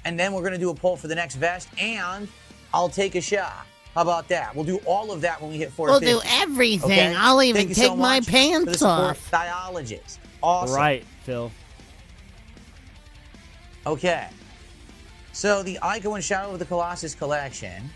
And then we're going to do a poll for the next vest, and I'll take a shot. How about that? We'll do all of that when we hit 450. We'll do everything. Okay? I'll even Thank you take so my much pants for the support, off. Thiologist. Awesome. Right, Phil. Okay. So the Ico and Shadow of the Colossus collection.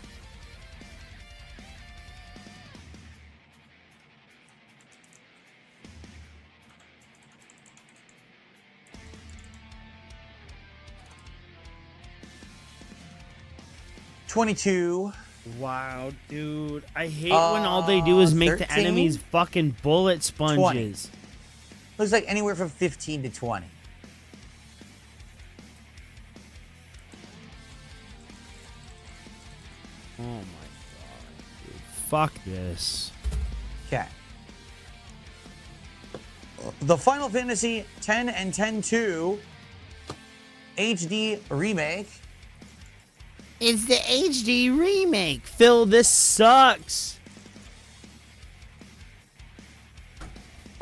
$22. Wow, dude. I hate when all they do is make the 13? enemies fucking bullet sponges. Looks like anywhere from 15 to 20. Oh my god, dude. Fuck this. Okay. The Final Fantasy X and X-2 HD remake. It's the HD remake. Phil, this sucks.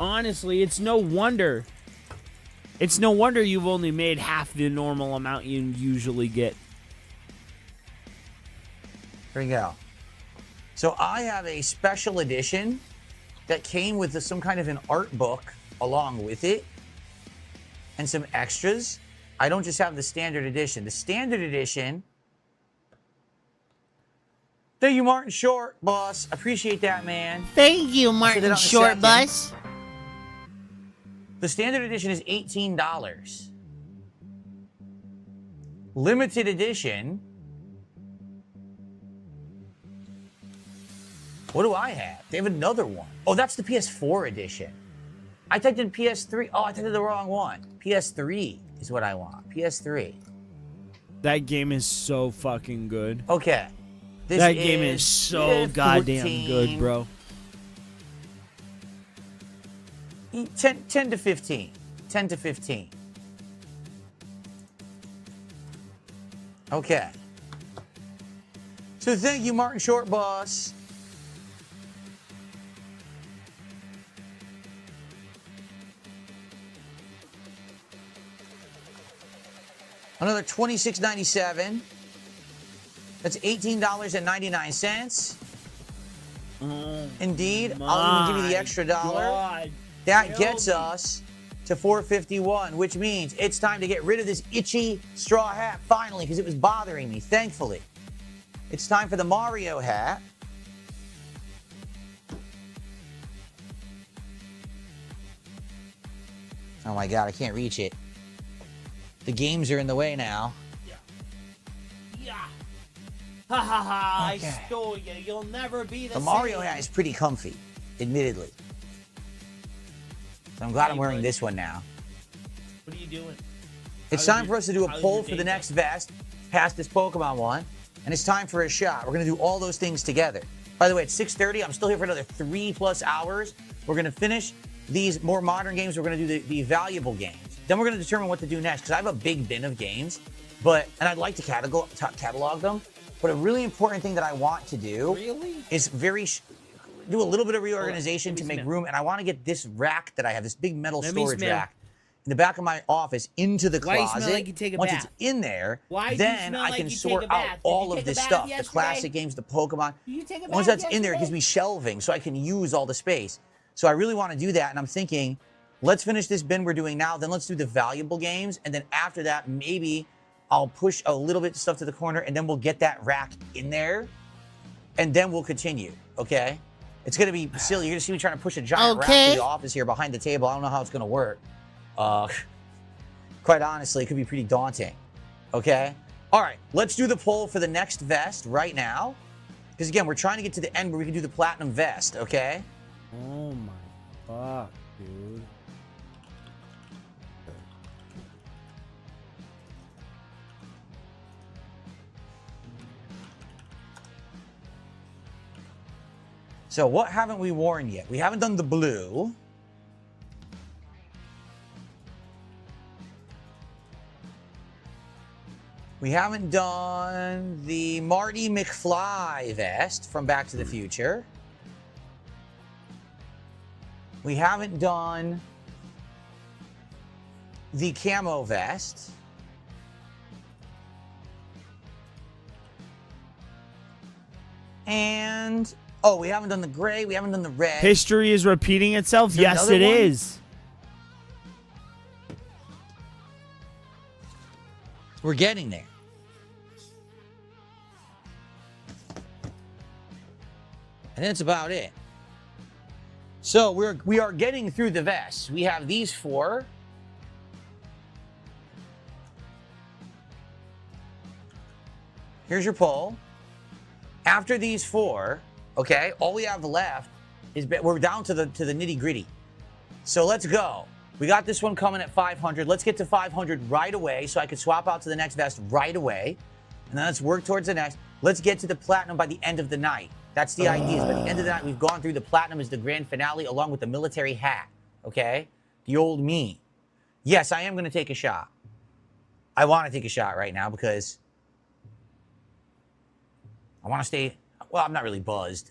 Honestly, it's no wonder. It's no wonder you've only made half the normal amount you usually get. Here we go. So I have a special edition that came with some kind of an art book along with it and some extras. I don't just have the standard edition. The standard edition. Thank you, Martin Short, boss. Appreciate that, man. Thank you, Put it Martin on a Short second. Bus. The standard edition is $18. Limited edition. What do I have? They have another one. Oh, that's the PS4 edition. I typed in PS3. Oh, I typed in the wrong one. PS3 is what I want. PS3. That game is so fucking good. Okay. This that game is so goddamn 14, good, bro. 10 to 15. 10 to 15. Okay. So thank you, Martin Short Boss. Another $26.97. That's $18.99. Indeed, I'll even give you the extra dollar. God. That gets us to $4.51, which means it's time to get rid of this itchy straw hat finally, because it was bothering me, thankfully. It's time for the Mario hat. Oh my god, I can't reach it. The games are in the way now. Yeah. Ha ha ha! Okay. I stole you. You'll never be the The Mario same. hat is pretty comfy, admittedly. So I'm glad I'm wearing buddy. this one now. What are you doing? It's How's time your- for us to do a how's poll your for day the going? next vest, past this Pokemon one, and it's time for a shot. We're gonna do all those things together. By the way, it's 6:30. I'm still here for another 3+ hours. We're gonna finish these more modern games. We're gonna do the valuable games. Then we're gonna determine what to do next, because I have a big bin of games, and I'd like to catalog them. But a really important thing that I want to do is do a little bit of reorganization to make room, and I want to get this rack that I have, this big metal Let me storage smell. rack, in the back of my office into the Why you closet. smell like you take a Once bath? it's in there, Why do you then smell I like can you take sort a bath? out Did you all take of a this bath stuff, the yesterday? classic games, the Pokemon. Did you take a Once bath that's in there, it gives yesterday? me shelving, so I can use all the space. So I really want to do that, and I'm thinking, let's finish this bin we're doing now, then let's do the valuable games, and then after that, maybe I'll push a little bit of stuff to the corner, and then we'll get that rack in there, and then we'll continue, okay? It's going to be silly. You're going to see me trying to push a giant rack Okay. to the office here behind the table. I don't know how it's going to work. Quite honestly, it could be pretty daunting, okay? All right, let's do the poll for the next vest right now, because again, we're trying to get to the end where we can do the platinum vest, okay? Oh my fuck, dude. So what haven't we worn yet? We haven't done the blue. We haven't done the Marty McFly vest from Back to the Future. We haven't done the camo vest. And, oh, we haven't done the gray. We haven't done the red. History is repeating itself. Is there Yes, another it one? is. We're getting there. And that's about it. So we are getting through the vests. We have these 4. Here's your poll. After these 4, okay, all we have left is we're down to the nitty gritty. So let's go. We got this one coming at 500. Let's get to 500 right away so I can swap out to the next vest right away. And then let's work towards the next. Let's get to the platinum by the end of the night. That's the idea. Is by the end of the night, we've gone through the platinum as the grand finale along with the military hat. Okay? The old me. Yes, I am going to take a shot. I want to take a shot right now because I want to stay. Well, I'm not really buzzed.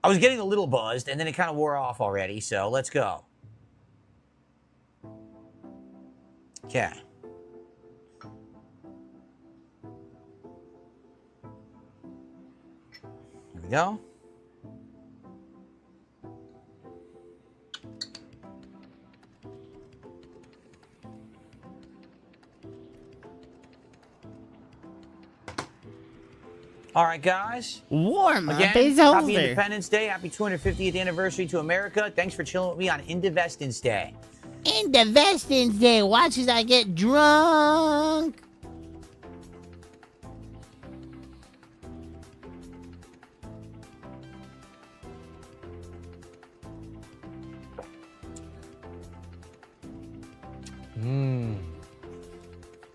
I was getting a little buzzed and then it kind of wore off already. So let's go. Okay. Here we go. All right, guys. Warm up Again, is happy over. Independence Day. Happy 250th anniversary to America. Thanks for chilling with me on Indivestance Day. In the Vestins Day, watch as I get drunk.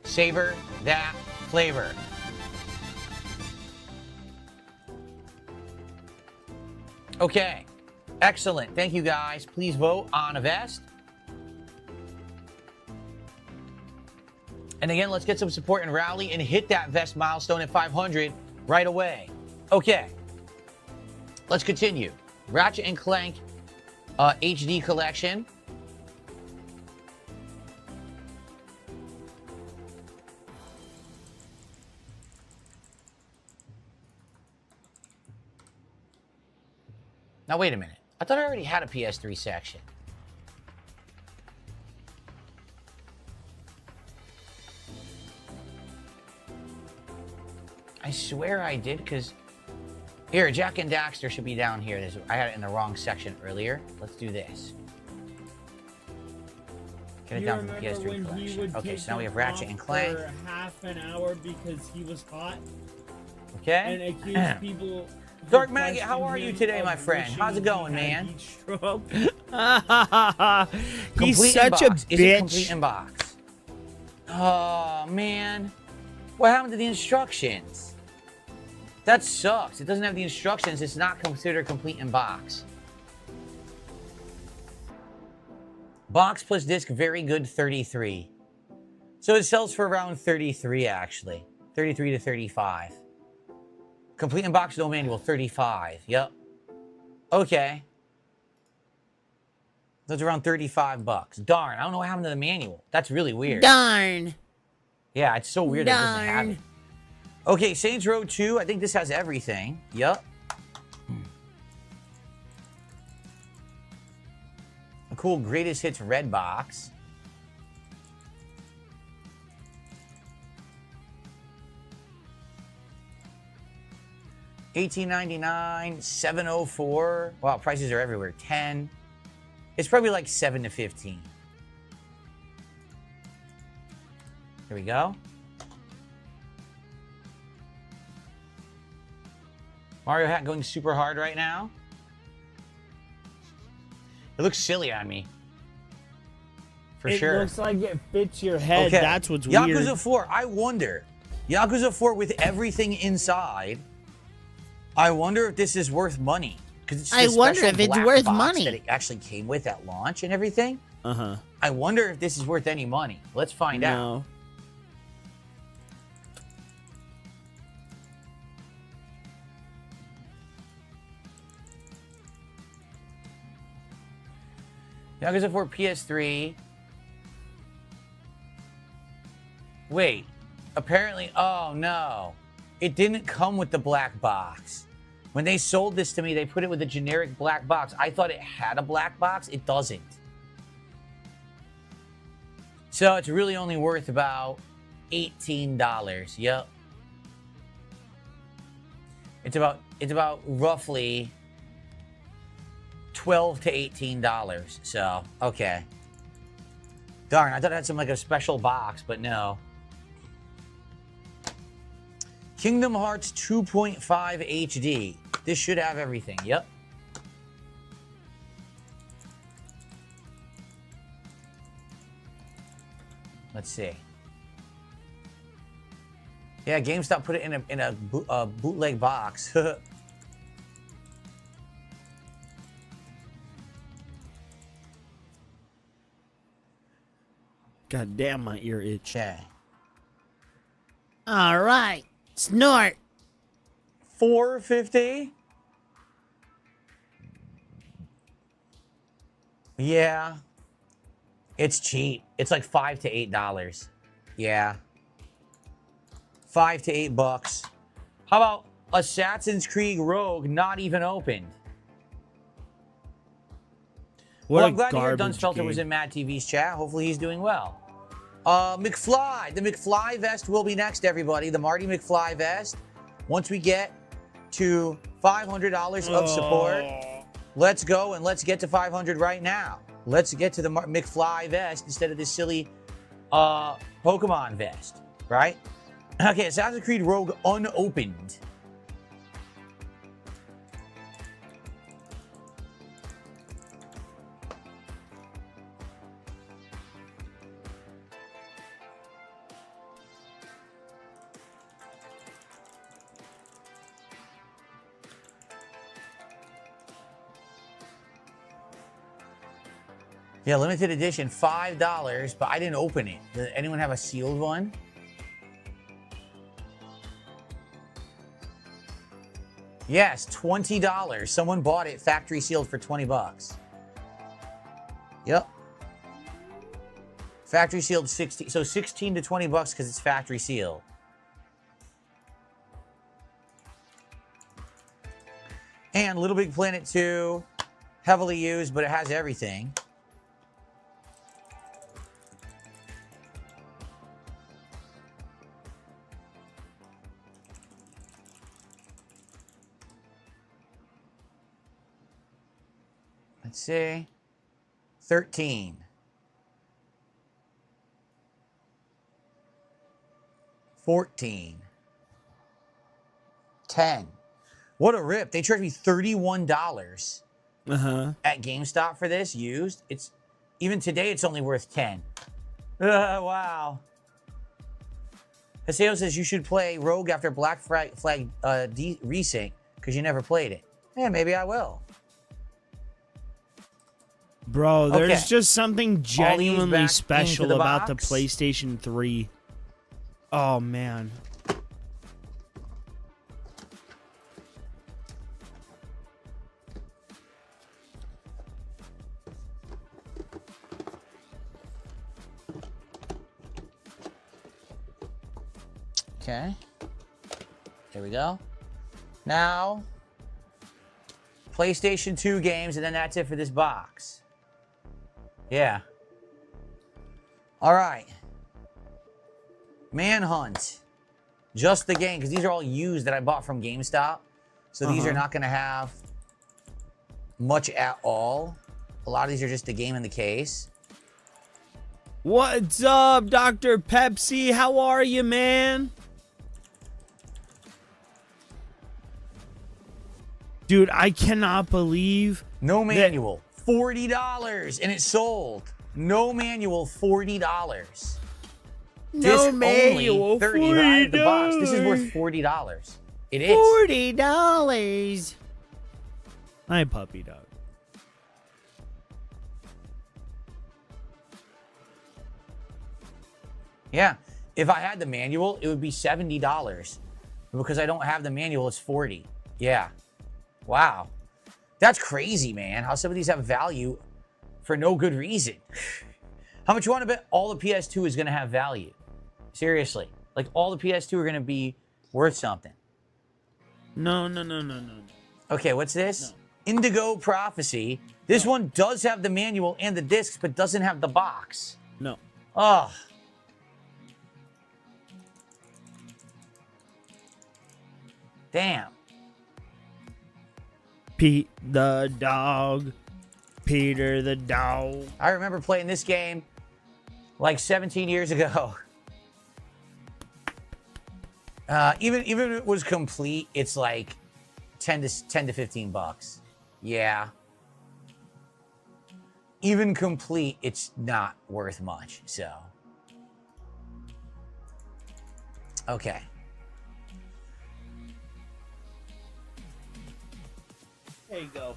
Savor that flavor. Okay. Excellent. Thank you, guys. Please vote on a vest. And again, let's get some support and rally and hit that vest milestone at 500 right away. Okay. Let's continue. Ratchet and Clank HD collection. Now, wait a minute. I thought I already had a PS3 section. I swear I did, because... Here, Jack and Daxter should be down here. I had it in the wrong section earlier. Let's do this. Get it down from the PS3 collection. Okay, so now we have Ratchet and Clank. For half an hour because he was hot. Okay? And accuse people. Dark Maggot, how are you today, my friend? How's it going, man? He's Complete such a inbox. Is it complete bitch. inbox? Oh, man. What happened to the instructions? That sucks. It doesn't have the instructions. It's not considered complete inbox. Box plus disc, very good, 33. So it sells for around 33, actually. 33 to 35. Complete in box, no manual, 35. Yep. Okay. That's around 35 bucks. Darn, I don't know what happened to the manual. That's really weird. Darn. Yeah, it's so weird that it doesn't have Darn. it. Okay, Saints Row 2. I think this has everything. Yep. A cool greatest hits red box. $18.99, $7.04. Wow, prices are everywhere. 10. It's probably like 7 to 15. Here we go. Mario hat going super hard right now. It looks silly on me. For sure. It looks like it fits your head. Okay. That's what's Yakuza weird. 4, I wonder. Yakuza 4 with everything inside. I wonder if this is worth money. Because I wonder if it's worth money. that it actually came with at launch and everything. Uh-huh. I wonder if this is worth any money. Let's find out. Yakuza 4 PS3. Wait. Apparently, oh no. It didn't come with the black box. When they sold this to me, they put it with a generic black box. I thought it had a black box. It doesn't. So it's really only worth about $18. Yep. It's about roughly $12 to $18. So, okay. Darn, I thought it had some like a special box, but no. Kingdom Hearts 2.5 HD. This should have everything. Yep. Let's see. Yeah, GameStop put it in a bootleg box. God damn, my ear itch. Okay. All right. Snort. $4.50. Yeah. It's cheap. It's like $5 to $8. Yeah. $5 to $8. How about Assassin's Creed Rogue not even opened? What Well, a I'm glad to hear garbage Dunsfelter game. was in Mad TV's chat. Hopefully he's doing well. McFly. The McFly vest will be next, everybody. The Marty McFly vest. Once we get to $500 of support, let's go and let's get to 500 right now. Let's get to the McFly vest instead of this silly Pokemon vest, right? Okay, Assassin's Creed Rogue unopened. Yeah, limited edition, $5, but I didn't open it. Does anyone have a sealed one? Yes, $20. Someone bought it factory sealed for 20 bucks. Yep. Factory sealed 60, so 16 to 20 bucks because it's factory sealed. And Little Big Planet 2, heavily used, but it has everything. Let's see. 13. 14. 10. What a rip. They charged me $31 at GameStop for this used. It's even today it's only worth 10. Wow. Haseo says you should play Rogue after Black Flag Resync because you never played it. Yeah, maybe I will. Bro, there's Okay. just something genuinely back special into the about the box. PlayStation 3. Oh, man. Okay. There we go. Now, PlayStation 2 games, and then that's it for this box. Yeah. All right. Manhunt. Just the game, because these are all used that I bought from GameStop. So these are not going to have much at all. A lot of these are just the game in the case. What's up, Dr. Pepsi? How are you, man? Dude, I cannot believe... No manual. $40, and it sold. No manual, $40. No manual, only 30 if I had the box. This is worth $40. It is. $40. Hi, puppy dog. Yeah. If I had the manual, it would be $70. But because I don't have the manual, it's $40. Yeah. Wow. That's crazy, man. How some of these have value for no good reason. How much you want to bet all the PS2 is going to have value? Seriously. Like, all the PS2 are going to be worth something. No. Okay, what's this? Indigo Prophecy. This one does have the manual and the discs, but doesn't have the box. No. Oh. Damn. Pete the dog. Peter the dog. I remember playing this game like 17 years ago. Even if it was complete, it's like 10 to 15 bucks. Yeah. Even complete, it's not worth much. So. Okay. There you go.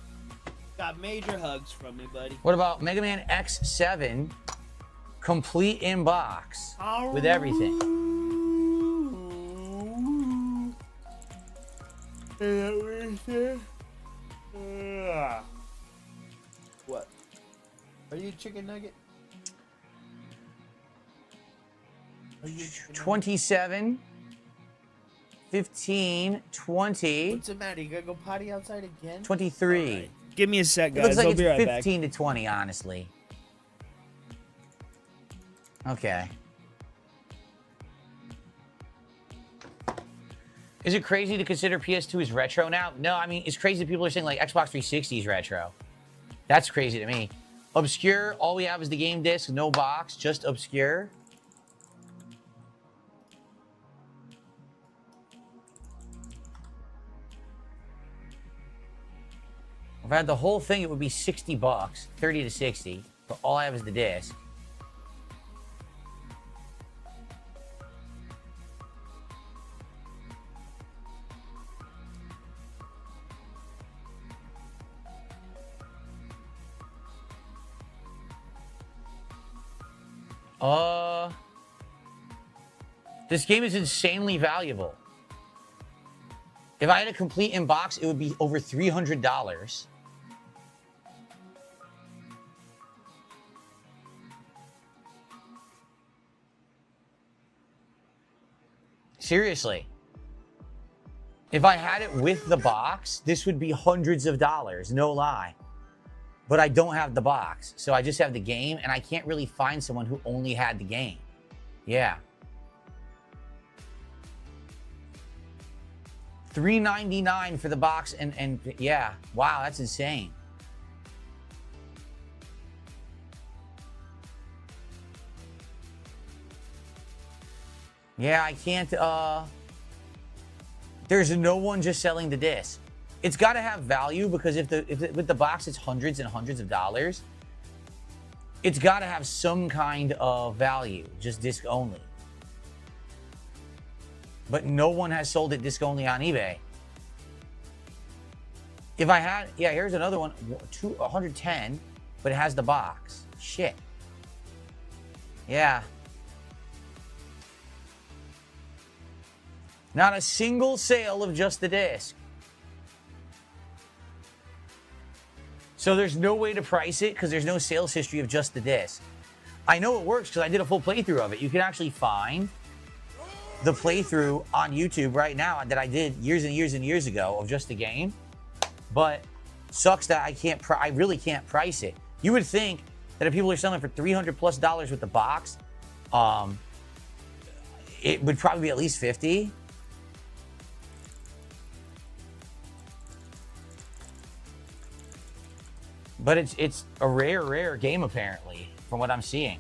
Got major hugs from me, buddy. What about Mega Man X7 complete in box with everything? What? Are you a chicken nugget? Are you a chicken nugget? 27, 15, 20, What's the matter? You gotta go potty outside again? 23. Right. Give me a sec, It guys. looks like I'll it's be right 15 back. to 20, honestly. Okay. Is it crazy to consider PS2 as retro now? No, I mean, it's crazy that people are saying like Xbox 360 is retro. That's crazy to me. Obscure, all we have is the game disc, no box, just obscure. If I had the whole thing, it would be 60 bucks, 30 to 60, but all I have is the disc. This game is insanely valuable. If I had a complete in box, it would be over $300. Seriously. If I had it with the box, this would be hundreds of dollars, no lie. But I don't have the box, so I just have the game, and I can't really find someone who only had the game. Yeah. $399 for the box, and yeah. Wow, that's insane. Yeah, I can't, There's no one just selling the disc. It's got to have value because if with the box it's hundreds and hundreds of dollars, it's got to have some kind of value, just disc only. But no one has sold it disc only on eBay. If I had, yeah, here's another one, 110, but it has the box. Shit. Yeah. Not a single sale of just the disc. So there's no way to price it because there's no sales history of just the disc. I know it works because I did a full playthrough of it. You can actually find the playthrough on YouTube right now that I did years and years and years ago of just the game. But sucks that I really can't price it. You would think that if people are selling for $300+ with the box, it would probably be at least 50. But it's a rare game, apparently, from what I'm seeing.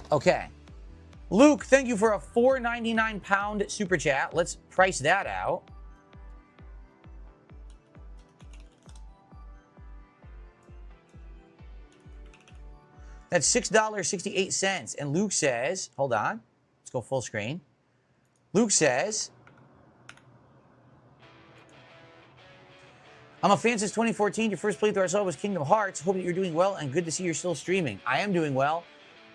Okay. Luke, thank you for a £4.99 super chat. Let's price that out. That's $6.68. And Luke says, hold on. Let's go full screen. Luke says, I'm a fan since 2014. Your first playthrough I saw was Kingdom Hearts. Hope that you're doing well and good to see you're still streaming. I am doing well.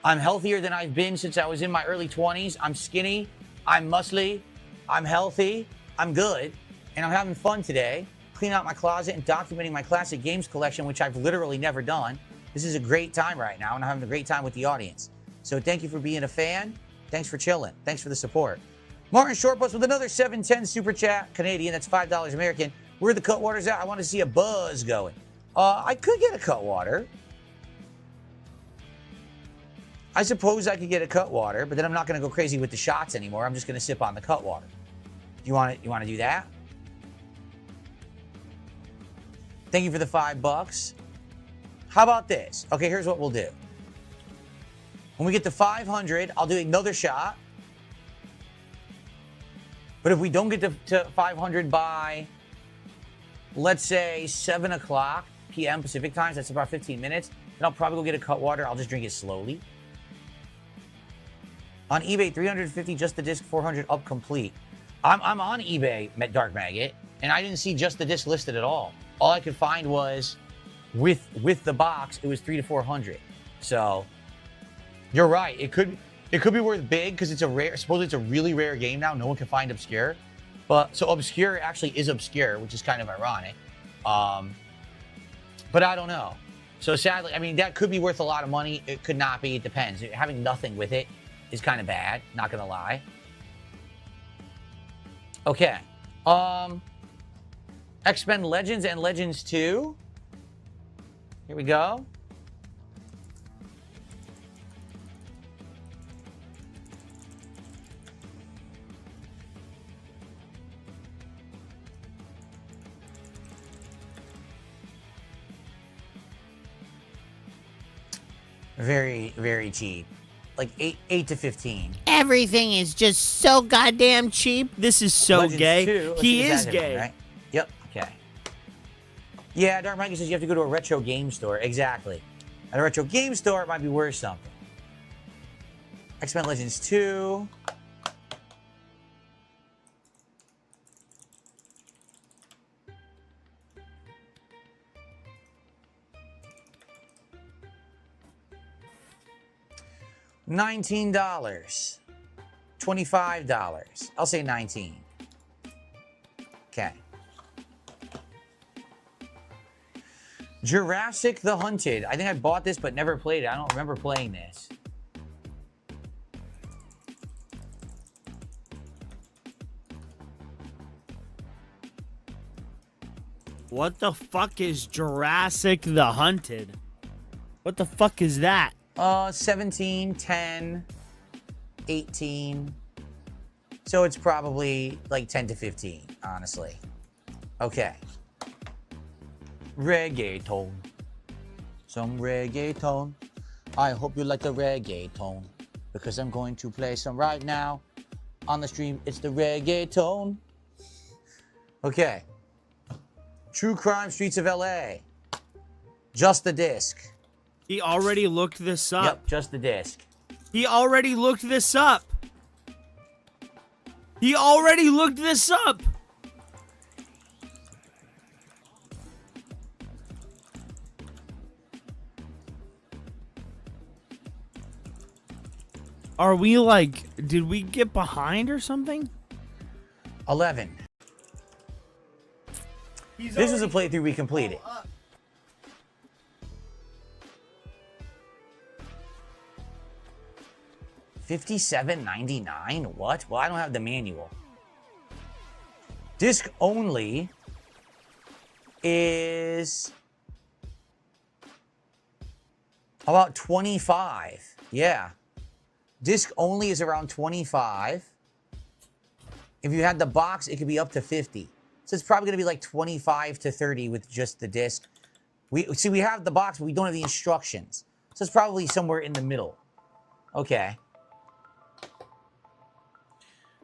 I'm healthier than I've been since I was in my early 20s. I'm skinny. I'm muscly. I'm healthy. I'm good. And I'm having fun today. Cleaning out my closet and documenting my classic games collection, which I've literally never done. This is a great time right now, and I'm having a great time with the audience. So thank you for being a fan. Thanks for chilling. Thanks for the support. Martin Shortbus with another 710 super chat. Canadian. That's $5 American. Where are the Cutwaters at? I want to see a buzz going. I could get a Cutwater. I suppose I could get a Cutwater, but then I'm not going to go crazy with the shots anymore. I'm just going to sip on the Cutwater. You want to do that? Thank you for the $5. How about this? Okay, here's what we'll do. When we get to 500, I'll do another shot. But if we don't get to 500 by, let's say, 7 o'clock p.m. Pacific time, that's about 15 minutes, then I'll probably go get a Cutwater. I'll just drink it slowly. On eBay, 350 just the disc, 400 up complete. I'm on eBay, Dark Maggot, and I didn't see just the disc listed at all. All I could find was with the box, it was 300 to 400. So you're right. It could be worth big because it's a rare. Supposedly it's a really rare game now. No one can find Obscure, but so Obscure actually is Obscure, which is kind of ironic. But I don't know. So sadly, I mean that could be worth a lot of money. It could not be. It depends. Having nothing with it is kind of bad. Not gonna lie. Okay. X-Men Legends and Legends 2. Here we go. Very, very cheap. Like 8 to 15. Everything is just so goddamn cheap. This is so Legends gay. 2. He is gay. Right? Yep. Okay. Yeah, Dark Mikey says you have to go to a retro game store. Exactly. At a retro game store, it might be worth something. X-Men Legends 2. $19. $25. I'll say 19. Okay. Jurassic the Hunted. I think I bought this but never played it. I don't remember playing this. What the fuck is Jurassic the Hunted? What the fuck is that? 17, 10, 18. So it's probably like 10 to 15, honestly. Okay. Reggaeton. Some reggaeton. I hope you like the reggaeton. Because I'm going to play some right now. On the stream, it's the reggaeton. Okay. True Crime Streets of LA. Just the disc. He already looked this up. Yep, just the disc. He already looked this up. He already looked this up. Are we like, did we get behind or something? 11. This was a playthrough we completed. $57.99? What? Well, I don't have the manual. Disc only is about 25. Yeah. Disc only is around 25. If you had the box, it could be up to 50. So it's probably going to be like 25 to 30 with just the disc. We have the box, but we don't have the instructions. So it's probably somewhere in the middle. Okay.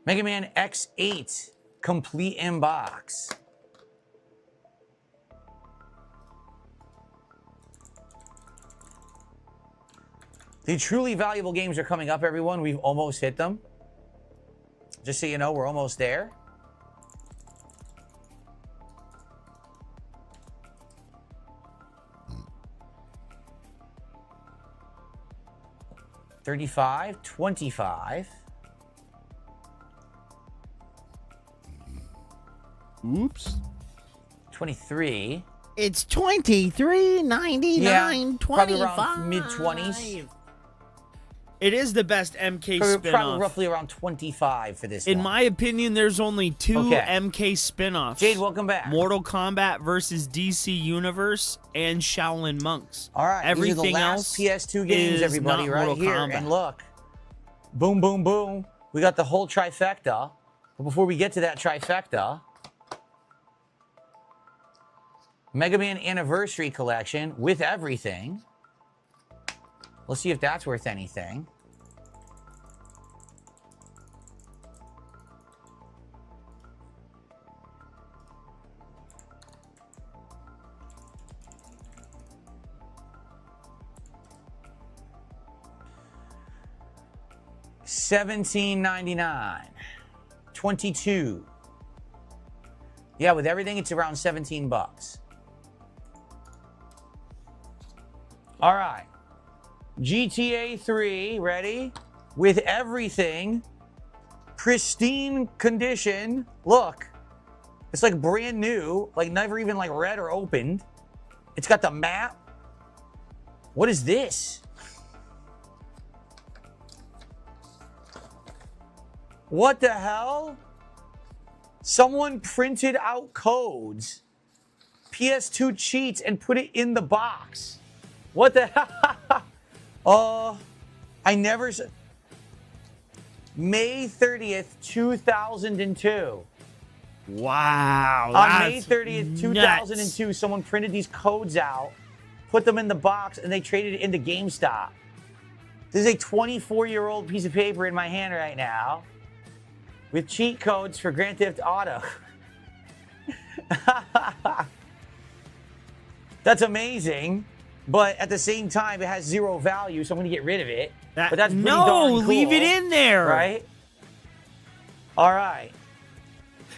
Mega Man X8, complete in box. The truly valuable games are coming up, everyone. We've almost hit them. Just so you know, we're almost there. $35, $25. Oops. 23. It's $23.99. Yeah, probably around 25. mid-20s. It is the best MK Probably spin-off. roughly around 25 for this In one. my opinion, there's only two Okay. MK spin-offs. Jade, welcome back. Mortal Kombat versus DC Universe and Shaolin Monks. All right, Everything these are the else last PS2 games, is everybody, not right Mortal here. Kombat. And look, boom, boom, boom. We got the whole trifecta. But before we get to that trifecta, Mega Man Anniversary Collection with everything. Let's see if that's worth anything. $17.99. 22. Yeah, with everything, it's around 17 bucks. All right. GTA 3, ready? With everything. Pristine condition. Look. It's like brand new. Like never even like read or opened. It's got the map. What is this? What the hell? Someone printed out codes, PS2 cheats, and put it in the box. What the hell? I never... May 30th, 2002. Wow. On May 30th, 2002, someone printed these codes out, put them in the box, and they traded it into GameStop. This is a 24-year-old piece of paper in my hand right now with cheat codes for Grand Theft Auto. That's amazing, but at the same time, it has zero value, so I'm going to get rid of it. But that's pretty darn cool, leave it in there. right? All right.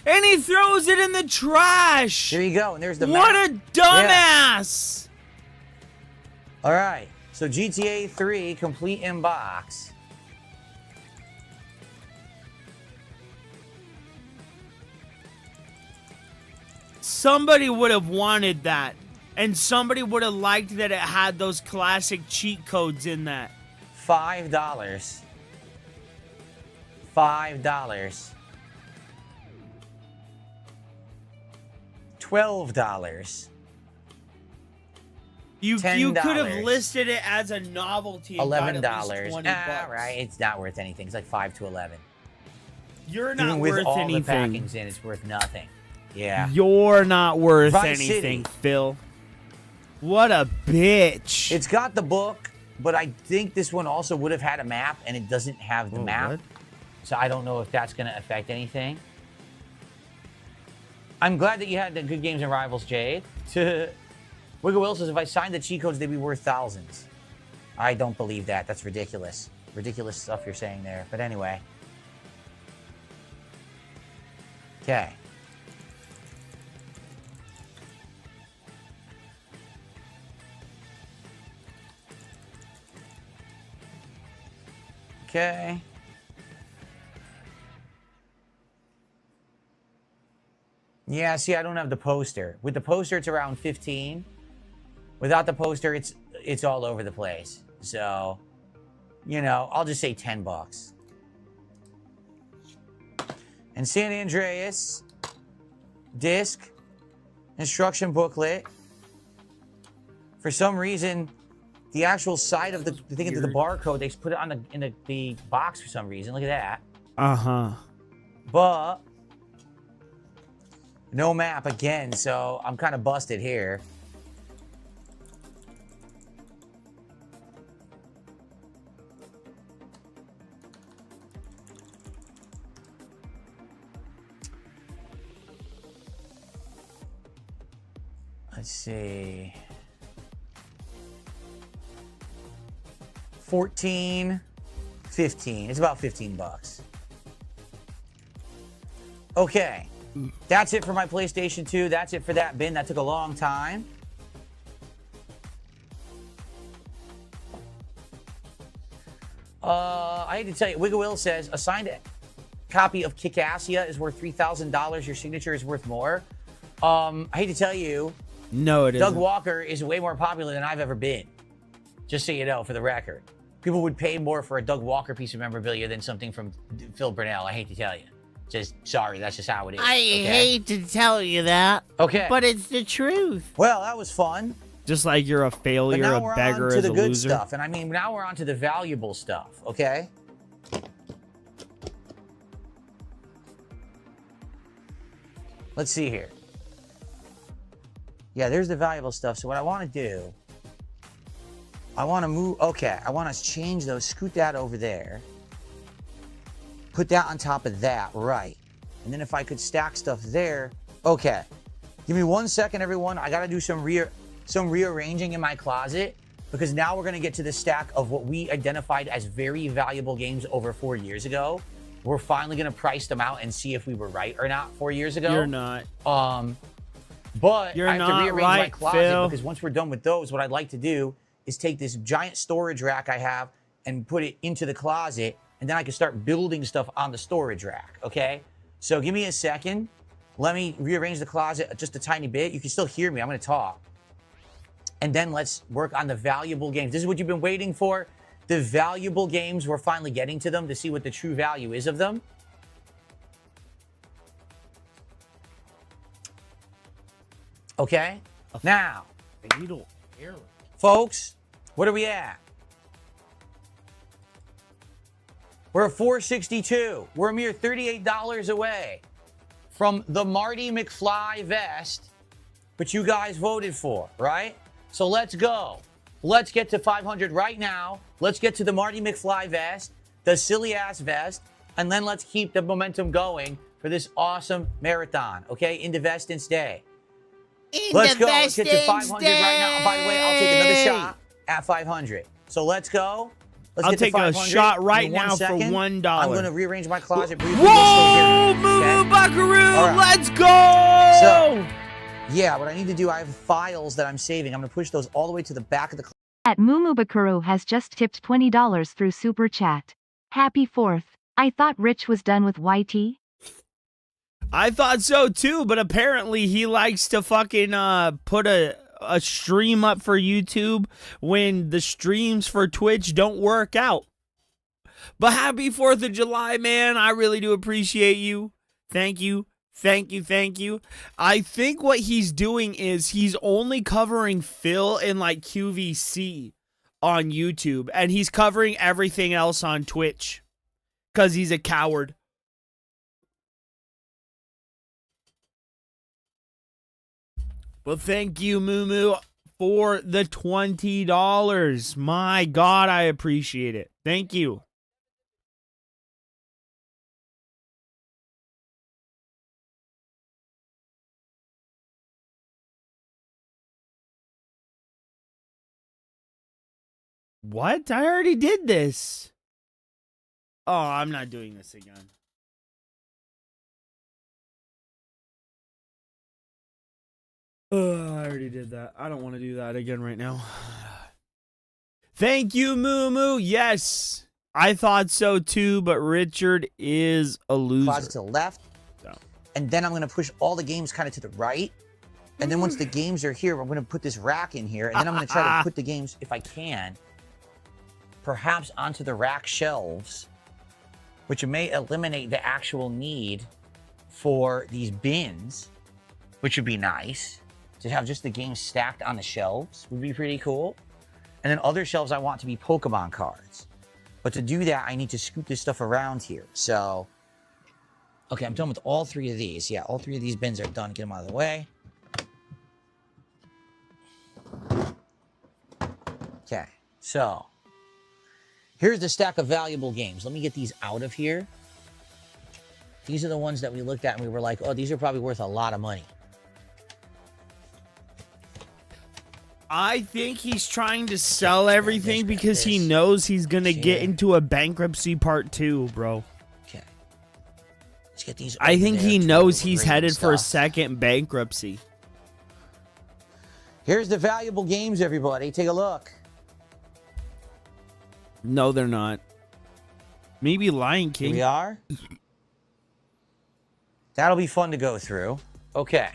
And he throws it in the trash. There you go, and there's the What map. a dumbass. All right, so GTA 3, complete in box. Somebody would have wanted that. And somebody would have liked that it had those classic cheat codes in that. $5. $5. $12. You $10. could have listed it as a novelty. And $11. got at least 20 bucks. Right, it's not worth anything. It's like 5 to 11. You're not Even with worth all anything. the packings in, it's worth nothing. Yeah. You're not worth Vice anything, City. Phil. What a bitch. It's got the book, but I think this one also would have had a map, and it doesn't have the map. What? So I don't know if that's going to affect anything. I'm glad that you had the good games and Rivals, Jade. Wiggle Will says, if I signed the cheat codes, they'd be worth thousands. I don't believe that. That's ridiculous. Ridiculous stuff you're saying there. But anyway. Okay. Okay. Yeah, see, I don't have the poster. With the poster, it's around 15. Without the poster, it's all over the place. So, you know, I'll just say 10 bucks. And San Andreas, disc, instruction booklet. For some reason, the actual side of the thing of the barcode, they put it on in the box for some reason. Look at that. Uh-huh. But no map again, so I'm kind of busted here. Let's see. 14, 15. It's about 15 bucks. Okay. That's it for my PlayStation 2. That's it for that bin. That took a long time. I hate to tell you, Wiggle Will says, a signed copy of Kickassia is worth $3,000. Your signature is worth more. I hate to tell you, no, it Doug isn't. Walker is way more popular than I've ever been. Just so you know, for the record. People would pay more for a Doug Walker piece of memorabilia than something from Phil Burnell. I hate to tell you. Just, sorry, that's just how it is. I hate to tell you that. Okay. But it's the truth. Well, that was fun. Just like you're a failure, But now a we're beggar, on to as the a good loser. stuff. And I mean, now we're on to the valuable stuff, okay? Let's see here. Yeah, there's the valuable stuff. So what I want to do, I want to move, okay, I want to change those, scoot that over there. Put that on top of that, right. And then if I could stack stuff there, okay. Give me 1 second, everyone. I got to do some rearranging in my closet because now we're going to get to the stack of what we identified as very valuable games over 4 years ago. We're finally going to price them out and see if we were right or not 4 years ago. You're not. But You're I have to not rearrange right, my closet Phil. because once we're done with those, what I'd like to do is take this giant storage rack I have and put it into the closet, and then I can start building stuff on the storage rack, okay? So give me a second. Let me rearrange the closet just a tiny bit. You can still hear me. I'm going to talk. And then let's work on the valuable games. This is what you've been waiting for. The valuable games, we're finally getting to them to see what the true value is of them. Okay? Now, Fatal error. folks, what are we at? We're at 462. We're a mere $38 away from the Marty McFly vest, but you guys voted for, right? So let's go. Let's get to 500 right now. Let's get to the Marty McFly vest, the silly ass vest, and then let's keep the momentum going for this awesome marathon, okay? Indivestance Day. Let's go. Let's get to 500 right now. By the way, I'll take another shot at 500. So let's go. Let's I'll get to take a 500 shot right in 1 now for second. $1. I'm going to rearrange my closet briefly. Whoa, Moo Moo Buckaroo, All right. let's go! So, yeah, what I need to do, I have files that I'm saving. I'm going to push those all the way to the back of the At Mumubakuru has just tipped $20 through Super Chat. Happy 4th. I thought Rich was done with YT. I thought so too, but apparently he likes to fucking put a stream up for YouTube when the streams for Twitch don't work out. But happy 4th of July, man. I really do appreciate you. Thank you. Thank you. Thank you. I think what he's doing is he's only covering Phil and like QVC on YouTube, and he's covering everything else on Twitch because he's a coward. Well, thank you, Moo Moo, for the $20. My God, I appreciate it. Thank you. What? I already did this. Oh, I'm not doing this again. Oh, I already did that. I don't want to do that again right now. Thank you, Moo Moo. Yes, I thought so too, but Richard is a loser. Closet to the left. No. And then I'm going to push all the games kind of to the right. And then once the games are here, I'm going to put this rack in here. And then I'm going to try to put the games, if I can, perhaps onto the rack shelves, which may eliminate the actual need for these bins, which would be nice. To have just the games stacked on the shelves would be pretty cool. And then other shelves I want to be Pokemon cards. But to do that, I need to scoot this stuff around here. So, okay, I'm done with all 3 of these. Yeah, all 3 of these bins are done. Get them out of the way. Okay, so here's the stack of valuable games. Let me get these out of here. These are the ones that we looked at and we were like, oh, these are probably worth a lot of money. I think he's trying to sell everything because he knows he's going to get into a bankruptcy part 2, bro. Okay. Let's get these. I think he knows he's great headed for a stuff. second bankruptcy. Here's the valuable games, everybody. Take a look. No, they're not. Maybe Lion King. Here we are. That'll be fun to go through. Okay.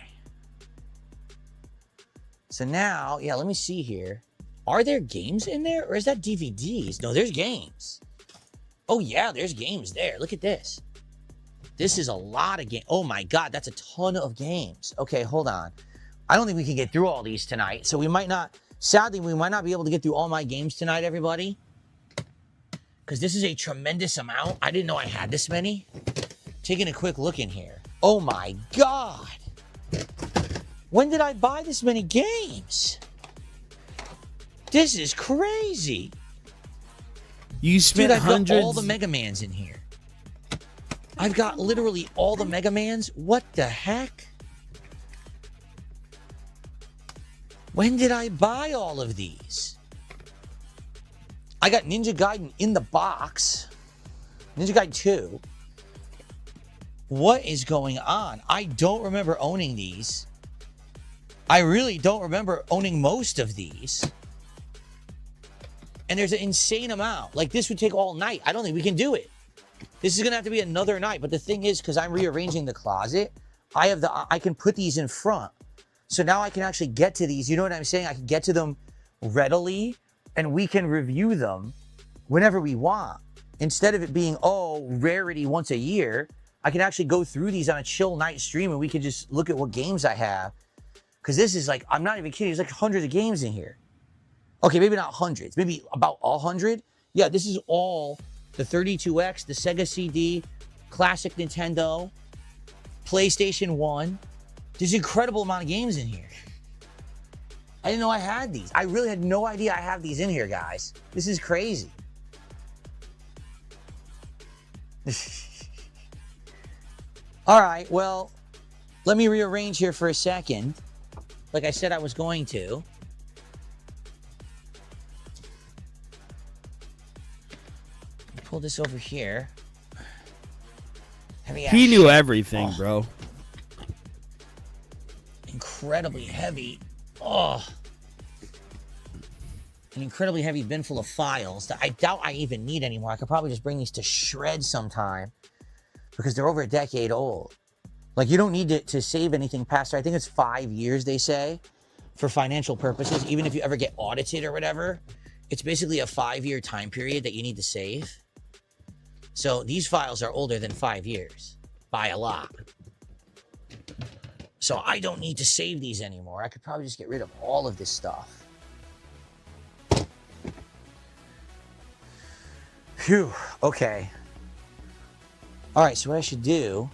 So now, yeah, let me see here. Are there games in there or is that DVDs? No, there's games. Oh, yeah, there's games there. Look at this. This is a lot of games. Oh, my God, that's a ton of games. Okay, hold on. I don't think we can get through all these tonight. So we might not, sadly, we might not be able to get through all my games tonight, everybody. Because this is a tremendous amount. I didn't know I had this many. Taking a quick look in here. Oh, my God. When did I buy this many games? This is crazy. You spent Dude, I've hundreds. got all the Mega Mans in here. I've got literally all the Mega Mans. What the heck? When did I buy all of these? I got Ninja Gaiden in the box. Ninja Gaiden 2. What is going on? I don't remember owning these. I really don't remember owning most of these. And there's an insane amount. Like, this would take all night. I don't think we can do it. This is going to have to be another night. But the thing is, because I'm rearranging the closet, I can put these in front. So now I can actually get to these. You know what I'm saying? I can get to them readily, and we can review them whenever we want. Instead of it being, oh, rarity once a year, I can actually go through these on a chill night stream, and we can just look at what games I have. Because this is like, I'm not even kidding, there's like hundreds of games in here. Okay, maybe not hundreds, maybe about 100. Yeah, this is all the 32X, the Sega CD, classic Nintendo, PlayStation 1. There's an incredible amount of games in here. I didn't know I had these. I really had no idea I have these in here, guys. This is crazy. All right, well, let me rearrange here for a second. Like I said I was going to. Pull this over here. He knew everything, bro. Incredibly heavy. Oh. An incredibly heavy bin full of files that I doubt I even need anymore. I could probably just bring these to shred sometime because they're over a decade old. Like, you don't need to save anything past, I think it's 5 years, they say, for financial purposes. Even if you ever get audited or whatever, it's basically a 5-year time period that you need to save. So these files are older than 5 years by a lot. So I don't need to save these anymore. I could probably just get rid of all of this stuff. Phew, okay. All right, so what I should do,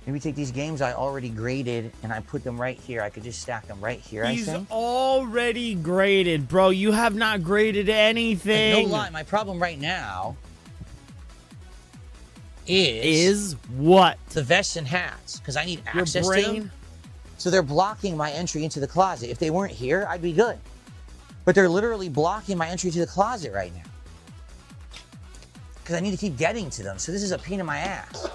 maybe take these games I already graded and I put them right here. I could just stack them right here, He's I think. already graded, bro. You have not graded anything. No lie, my problem right now is what? The vests and hats, because I need Your access to brain? them. So they're blocking my entry into the closet. If they weren't here, I'd be good. But they're literally blocking my entry to the closet right now. Because I need to keep getting to them. So this is a pain in my ass.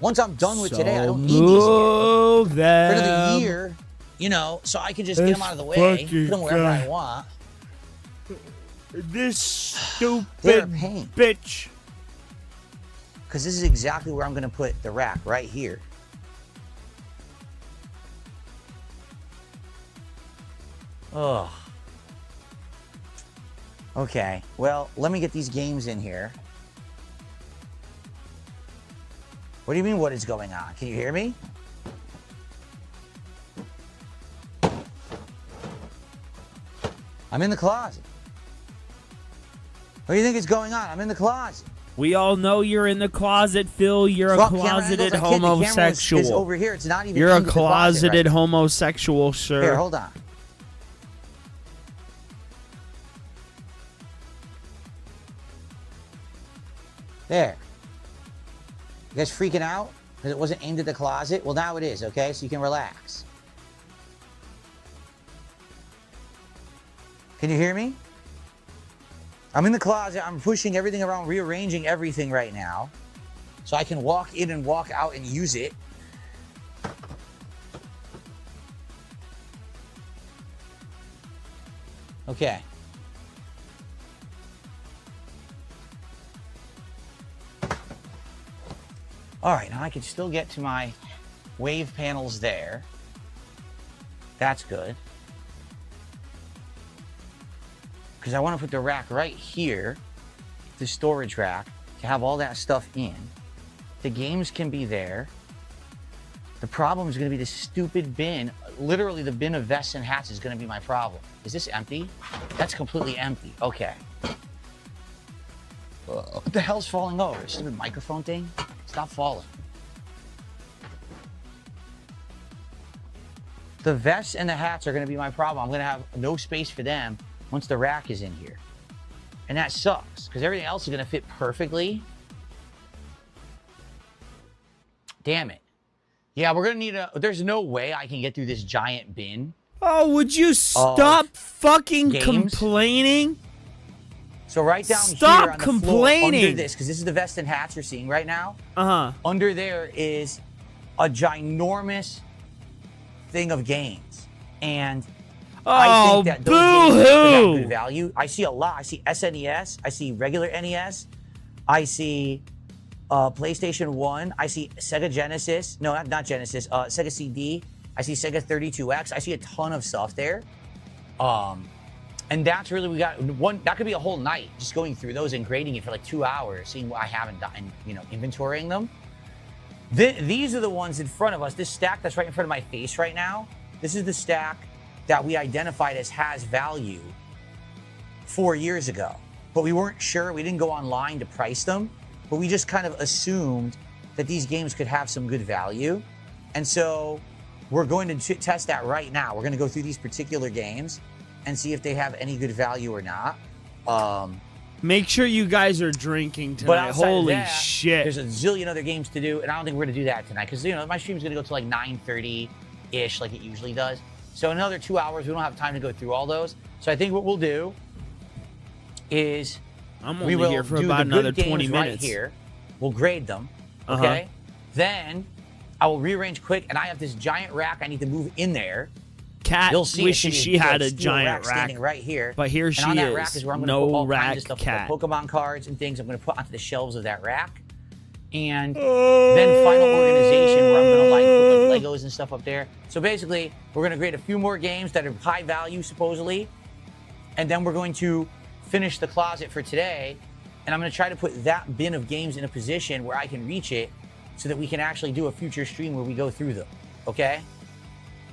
Once I'm done with today, I don't need these again. For another year, you know, so I can just get them out of the way, put them wherever I want. This stupid bitch. Because this is exactly where I'm going to put the rack, right here. Ugh. Okay, well, let me get these games in here. What do you mean, what is going on? Can you hear me? I'm in the closet. What do you think is going on? I'm in the closet. We all know you're in the closet, Phil. You're a closeted homosexual. Is over here. It's not even. You're a closeted homosexual, sir. Here, hold on. There. You guys freaking out because it wasn't aimed at the closet? Well, now it is, okay? So you can relax. Can you hear me? I'm in the closet. I'm pushing everything around, rearranging everything right now. So I can walk in and walk out and use it. Okay. All right, now I can still get to my wave panels there. That's good. Because I want to put the rack right here, the storage rack, to have all that stuff in. The games can be there. The problem is going to be this stupid bin. Literally, the bin of vests and hats is going to be my problem. Is this empty? That's completely empty. Okay. What the hell's falling over? Stupid microphone thing? Stop falling. The vests and the hats are going to be my problem. I'm going to have no space for them once the rack is in here. And that sucks, because everything else is going to fit perfectly. Damn it. Yeah, we're going to need a... There's no way I can get through this giant bin. Oh, would you stop fucking complaining? So right down here on the floor, under this, because this is the vest and hats you're seeing right now. Under there is a ginormous thing of games. And I think that those games have good value. I see a lot. I see SNES. I see regular NES. I see PlayStation 1. I see Sega Genesis. No, not Genesis. Sega CD. I see Sega 32X. I see a ton of stuff there. And that's really, we got one, that could be a whole night just going through those and grading it for like 2 hours, seeing what I haven't done, you know, inventorying them. These are the ones in front of us. This stack that's right in front of my face right now, this is the stack that we identified as has value 4 years ago. But we weren't sure, we didn't go online to price them, but we just kind of assumed that these games could have some good value. And so we're going to test that right now. We're going to go through these particular games and see if they have any good value or not. Make sure you guys are drinking tonight. Holy shit. There's a zillion other games to do, and I don't think we're going to do that tonight because, you know, my stream's going to go to like 9:30-ish like it usually does. So another 2 hours, we don't have time to go through all those. So I think what we'll do is we will here for do about another 20 minutes. Right here. We'll grade them, okay? Then I will rearrange quick, and I have this giant rack I need to move in there. Cat wishes she had a giant rack standing right here. But here she is. And on that rack is where I'm going to put all kinds of stuff, cat. like Pokemon cards and things I'm going to put onto the shelves of that rack. And then final organization where I'm going to like put like Legos and stuff up there. So basically, we're going to grade a few more games that are high value, supposedly. And then we're going to finish the closet for today. And I'm going to try to put that bin of games in a position where I can reach it so that we can actually do a future stream where we go through them. Okay?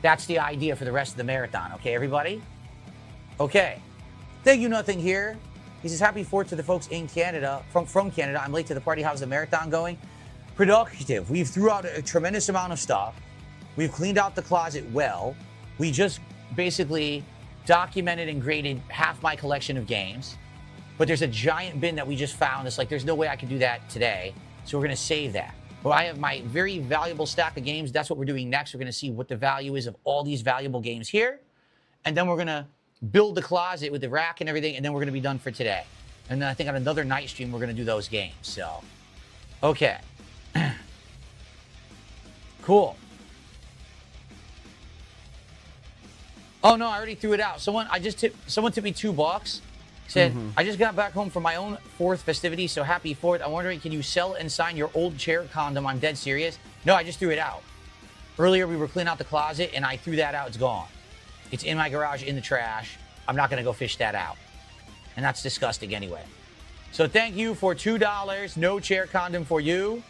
That's the idea for the rest of the marathon, okay, everybody? Okay. Thank you, Nothing Here. He says, happy 4th to the folks in Canada, from Canada. I'm late to the party. How's the marathon going? Productive. We've threw out a tremendous amount of stuff. We've cleaned out the closet well. We just basically documented and graded half my collection of games. But there's a giant bin that we just found. It's like, there's no way I can do that today. So we're going to save that. Well, I have my very valuable stack of games. That's what we're doing next. We're going to see what the value is of all these valuable games here. And then we're going to build the closet with the rack and everything, and then we're going to be done for today. And then I think on another night stream, we're going to do those games. So, okay. Cool. Oh, no, I already threw it out. Someone tipped me $2. Said, I just got back home from my own 4th festivity, so happy 4th. I'm wondering, can you sell and sign your old chair condom? I'm dead serious. No, I just threw it out. Earlier, we were cleaning out the closet, and I threw that out. It's gone. It's in my garage in the trash. I'm not going to go fish that out. And that's disgusting anyway. So thank you for $2. No chair condom for you.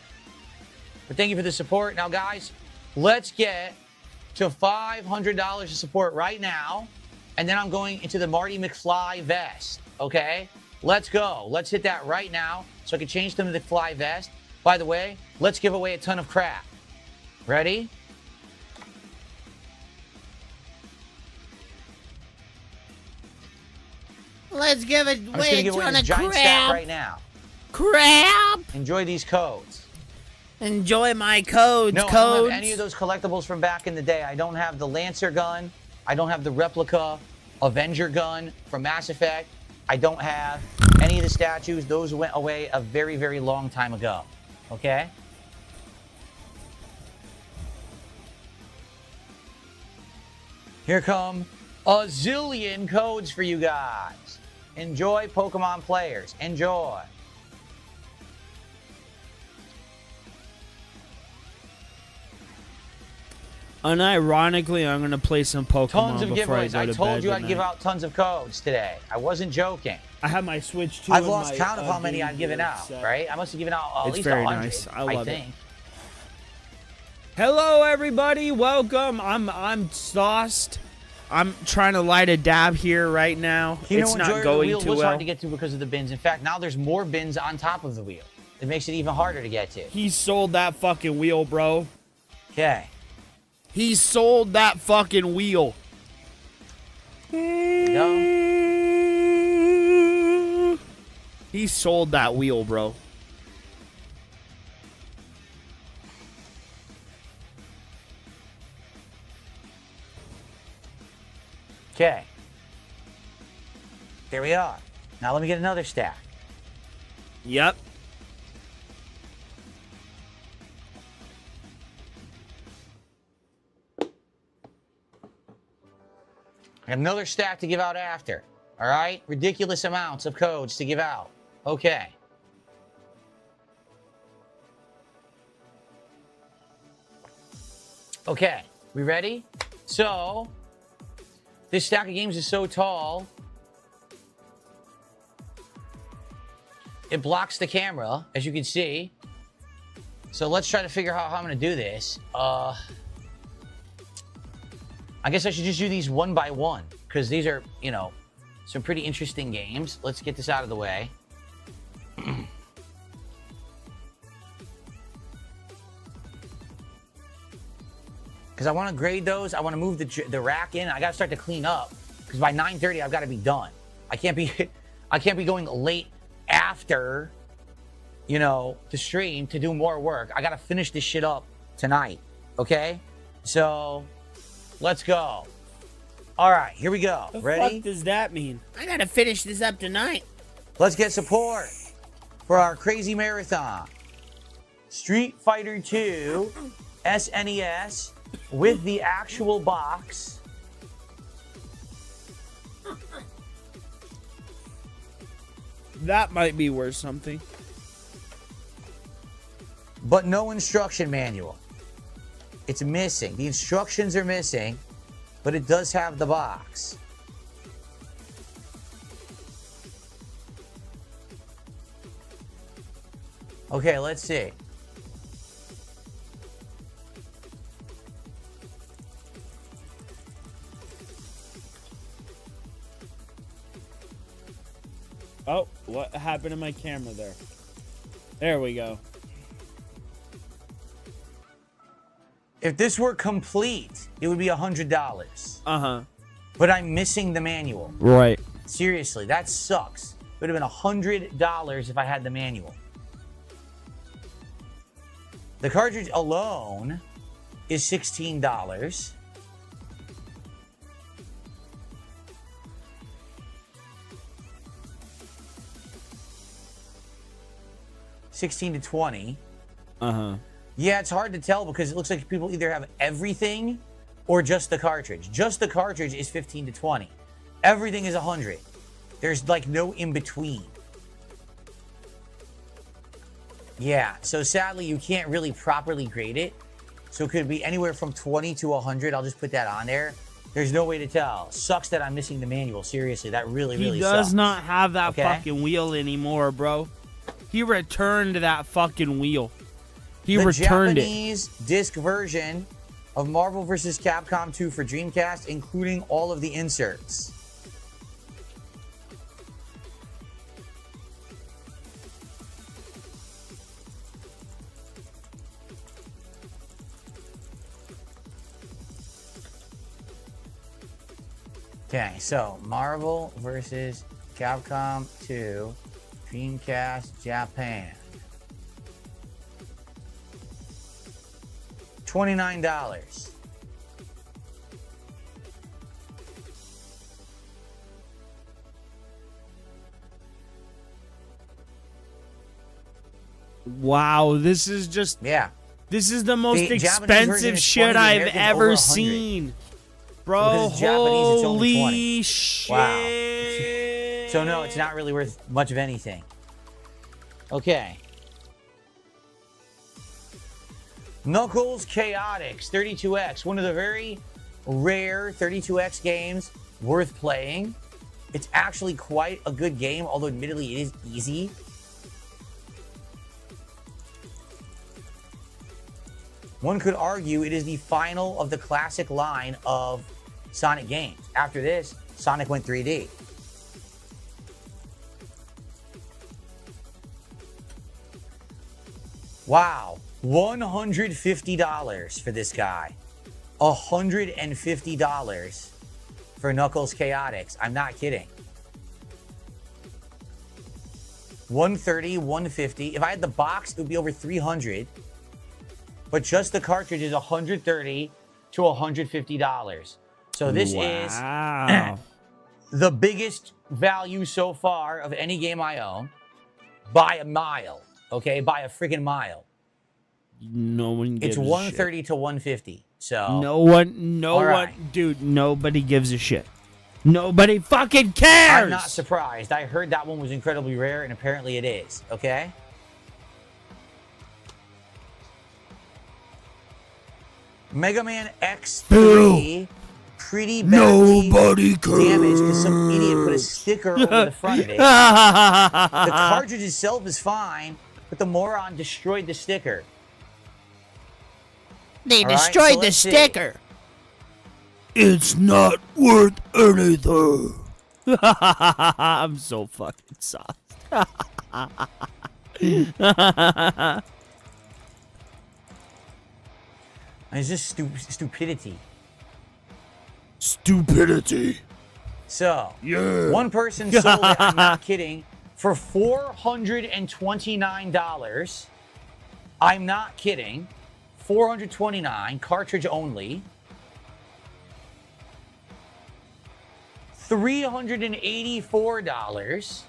But thank you for the support. Now, guys, let's get to $500 of support right now. And then I'm going into the Marty McFly vest. Okay? Let's go. Let's hit that right now so I can change them to the fly vest. By the way, let's give away a ton of crap. Ready? Let's give it I'm just gonna give away this giant stack right now. Crap! Enjoy these codes. Enjoy my codes. No, I don't have any of those collectibles from back in the day. I don't have the Lancer gun. I don't have the replica Avenger gun from Mass Effect. I don't have any of the statues. Those went away a very, very long time ago. Okay? Here come a zillion codes for you guys. Enjoy, Pokemon players. Enjoy. Unironically, I'm going to play some Pokemon Tons of before giveaways. I I go to told bed you I'd tonight. give out tons of codes today. I wasn't joking. I have my Switch 2. I've and lost my, count of how many Game I've given Gear out, set. right? I must have given out at It's least very 100, nice. I love it. think. Hello, everybody. Welcome. I'm sauced. I'm trying to light a dab here right now. It's not the going wheel too was well. hard to get to because of the bins. In fact, now there's more bins on top of the wheel. It makes it even harder to get to. He sold that fucking wheel, bro. Okay. He sold that fucking wheel. There you go. He sold that wheel, bro. Okay. There we are. Now let me get another stack. Yep. Another stack to give out after. All right? Ridiculous amounts of codes to give out. Okay. Okay. We ready? So, this stack of games is so tall, it blocks the camera, as you can see. So let's try to figure out how I'm going to do this. I guess I should just do these one by one, because these are, you know, some pretty interesting games. Let's get this out of the way. Because I want to grade those. I want to move the rack in. I got to start to clean up, because by 9:30 I've got to be done. I can't be going late after, you know, the stream to do more work. I got to finish this shit up tonight. Okay? So, let's go. All right, here we go. The Ready? fuck does that mean? I gotta finish this up tonight. Let's get support for our crazy marathon. Street Fighter 2 SNES with the actual box. That might be worth something. But no instruction manual. It's missing. The instructions are missing, but it does have the box. Okay, let's see. Oh, what happened to my camera there? There we go. If this were complete, it would be $100. Uh-huh. But I'm missing the manual. Right. Seriously, that sucks. It would have been $100 if I had the manual. The cartridge alone is $16. 16 to 20. Uh-huh. Yeah, it's hard to tell because it looks like people either have everything or just the cartridge. Just the cartridge is 15 to 20. Everything is 100. There's like no in between. Yeah, so sadly you can't really properly grade it. So it could be anywhere from 20 to 100. I'll just put that on there. There's no way to tell. Sucks that I'm missing the manual. Seriously, that really sucks. He does not have that fucking wheel anymore, bro. He returned that fucking wheel. He returned it. The Japanese disc version of Marvel vs. Capcom 2 for Dreamcast, including all of the inserts. Okay, so Marvel vs. Capcom 2, Dreamcast, Japan. $29. Wow, this is just... Yeah. This is the most The Japanese version expensive is shit 20, the I've American's over ever 100. seen. Bro, Because it's Japanese, it's only 20. holy shit. Wow. So no, it's not really worth much of anything. Okay. Knuckles Chaotix 32X, one of the very rare 32X games worth playing. It's actually quite a good game, although admittedly it is easy. One could argue it is the final of the classic line of Sonic games. After this, Sonic went 3D. Wow. $150 for this guy. $150 for Knuckles Chaotix. I'm not kidding. 130, 150. If I had the box, it would be over 300. But just the cartridge is $130 to $150. So this is the biggest value so far of any game I own by a mile. Okay, by a freaking mile. No one gives It's 130 to 150. So no one, dude, nobody gives a shit. Nobody fucking cares. I'm not surprised. I heard that one was incredibly rare, and apparently it is. Okay. Mega Man X3, pretty badly damaged because some idiot put a sticker over the front of it. The cartridge itself is fine, but the moron destroyed the sticker. They destroyed the sticker. It's not worth anything. I'm so fucking sauced. It's just stupidity. Stupidity. So, yeah. One person sold it, I'm not kidding, for $429. I'm not kidding. $429, cartridge only. $384.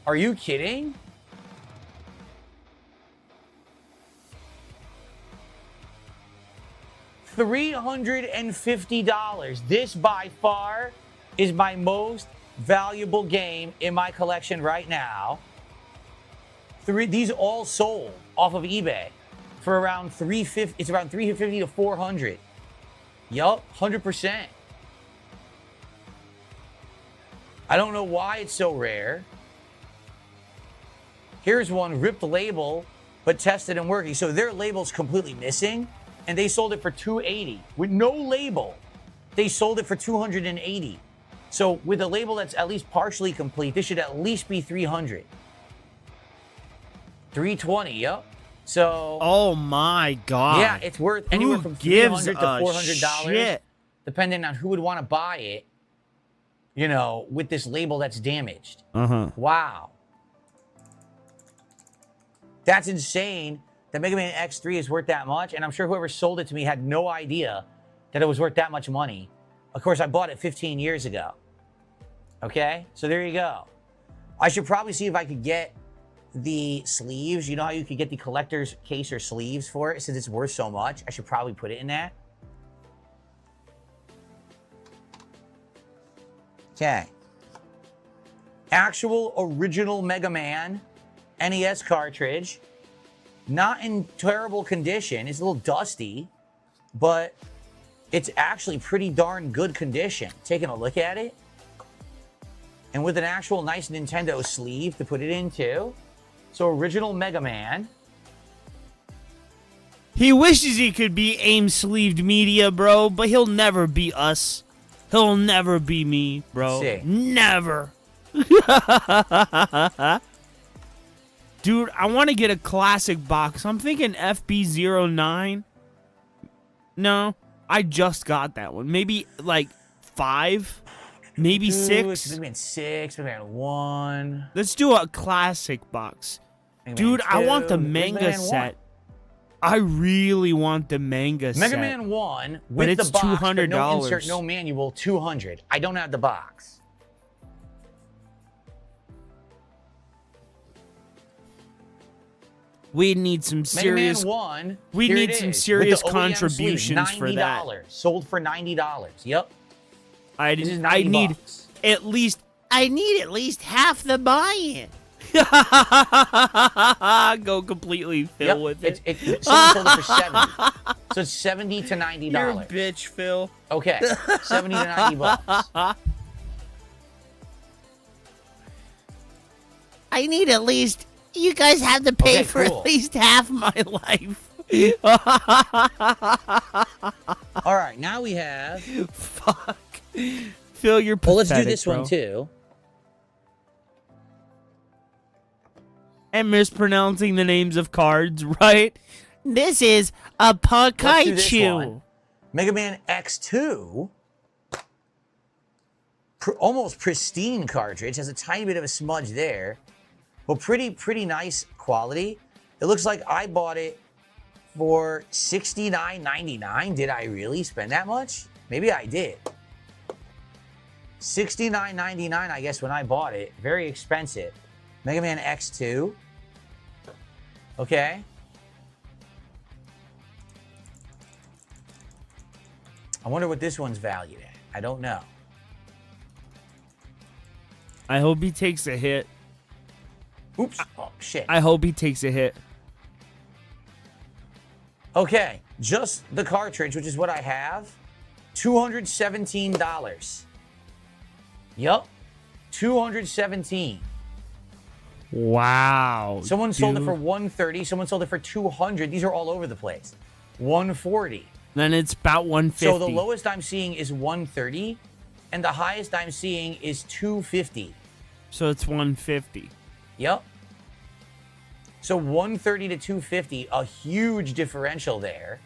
Are you kidding? $350. This by far is my most valuable game in my collection right now. These all sold off of eBay for around $350. It's around $350 to $400. Yup, 100%. I don't know why it's so rare. Here's one, ripped label, but tested and working. So their label's completely missing, and they sold it for $280 with no label. They sold it for $280. So with a label that's at least partially complete, this should at least be $300. $320, yep. So oh my god. Yeah, it's worth anywhere from $300 to $400, depending on who would want to buy it. You know, with this label that's damaged. Wow. That's insane that Mega Man X3 is worth that much, and I'm sure whoever sold it to me had no idea that it was worth that much money. Of course, I bought it 15 years ago. Okay? So there you go. I should probably see if I could get the sleeves. You know how you could get the collector's case or sleeves for it since it's worth so much? I should probably put it in that. Okay. Actual original Mega Man NES cartridge. Not in terrible condition. It's a little dusty, but it's actually pretty darn good condition. Taking a look at it. And with an actual nice Nintendo sleeve to put it in too. So original Mega Man. He wishes he could be AIM sleeved media, bro, but he'll never be us. He'll never be me, bro. Let's see. Never. Dude, I want to get a classic box. I'm thinking FB09. No, I just got that one. Maybe like 5, maybe 6. Mega Man 6, Mega Man 1. Let's do a classic box. Dude, I want the manga set. I really want the manga set. Mega Man 1 with but it's the box, $200. but no insert, no manual, $200. I don't have the box. We need some serious. Mega Man 1. We here need it some is, serious with the OEM contributions sleeve, for that. $90. Sold for $90. Yep. I This is need 90 bucks. at least. I need at least half the buy-in. Go completely Phil Yep. with it. Someone sold it for 70. So it's $70 to $90. You're a bitch, Phil. Okay, 70 to 90 bucks. I need at least. You guys have to pay Okay, for cool. at least half my life. All right, now we have. Fuck. Phil, you're pathetic, Well, let's do this bro. one too. And mispronouncing the names of cards, right? This is a Let's do this Pikachu. one. Mega Man X2. Almost pristine cartridge. Has a tiny bit of a smudge there. But pretty nice quality. It looks like I bought it for $69.99. Did I really spend that much? Maybe I did. $69.99, I guess, when I bought it. Very expensive. Mega Man X2. Okay. I wonder what this one's valued at. I don't know. I hope he takes a hit. Oops. Oh, shit. I hope he takes a hit. Okay. Just the cartridge, which is what I have. $217. Yup. $217. Wow. Someone sold it dude. for $130. Someone sold it for $200. These are all over the place. $140. Then it's about $150. So the lowest I'm seeing is $130, and the highest I'm seeing is $250. So it's $150. Yep. So $130 to $250, a huge differential there.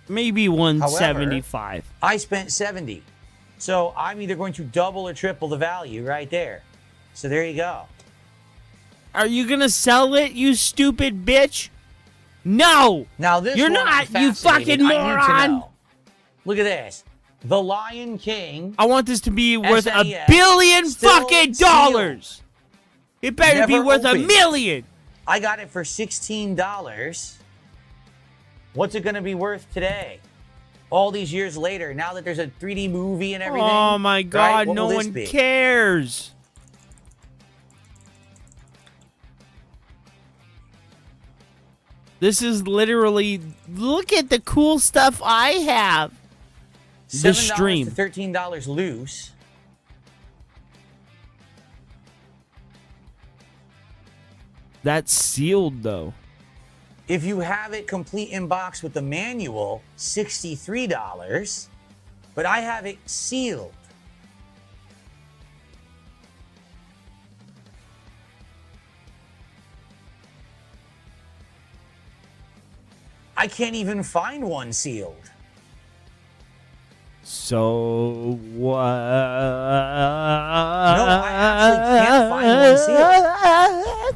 Maybe $175. However, I spent $70. So I'm either going to double or triple the value right there. So there you go. Are you gonna sell it, you stupid bitch? No. Now this You're one, not, I'm you fucking fascinated. I need to moron. know. Look at this. The Lion King. I want this to be worth SNES, $1 billion still fucking dollars. It better be Never worth opened. $1 million. I got it for $16. What's it going to be worth today? All these years later, now that there's a 3D movie and everything. Oh my God, right? What no will this one be? cares. This is literally, look at the cool stuff I have. The $7 stream. to $13 loose. That's sealed though. If you have it complete in box with the manual, $63. But I have it sealed. I can't even find one sealed. So what? No, I actually can't find one sealed.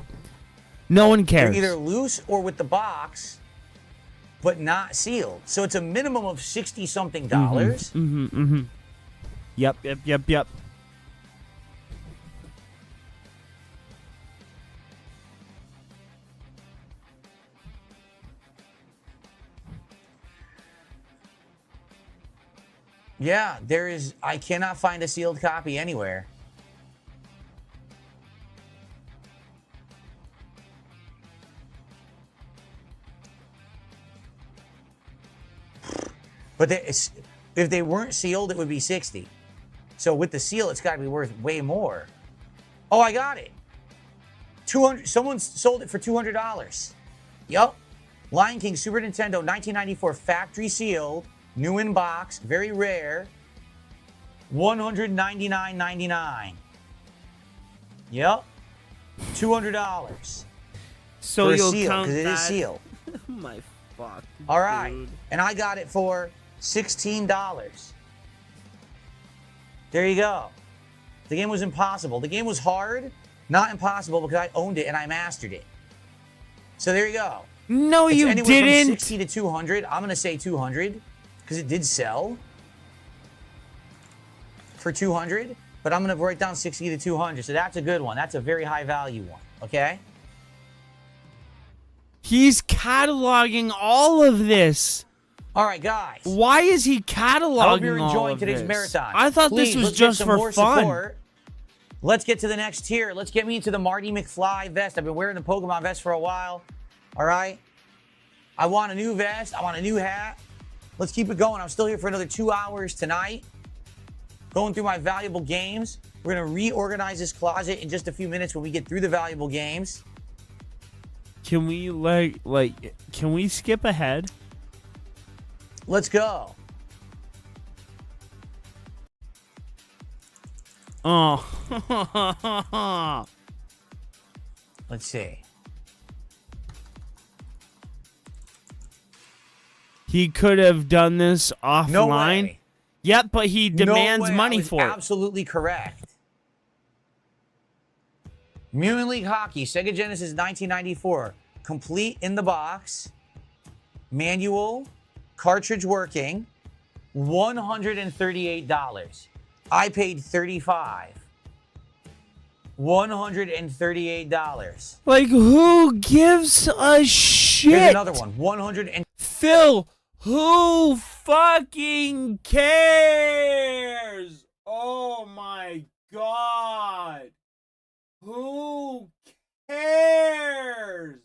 No one They're cares. either loose or with the box, but not sealed. So it's a minimum of $60-something. Yep. Yeah, there is. I cannot find a sealed copy anywhere. But if they weren't sealed, it would be 60. So with the seal, it's got to be worth way more. Oh, I got it. 200. Someone sold it for $200. Yup. Lion King Super Nintendo 1994 factory sealed, new in box, very rare. $199.99. Yup. $200. So for a you'll seal, count because it is that. sealed. My fuck. All right. dude. And I got it for $16. There you go. The game was impossible. The game was hard, not impossible, because I owned it and I mastered it. So there you go. No, It's you anywhere didn't. From 60 to 200. I'm going to say 200 because it did sell for 200. But I'm going to write down 60 to 200. So that's a good one. That's a very high value one. Okay? He's cataloging all of this. All right, guys. Why is he cataloging I hope you're all enjoying of today's this? marathon. I thought Please, this was let's get just some for more fun. support. Let's get to the next tier. Let's get me into the Marty McFly vest. I've been wearing the Pokemon vest for a while. All right? I want a new vest. I want a new hat. Let's keep it going. I'm still here for another 2 hours tonight. Going through my valuable games. We're going to reorganize this closet in just a few minutes when we get through the valuable games. Can we can we skip ahead? Let's go. Oh. Let's see. He could have done this offline. No way. Yep, but he demands No way. money I was for it. absolutely correct. Mutant League Hockey, Sega Genesis 1994. Complete in the box. Manual. Cartridge working. $138. I paid $35. $138. Like, who gives a shit? Here's another one. Phil, who fucking cares? Oh my god. Who cares?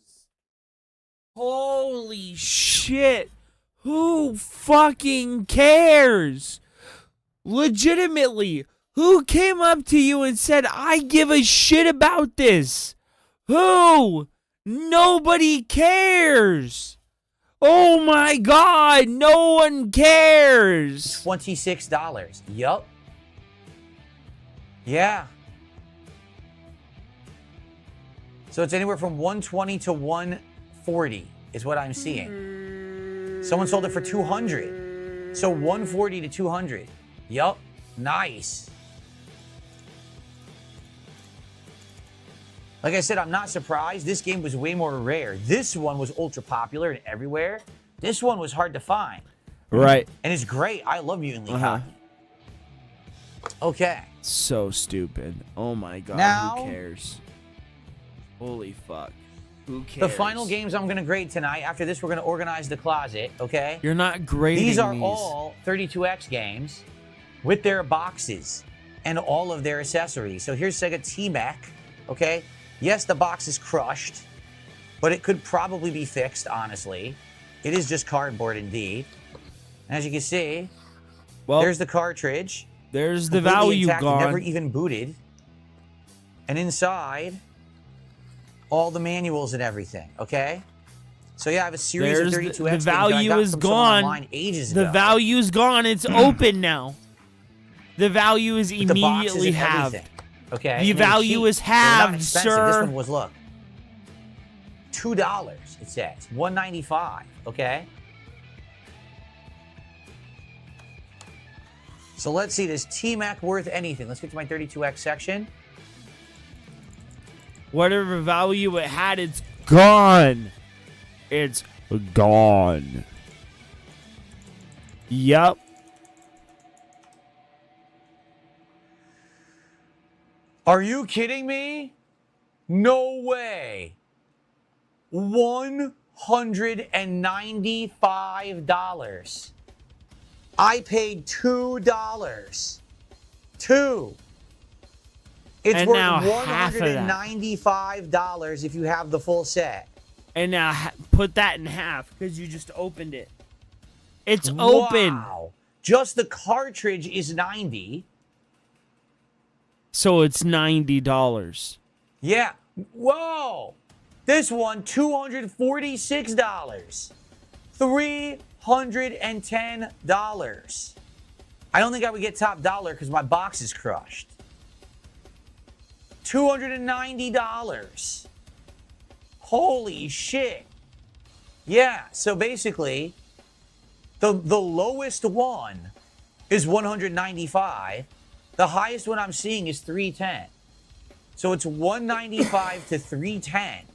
Holy shit. Who fucking cares? Legitimately, who came up to you and said, I give a shit about this? Who? Nobody cares. Oh my god, no one cares. $26. Yup. Yeah. So it's anywhere from 120 to 140 is what I'm seeing. Someone sold it for 200. So 140 to 200. Yup. Nice. Like I said, I'm not surprised. This game was way more rare. This one was ultra popular and everywhere. This one was hard to find. Right. And it's great. I love Mutant League Hockey. Okay. So stupid. Oh my god, Now- who cares? Holy fuck. Who cares? The final games I'm going to grade tonight. After this, we're going to organize the closet, okay? You're not grading These are all 32X games with their boxes and all of their accessories. So here's Sega T-Mech, okay? Yes, the box is crushed, but it could probably be fixed, honestly. It is just cardboard indeed. And as you can see, there's the cartridge. There's the Completely value intact, gone. Never even booted. And inside, all the manuals and everything, okay? So yeah, I have a series There's of 32X the games that I value got is from someone gone. online ages The ago. value's gone. It's open now. The value is With the boxes immediately and halved. everything, okay? The And they're value cheap. is They're not halved, expensive. sir. This one was, look, $2, it says. $195, okay? So let's see, is T-Mac worth anything? Let's get to my 32X section. Whatever value it had, it's gone. It's gone. Yep. Are you kidding me? No way. $195. I paid $2. $2. It's And worth now half of that. $195 if you have the full set. And now put that in half because you just opened it. It's open. Wow. Just the cartridge is $90. So it's $90. Yeah. Whoa. This one, $246. $310. I don't think I would get top dollar because my box is crushed. $290. Holy shit. Yeah, so basically, the lowest one is $195. The highest one I'm seeing is $310. So it's $195 to $310.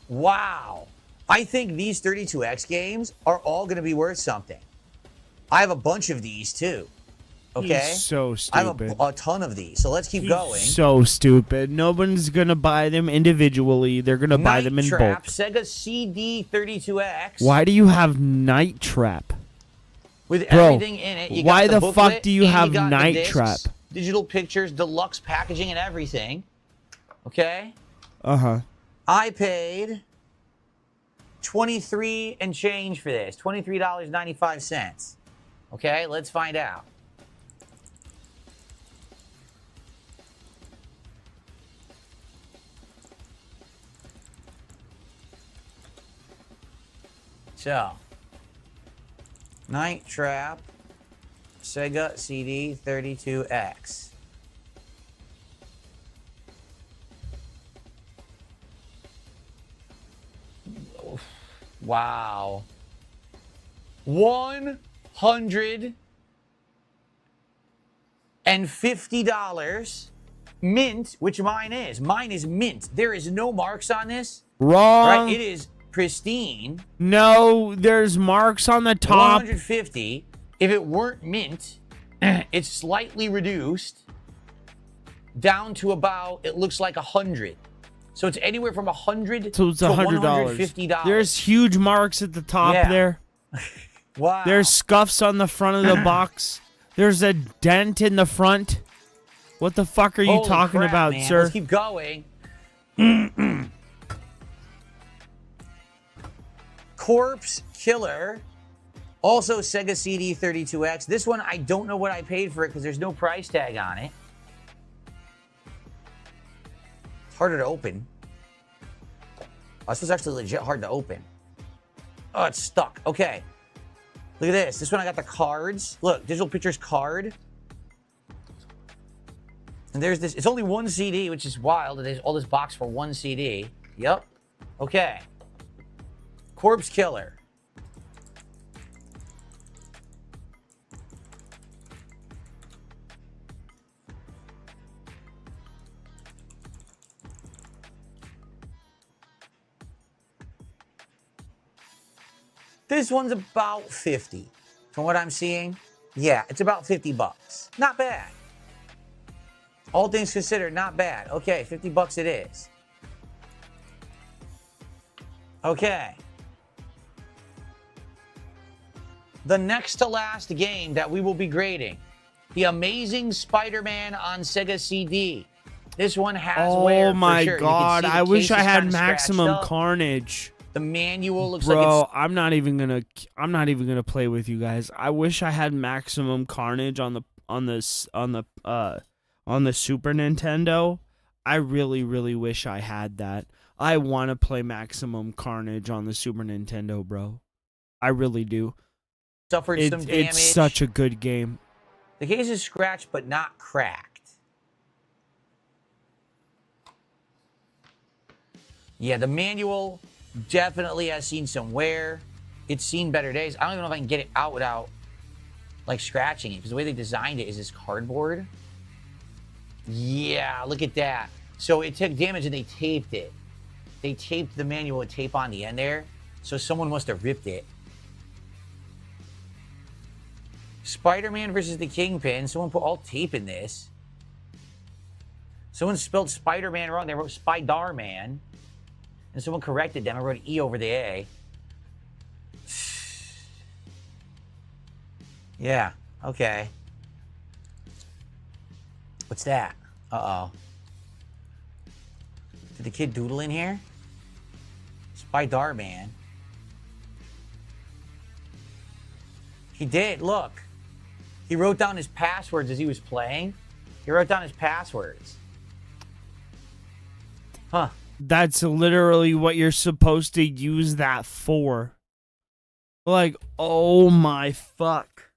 Wow. I think these 32X games are all going to be worth something. I have a bunch of these too. Okay? He's so I have stupid. a ton of these. So let's keep going. So stupid. No one's going to buy them individually. They're going to buy them in Night Trap, bulk. Sega CD32X. Why do you have Night Trap? With Bro, everything in it. You why got the booklet, fuck do you and have got the Night discs, Trap? Digital pictures, deluxe packaging, and everything. Okay? Uh-huh. I paid $23 and change for this. $23.95. Okay, let's find out. So, Night Trap, Sega CD 32X. Wow. $150 mint, which mine is. Mine is mint. There is no marks on this. Wrong. Right? It is pristine. No, there's marks on the top. 150. If it weren't mint, it's slightly reduced down to about, it looks like 100. So it's anywhere from 100 So it's to $100. $150. There's huge marks at the top Yeah. there. Wow. There's scuffs on the front of the box. There's a dent in the front. What the fuck are you Holy talking crap, about, man. sir? Let's keep going. Corpse Killer. Also Sega CD 32X. This one, I don't know what I paid for it because there's no price tag on it. It's harder to open. Oh, this was actually legit hard to open. Oh, it's stuck. Okay. Look at this. This one, I got the cards. Look, digital pictures card. And there's this. It's only one CD, which is wild. There's all this box for one CD. Yep. Okay. Corpse Killer. This one's about 50. From what I'm seeing, yeah, it's about 50 bucks. Not bad. All things considered, not bad. Okay, 50 bucks it is. Okay. The next to last game that we will be grading. The Amazing Spider-Man on Sega CD. This one has wear Oh for my sure. You can god, see the I wish case I is had kinda scratched Maximum up. Carnage. The manual looks like Bro, it's... I'm not even gonna play with you guys. I wish I had Maximum Carnage on the Super Nintendo. I really, really wish I had that. I want to play Maximum Carnage on the Super Nintendo, bro. I really do. Suffered some damage. It's such a good game. The case is scratched but not cracked. Yeah, the manual definitely has seen some wear. It's seen better days. I don't even know if I can get it out without like scratching it because the way they designed it is this cardboard. Yeah, look at that. So it took damage and they taped it. They taped the manual with tape on the end there. So someone must have ripped it. Spider-Man versus the Kingpin. Someone put all tape in this. Someone spelled Spider-Man wrong. They wrote Spider-Man. And someone corrected them. I wrote an E over the A. Yeah. Okay. What's that? Uh-oh. Did the kid doodle in here? It's by Darman. He did. Look. He wrote down his passwords as he was playing. He wrote down his passwords. Huh. That's literally what you're supposed to use that for. Like, oh my fuck.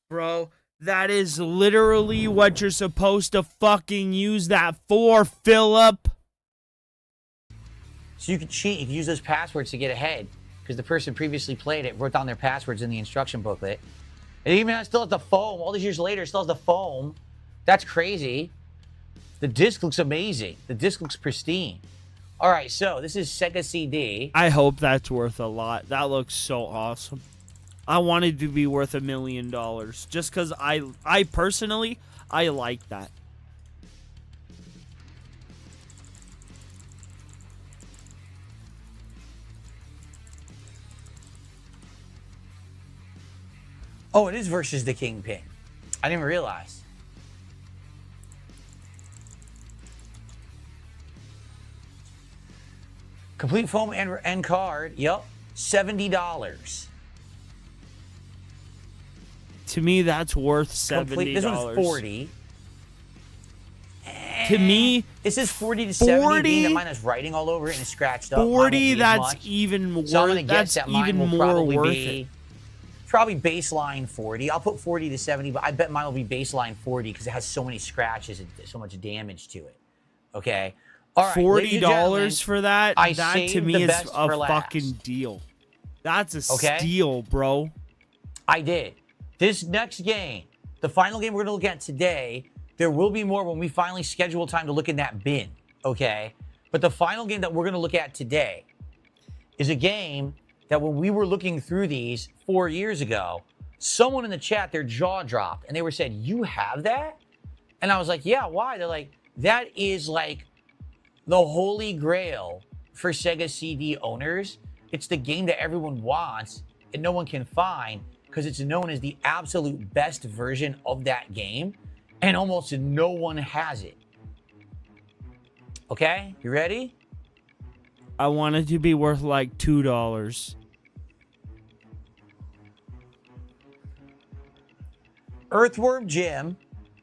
Bro, that is literally what you're supposed to fucking use that for, Philip. So you can cheat. You can use those passwords to get ahead. Because the person previously played it, wrote down their passwords in the instruction booklet. And even still has the foam. All these years later, still has the foam. That's crazy. The disc looks amazing. The disc looks pristine. All right, so this is Sega CD. I hope that's worth a lot. That looks so awesome. I want it to be worth $1 million. Just because I personally, I like that. Oh, it is versus the Kingpin. I didn't even realize. Complete foam and card. Yep. $70. To me, that's worth $70. This one's 40. To me, this is 40 to 70. Being that mine has writing all over it and it's scratched up. 40, that's even worth. So I'm gonna guess that's that mine even will more probably worth be it. probably baseline 40. I'll put 40 to 70, but I bet mine will be baseline 40 because it has so many scratches and so much damage to it. Okay. All right, $40 for that? I That to saved me the is best a for last. fucking deal. That's a Okay. steal, bro. I did. This next game, the final game we're going to look at today, there will be more when we finally schedule time to look in that bin, okay? But the final game that we're going to look at today is a game that when we were looking through these 4 years ago, someone in the chat, their jaw dropped, and they were saying, "You have that?" And I was like, "Yeah, why?" They're like, "That is like the holy grail for Sega CD owners. It's the game that everyone wants and no one can find because it's known as the absolute best version of that game, and almost no one has it." Okay, you ready? I want it to be worth like $2. Earthworm Jim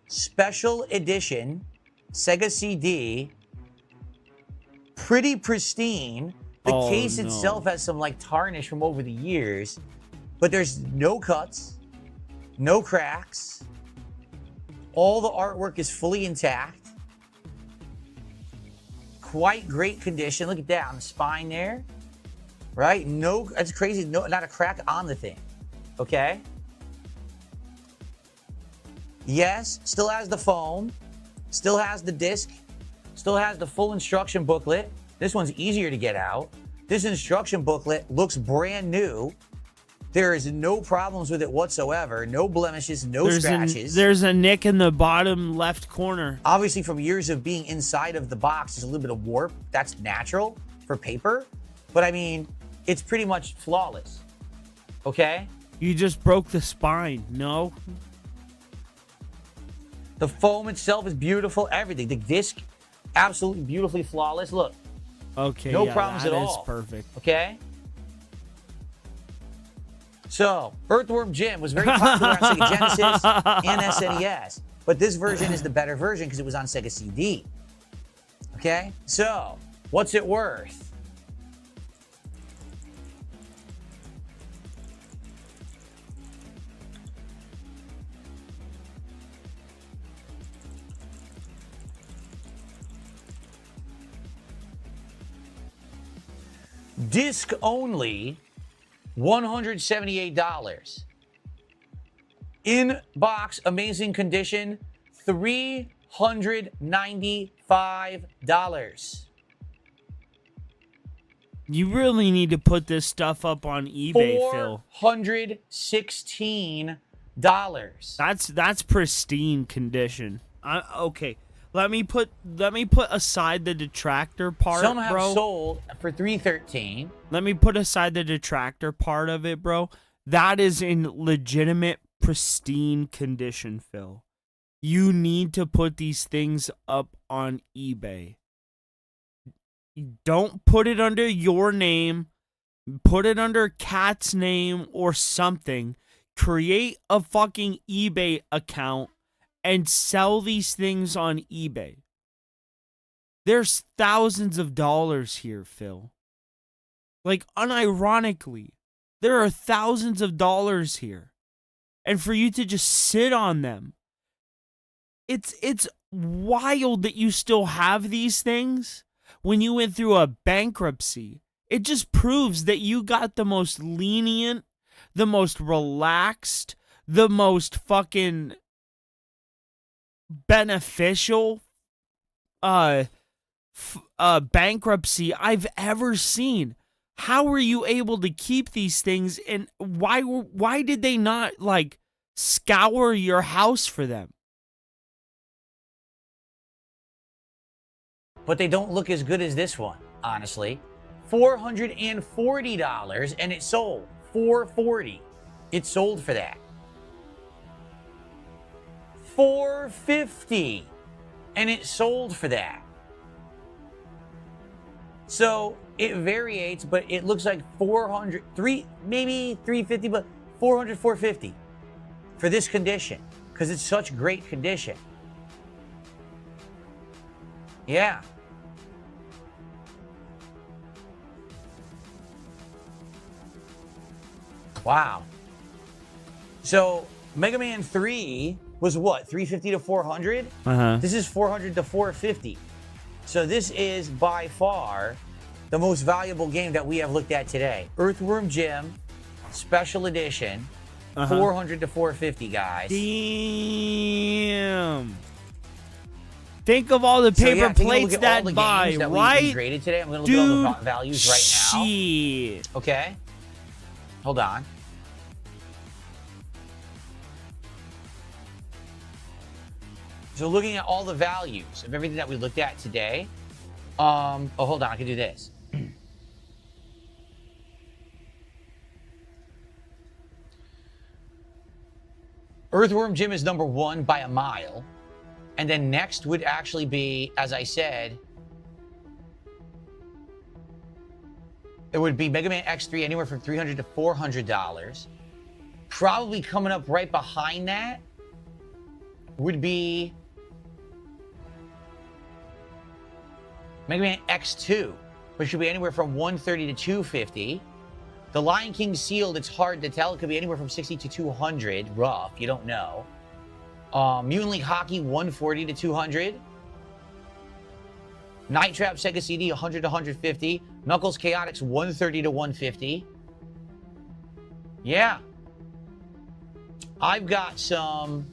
Special Edition Sega CD. Pretty pristine. The Oh, case no. itself has some like tarnish from over the years, but there's no cuts, no cracks. All the artwork is fully intact. Quite great condition. Look at that on the spine there. Right? No, that's crazy. No, not a crack on the thing. Okay. Yes, still has the foam, still has the disc, still has the full instruction booklet. This one's easier to get out. This instruction booklet looks brand new. There is no problems with it whatsoever. No blemishes, no scratches. There's a nick in the bottom left corner. Obviously, from years of being inside of the box, there's a little bit of warp. That's natural for paper. But I mean, it's pretty much flawless. Okay? You just broke the spine. No? The foam itself is beautiful. Everything. The disc, absolutely beautifully flawless. Look. Okay, No yeah, problems that at is all. perfect. Okay? So, Earthworm Jim was very popular on Sega Genesis and SNES. But this version is the better version because it was on Sega CD. Okay? So, what's it worth? Disc only, $178. In box, amazing condition, $395. You really need to put this stuff up on eBay, Phil. $416. That's pristine condition. Okay. Let me put aside the detractor part, Some have bro. sold for $313. Let me put aside the detractor part of it, bro. That is in legitimate pristine condition, Phil. You need to put these things up on eBay. Don't put it under your name. Put it under Cat's name or something. Create a fucking eBay account and sell these things on eBay. There's thousands of dollars here, Phil. Like, unironically, there are thousands of dollars here. And for you to just sit on them, it's wild that you still have these things when you went through a bankruptcy. It just proves that you got the most lenient, the most relaxed, the most fucking beneficial bankruptcy I've ever seen. How were you able to keep these things, and why did they not like scour your house for them? But they don't look as good as this one, honestly. $440 and it sold. $440. It sold for that. $450 and it sold for that. So it variates, but it looks like maybe 350, but 400, 450 for this condition because it's such great condition. Yeah. Wow. So Mega Man 3 was what? 350 to 400? This is 400 to 450. So this is by far the most valuable game that we have looked at today. Earthworm Jim, Special Edition, 400 to 450, guys. Damn. Think of all the paper plates that buy, right? Graded today. I'm going to look at all the values right now. Shit. Okay. Hold on. So looking at all the values of everything that we looked at today. Oh, hold on. I can do this. Earthworm Jim is number 1 by a mile. And then next would actually be, as I said, it would be Mega Man X3 anywhere from $300 to $400. Probably coming up right behind that would be Mega Man X2, which should be anywhere from $130 to $250. The Lion King Sealed, it's hard to tell. It could be anywhere from $60 to $200, rough. You don't know. Mutant League Hockey, $140 to $200. Night Trap Sega CD, $100 to $150. Knuckles Chaotix, $130 to $150. Yeah. I've got some...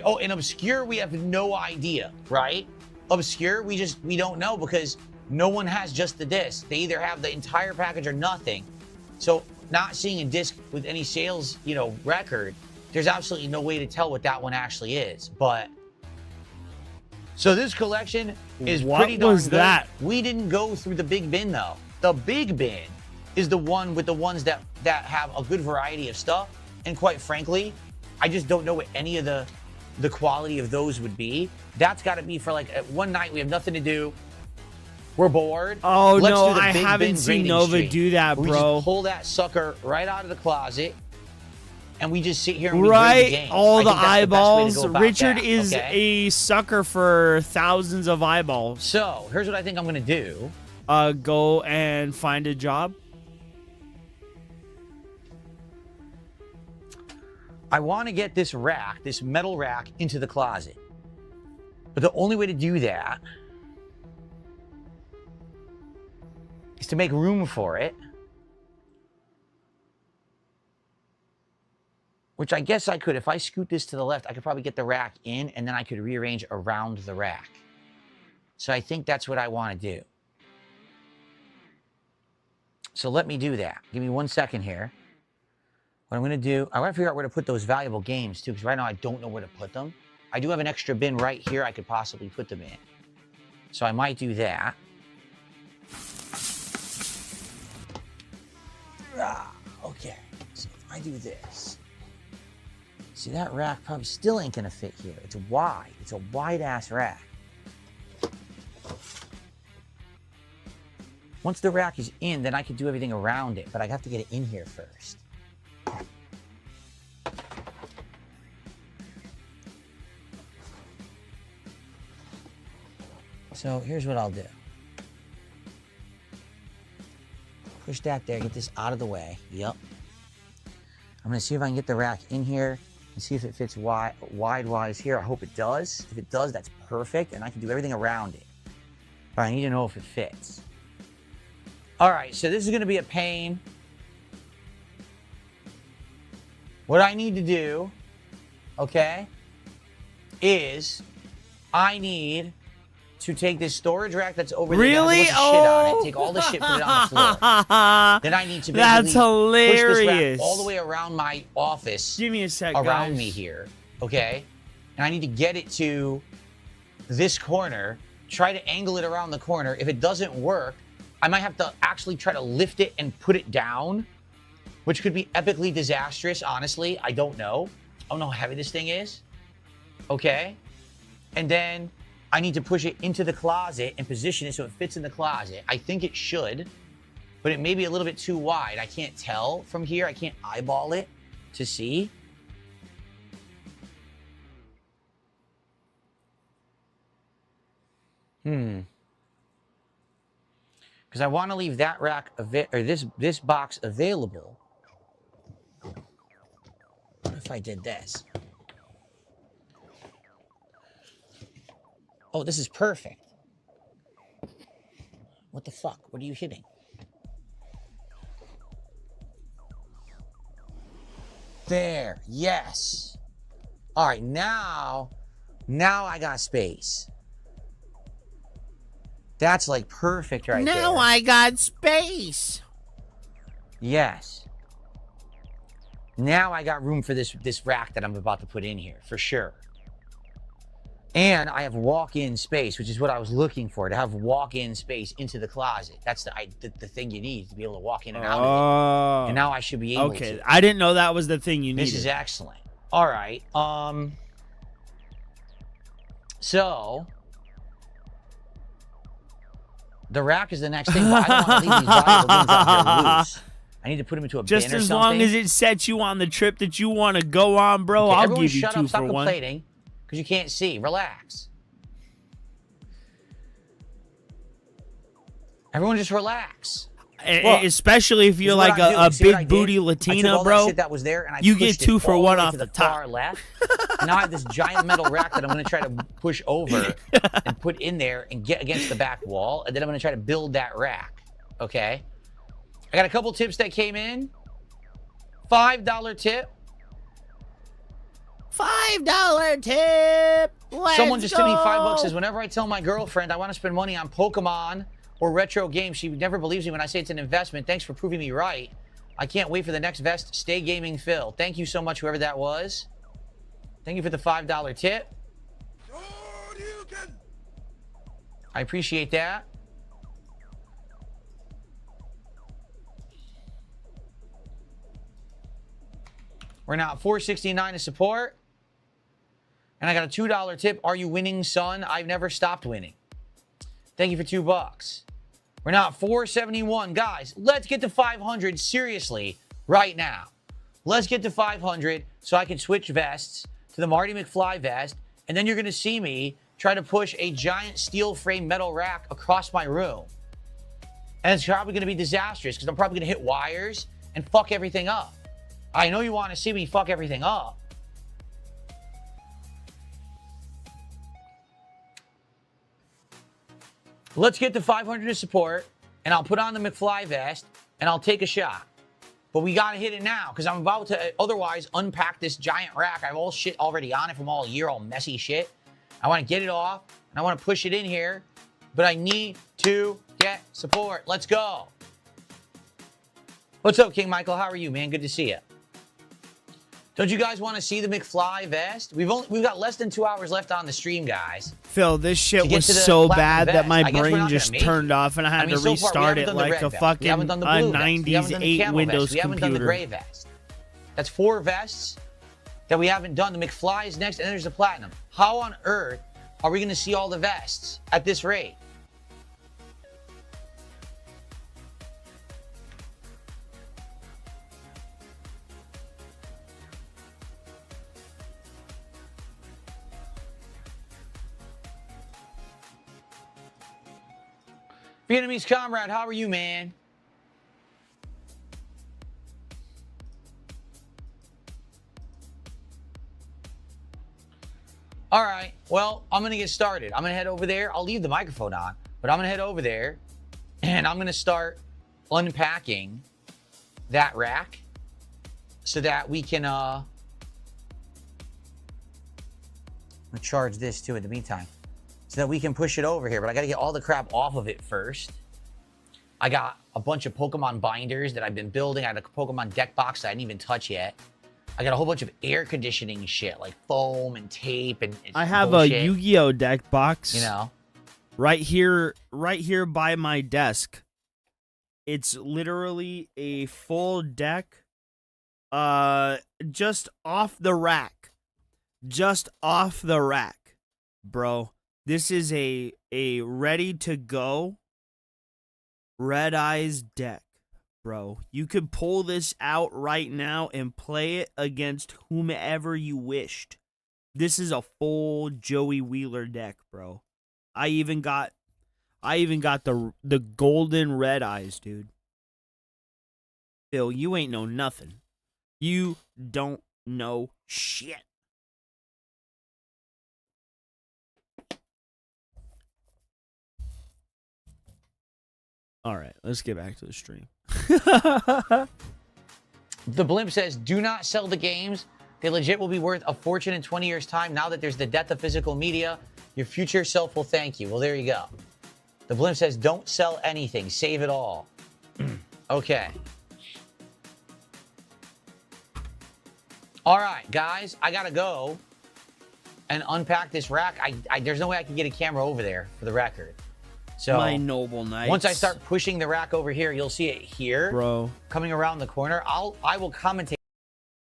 Oh, and Obscure, we have no idea, right? Obscure, we don't know because no one has just the disc. They either have the entire package or nothing. So not seeing a disc with any sales, record, there's absolutely no way to tell what that one actually is. But so this collection is pretty darn good. That? We didn't go through the big bin though. The big bin is the one with the ones that have a good variety of stuff. And quite frankly, I just don't know what any of the quality of those would be. That's got to be for like one night we have nothing to do. We're bored. Oh, no, I haven't seen Nova do that, bro. We just pull that sucker right out of the closet, and we just sit here and we grade the game. All the eyeballs. Richard is a sucker for thousands of eyeballs. So, here's what I think I'm going to do. Go and find a job. I want to get this rack, this metal rack, into the closet. But the only way to do that is to make room for it. Which I guess I could. If I scoot this to the left, I could probably get the rack in, and then I could rearrange around the rack. So I think that's what I want to do. So let me do that. Give me 1 second here. What I'm going to do, I want to figure out where to put those valuable games, too, because right now I don't know where to put them. I do have an extra bin right here I could possibly put them in. So I might do that. Okay, so if I do this. See, that rack probably still ain't gonna fit here. It's wide. It's a wide-ass rack. Once the rack is in, then I can do everything around it, but I have to get it in here first. So here's what I'll do. Push that there, get this out of the way. Yep. I'm gonna see if I can get the rack in here and see if it fits wide-wise here. I hope it does. If it does, that's perfect, and I can do everything around it. But I need to know if it fits. All right, so this is gonna be a pain. What I need to do, okay, is I need to take this storage rack that's over there that has a bunch of shit on it, take all the shit, put it on the floor. Then I need to basically push this rack all the way around my office. Give me a sec, around guys. me here, okay? And I need to get it to this corner, try to angle it around the corner. If it doesn't work, I might have to actually try to lift it and put it down, which could be epically disastrous, honestly. I don't know. I don't know how heavy this thing is, okay? And then I need to push it into the closet and position it so it fits in the closet. I think it should, but it may be a little bit too wide. I can't tell from here. I can't eyeball it to see. Because I want to leave that rack or this box available. What if I did this? Oh, this is perfect. What the fuck? What are you hitting? There. Yes. All right, now I got space. That's like perfect right there. Now I got space. Yes. Now I got room for this rack that I'm about to put in here, for sure. And I have walk-in space, which is what I was looking for, to have walk-in space into the closet. That's the thing you need to be able to walk in and out of it. And now I should be able to. Okay, I didn't know that was the thing you needed. This is excellent. All right. So the rack is the next thing, but I don't want to leave these valuable things out here loose. I need to put them into a bin or something. Just as long as it sets you on the trip that you want to go on, bro, Okay, I'll give you shut 2 up, for stop 1. complaining, because you can't see. Relax. Everyone just relax. Look, Especially if you're like a big booty Latina, bro. That was there and I you get pushed 2 it for all 1 the way off to the far top. left. And now I have this giant metal rack that I'm going to try to push over and put in there and get against the back wall. And then I'm going to try to build that rack. Okay. I got a couple tips that came in. $5 tip. $5 tip. Someone just tipped me $5. Says, whenever I tell my girlfriend I want to spend money on Pokemon or retro games, she never believes me when I say it's an investment. Thanks for proving me right. I can't wait for the next vest. Stay gaming, Phil. Thank you so much, whoever that was. Thank you for the $5 tip. I appreciate that. We're now at $4.69 to support. And I got a $2 tip. Are you winning, son? I've never stopped winning. Thank you for $2. We're now at $4.71. Guys, let's get to 500 seriously right now. Let's get to 500 so I can switch vests to the Marty McFly vest. And then you're going to see me try to push a giant steel frame metal rack across my room. And it's probably going to be disastrous because I'm probably going to hit wires and fuck everything up. I know you want to see me fuck everything up. Let's get to 500 to support, and I'll put on the McFly vest, and I'll take a shot. But we got to hit it now, because I'm about to otherwise unpack this giant rack. I have all shit already on it from all year, all messy shit. I want to get it off, and I want to push it in here, but I need to get support. Let's go. What's up, King Michael? How are you, man? Good to see you. Don't you guys want to see the McFly vest? We've got less than 2 hours left on the stream, guys. Phil, this shit was so bad that my brain just turned off and I had to restart it like a fucking 90s 8 Windows we haven't done the computer. gray vest. That's 4 vests. that we haven't done. The McFly is next, and then there's the Platinum. How on earth are we going to see all the vests at this rate? Vietnamese comrade, how are you, man? All right, well, I'm going to get started. I'm going to head over there. I'll leave the microphone on, but I'm going to head over there, and I'm going to start unpacking that rack so that we can, I'm going to charge this, too, in the meantime, so that we can push it over here, but I got to get all the crap off of it first. I got a bunch of Pokemon binders that I've been building. I had a Pokemon deck box that I didn't even touch yet. I got a whole bunch of air conditioning shit, like foam and tape and I have bullshit. a Yu-Gi-Oh deck box. You know, right here by my desk. It's literally a full deck, just off the rack, bro. This is a ready to go Red Eyes deck. Bro, you could pull this out right now and play it against whomever you wished. This is a full Joey Wheeler deck, bro. I even got the golden Red Eyes, dude. Phil, you ain't know nothing. You don't know shit. All right, let's get back to the stream. The blimp says, do not sell the games. They legit will be worth a fortune in 20 years' time. Now that there's the death of physical media, your future self will thank you. Well, there you go. The blimp says, don't sell anything. Save it all. Okay. All right, guys, I got to go and unpack this rack. There's no way I can get a camera over there for the record. So my noble knights. Once I start pushing the rack over here, you'll see it here, bro. Coming around the corner. I will commentate.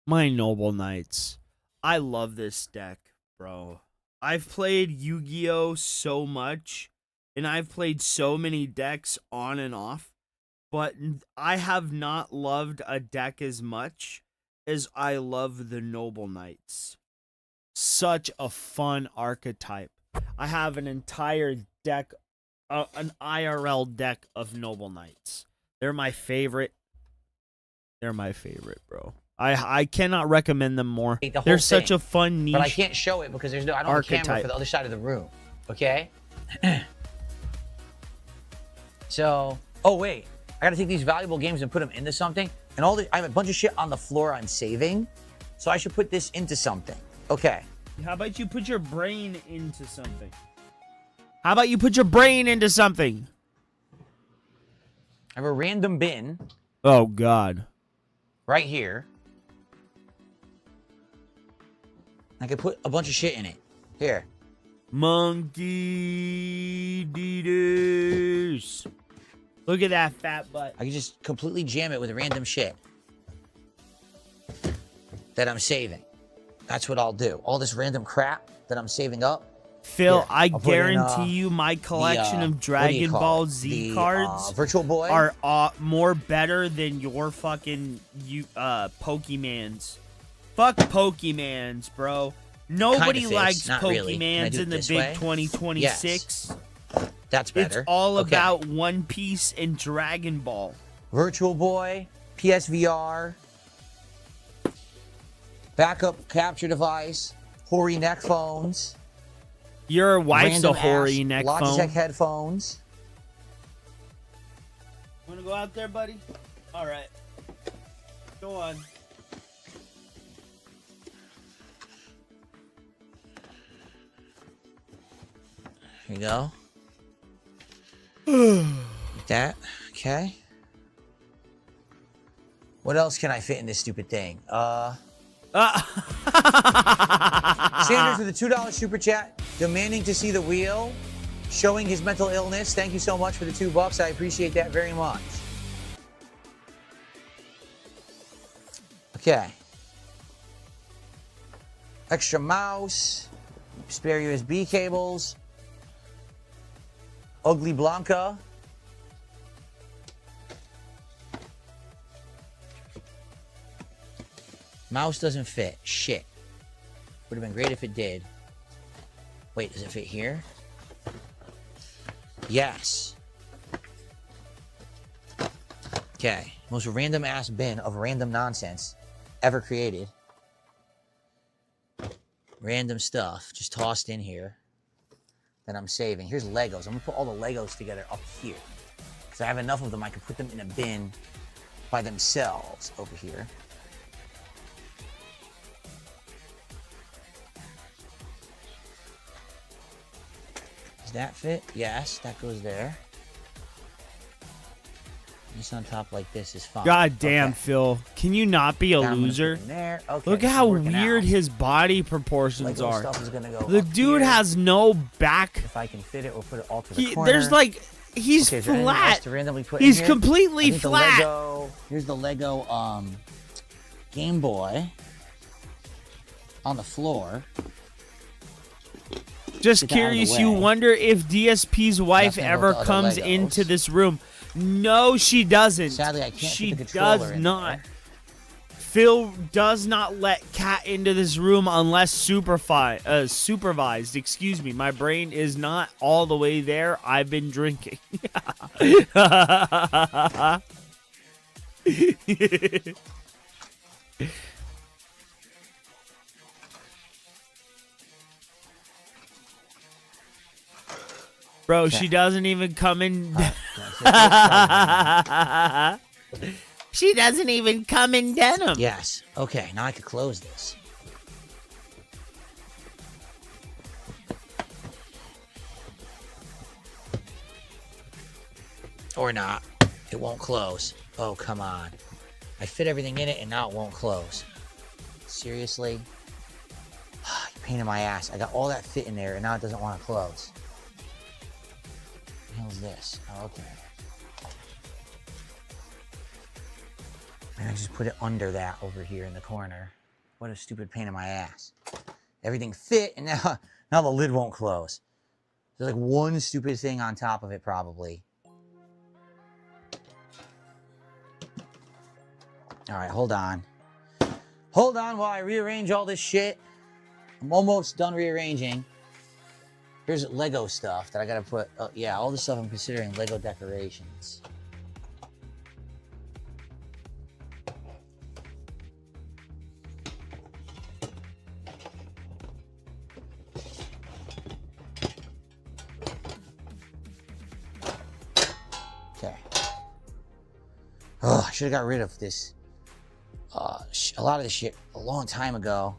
My noble knights. I love this deck, bro. I've played Yu-Gi-Oh so much, and I've played so many decks on and off, but I have not loved a deck as much as I love the noble knights. Such a fun archetype. I have an entire deck. An IRL deck of Noble Knights. They're my favorite. They're my favorite, bro. I cannot recommend them more. They're such a fun niche. But I can't show it because there's no. I don't have a camera for the other side of the room. Okay. So, oh wait, I gotta take these valuable games and put them into something. And I have a bunch of shit on the floor I'm saving, so I should put this into something. Okay. How about you put your brain into something? How about you put your brain into something? I have a random bin. Oh, God. Right here. I could put a bunch of shit in it. Here. Monkey Deeders. Look at that fat butt. I can just completely jam it with random shit that I'm saving. That's what I'll do. All this random crap that I'm saving up. Phil, here, I guarantee you my collection of Dragon Ball Z cards Virtual Boy are more better than your fucking Pokemans. Fuck Pokemans, bro. Nobody likes Pokemans in the big 2026. Yes. That's better. It's all about One Piece and Dragon Ball. Virtual Boy, PSVR, backup capture device, Hori neck phones. Your wife's a Hori neck phone. Logitech headphones. Want to go out there, buddy? All right. Go on. Here you go. Like that. Okay. What else can I fit in this stupid thing? Sanders with a $2 super chat, demanding to see the wheel, showing his mental illness. Thank you so much for the $2. I appreciate that very much. Okay. Extra mouse. Spare USB cables. Ugly Blanca. Mouse doesn't fit. Shit. Would have been great if it did. Wait, does it fit here? Yes. Okay. Most random ass bin of random nonsense ever created. Random stuff just tossed in here that I'm saving. Here's Legos. I'm gonna put all the Legos together up here because I have enough of them. I can put them in a bin by themselves over here. Does that fit? Yes, that goes there. Just on top like this is fine. God damn, Okay. Phil. Can you not be a Now I'm gonna loser? put it in there. Okay, Look this how is working weird out. his body proportions Lego are. stuff is gonna go The up dude here. has no back. If I can fit it, we'll put it all to the corner. There's like, he's Okay, is there anything else flat. to randomly put in He's here? completely I think flat. Here's the Lego Game Boy on the floor. Just Get that out of the curious, you way. wonder if DSP's wife Nothing ever about the other comes Legos. into this room. No, she doesn't. Sadly, I can't She put the controller does in not. there. Phil does not let Cat into this room unless supervised. Excuse me. My brain is not all the way there. I've been drinking. Bro, she doesn't even come in. She doesn't even come in denim. Yes. Okay, now I can close this. Or not. It won't close. Oh, come on. I fit everything in it and now it won't close. Seriously? You pain in my ass. I got all that fit in there and now it doesn't want to close. What the hell is this? Oh, okay. And I just put it under that over here in the corner. What a stupid pain in my ass. Everything fit, and now the lid won't close. There's like one stupid thing on top of it, probably. All right, hold on. Hold on while I rearrange all this shit. I'm almost done rearranging. Here's Lego stuff that I gotta put. Oh, yeah, all this stuff I'm considering Lego decorations. Okay. Oh, I should have got rid of this. A lot of this shit a long time ago.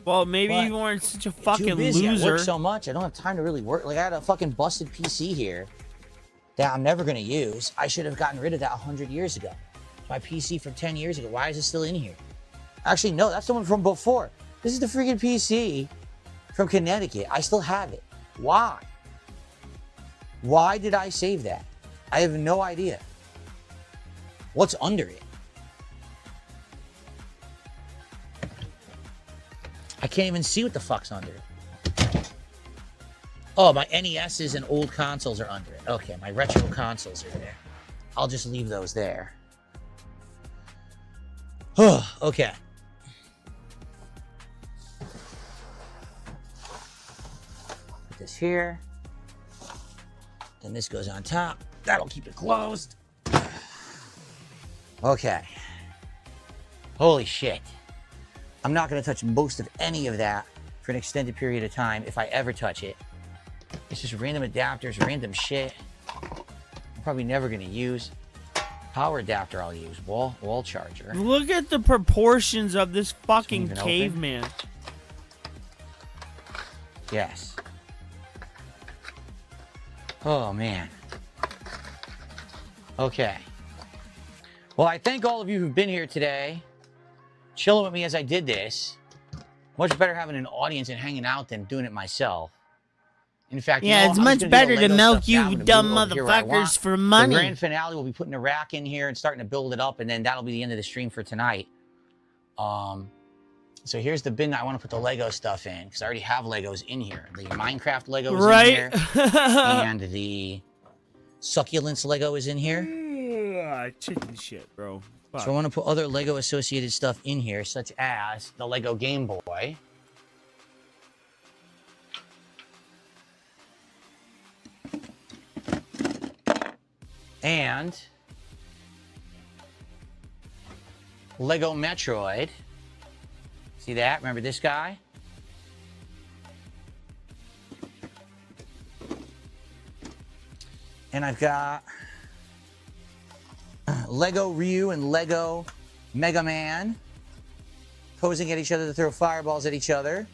Well, maybe But you weren't such a Too fucking busy. I loser. work so much. I don't have time to really work. Like, I had a fucking busted PC here that I'm never going to use. I should have gotten rid of that 100 years ago. My PC from 10 years ago. Why is it still in here? Actually, no, that's the one from before. This is the freaking PC from Connecticut. I still have it. Why? Why did I save that? I have no idea. What's under it? I can't even see what the fuck's under it. Oh, my NESs and old consoles are under it. Okay, my retro consoles are there. I'll just leave those there. Oh, okay. Put this here. Then this goes on top. That'll keep it closed. Okay. Holy shit. I'm not going to touch most of any of that for an extended period of time if I ever touch it. It's just random adapters, random shit. I'm probably never going to use. Power adapter I'll use. Wall charger. Look at the proportions of this fucking even open? caveman. Yes. Oh, man. Okay. Well, I thank all of you who've been here today, chilling with me as I did this. Much better having an audience and hanging out than doing it myself. In fact, Yeah, you know, it's I'm much just gonna do better the to Lego milk stuff you down and dumb build it over here where I want. motherfuckers for money. The grand finale will be putting a rack in here and starting to build it up, and then that'll be the end of the stream for tonight. So here's the bin that I want to put the Lego stuff in, because I already have Legos in here. The Minecraft Lego is Right. in here, and the Succulents Lego is in here. Chicken shit, bro. Fuck. So I want to put other Lego associated stuff in here, such as the Lego Game Boy. And Lego Metroid. See that? Remember this guy? And I've got Lego Ryu and Lego Mega Man posing at each other to throw fireballs at each other.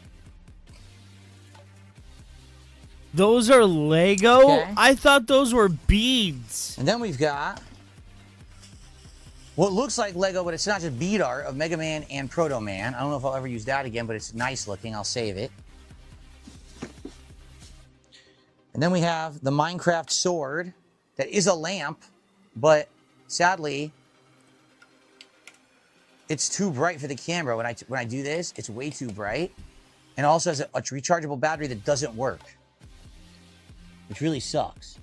Those are Lego? Okay. I thought those were beads. And then we've got what looks like Lego, but it's not, just bead art of Mega Man and Proto Man. I don't know if I'll ever use that again, but it's nice looking. I'll save it. And then we have the Minecraft sword that is a lamp, but sadly, it's too bright for the camera. When I do this, it's way too bright. And it also has a rechargeable battery that doesn't work, which really sucks.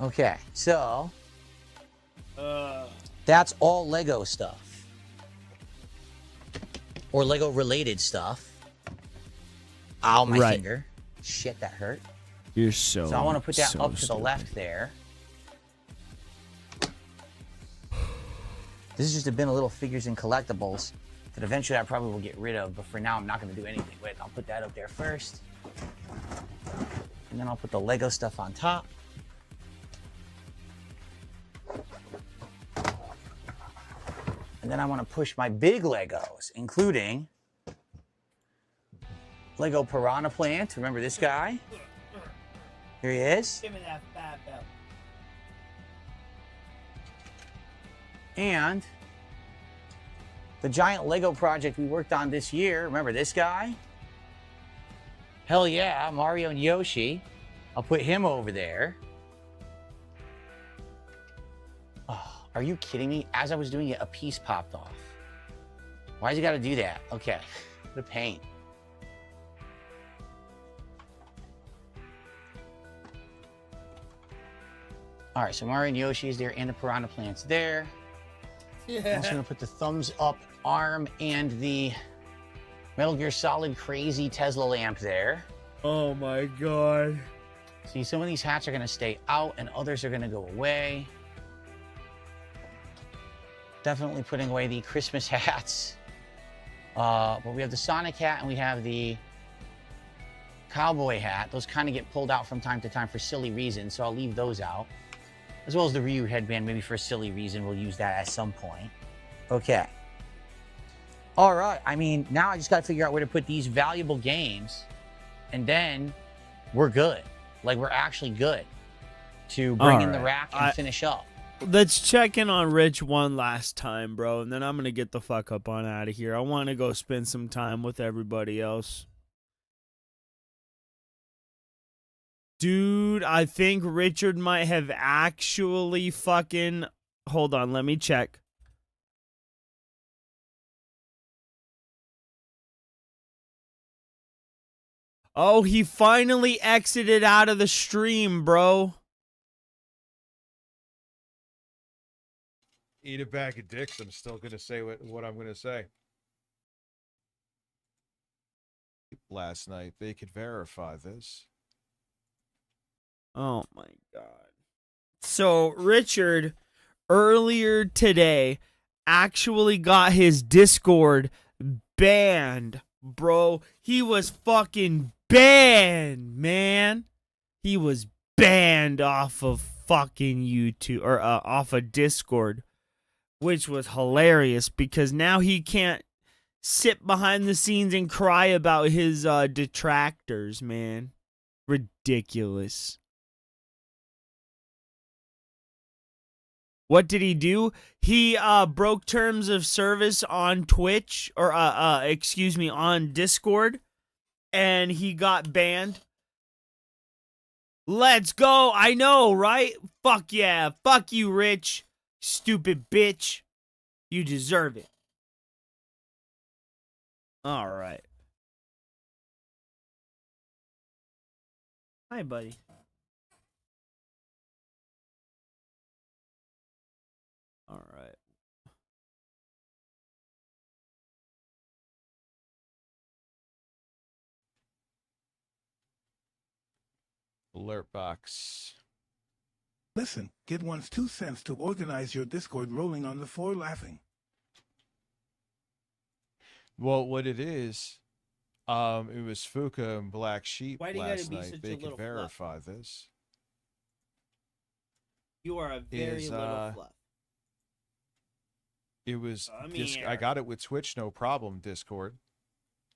Okay, so that's all Lego stuff. Or Lego related stuff. Ow, my finger. Shit, that hurt. You're so. So I want to put that so up to the stupid. left there. This is just a bin of little figures and collectibles that eventually I probably will get rid of, but for now I'm not going to do anything with. I'll put that up there first. And then I'll put the Lego stuff on top. And then I want to push my big Legos, including Lego Piranha Plant. Remember this guy? Here he is. Give me that fat belt. And the giant Lego project we worked on this year. Remember this guy? Hell yeah, Mario and Yoshi. I'll put him over there. Oh, are you kidding me? As I was doing it, a piece popped off. Why's he got to do that? Okay, what a pain. All right, so Mario and Yoshi is there, and the Piranha Plant's there. I'm also gonna put the thumbs up arm and the Metal Gear Solid crazy Tesla lamp there. Oh my god. See, some of these hats are gonna stay out and others are gonna go away. Definitely putting away the Christmas hats. But we have the Sonic hat and we have the cowboy hat. Those kind of get pulled out from time to time for silly reasons, so I'll leave those out. As well as the Ryu headband, maybe for a silly reason. We'll use that at some point. Okay. All right. I mean, now I just got to figure out where to put these valuable games. And then we're good. Like, we're actually good to bring in the rack and finish up. Let's check in on Rich one last time, bro. And then I'm going to get the fuck up on out of here. I want to go spend some time with everybody else. Dude, I think Richard might have actually fucking... Hold on, let me check. Oh, he finally exited out of the stream, bro. Eat a bag of dicks. I'm still going to say what I'm going to say. Last night, they could verify this. Oh my god. So Richard earlier today actually got his Discord banned, bro. He was fucking banned, man. He was banned off of fucking YouTube or off of Discord, which was hilarious because now he can't sit behind the scenes and cry about his detractors, man. Ridiculous. What did he do? He broke terms of service on Twitch or on Discord, and he got banned. Let's go. I know, right? Fuck yeah. Fuck you, Rich. Stupid bitch. You deserve it. All right. Hi, buddy. All right. Alert box. Listen, get one's 2 cents to organize your Discord rolling on the floor laughing. Well, what it is, it was Fuka and Black Sheep Why do you gotta last be night. such They a can little verify this. You are a very Is, little fluff. It was Come I here. got it with Twitch, no problem. Discord,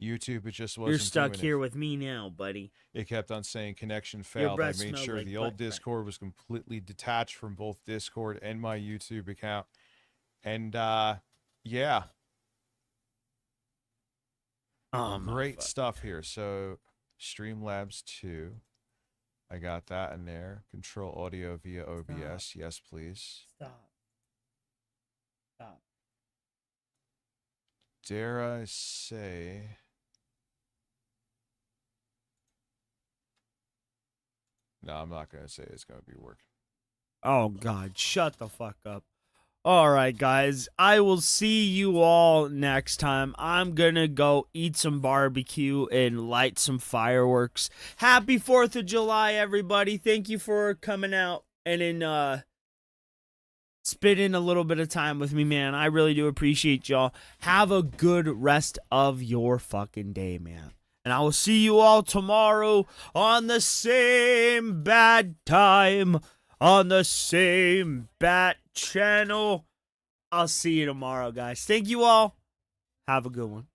YouTube, it just wasn't. You're stuck doing here it. with me now, buddy. It kept on saying connection failed. I breath made smelled sure like the old butt crack. Discord was completely detached from both Discord and my YouTube account. And yeah. Great stuff here. So Streamlabs 2. I got that in there. Control audio via OBS. Yes, please. Stop. Stop. Dare I say... No, I'm not going to say it's going to be working. Oh, God. Shut the fuck up. All right, guys. I will see you all next time. I'm going to go eat some barbecue and light some fireworks. Happy 4th of July, everybody. Thank you for coming out and spending a little bit of time with me, man. I really do appreciate y'all. Have a good rest of your fucking day, man. And I will see you all tomorrow on the same bad time, on the same bat channel. I'll see you tomorrow, guys. Thank you all. Have a good one.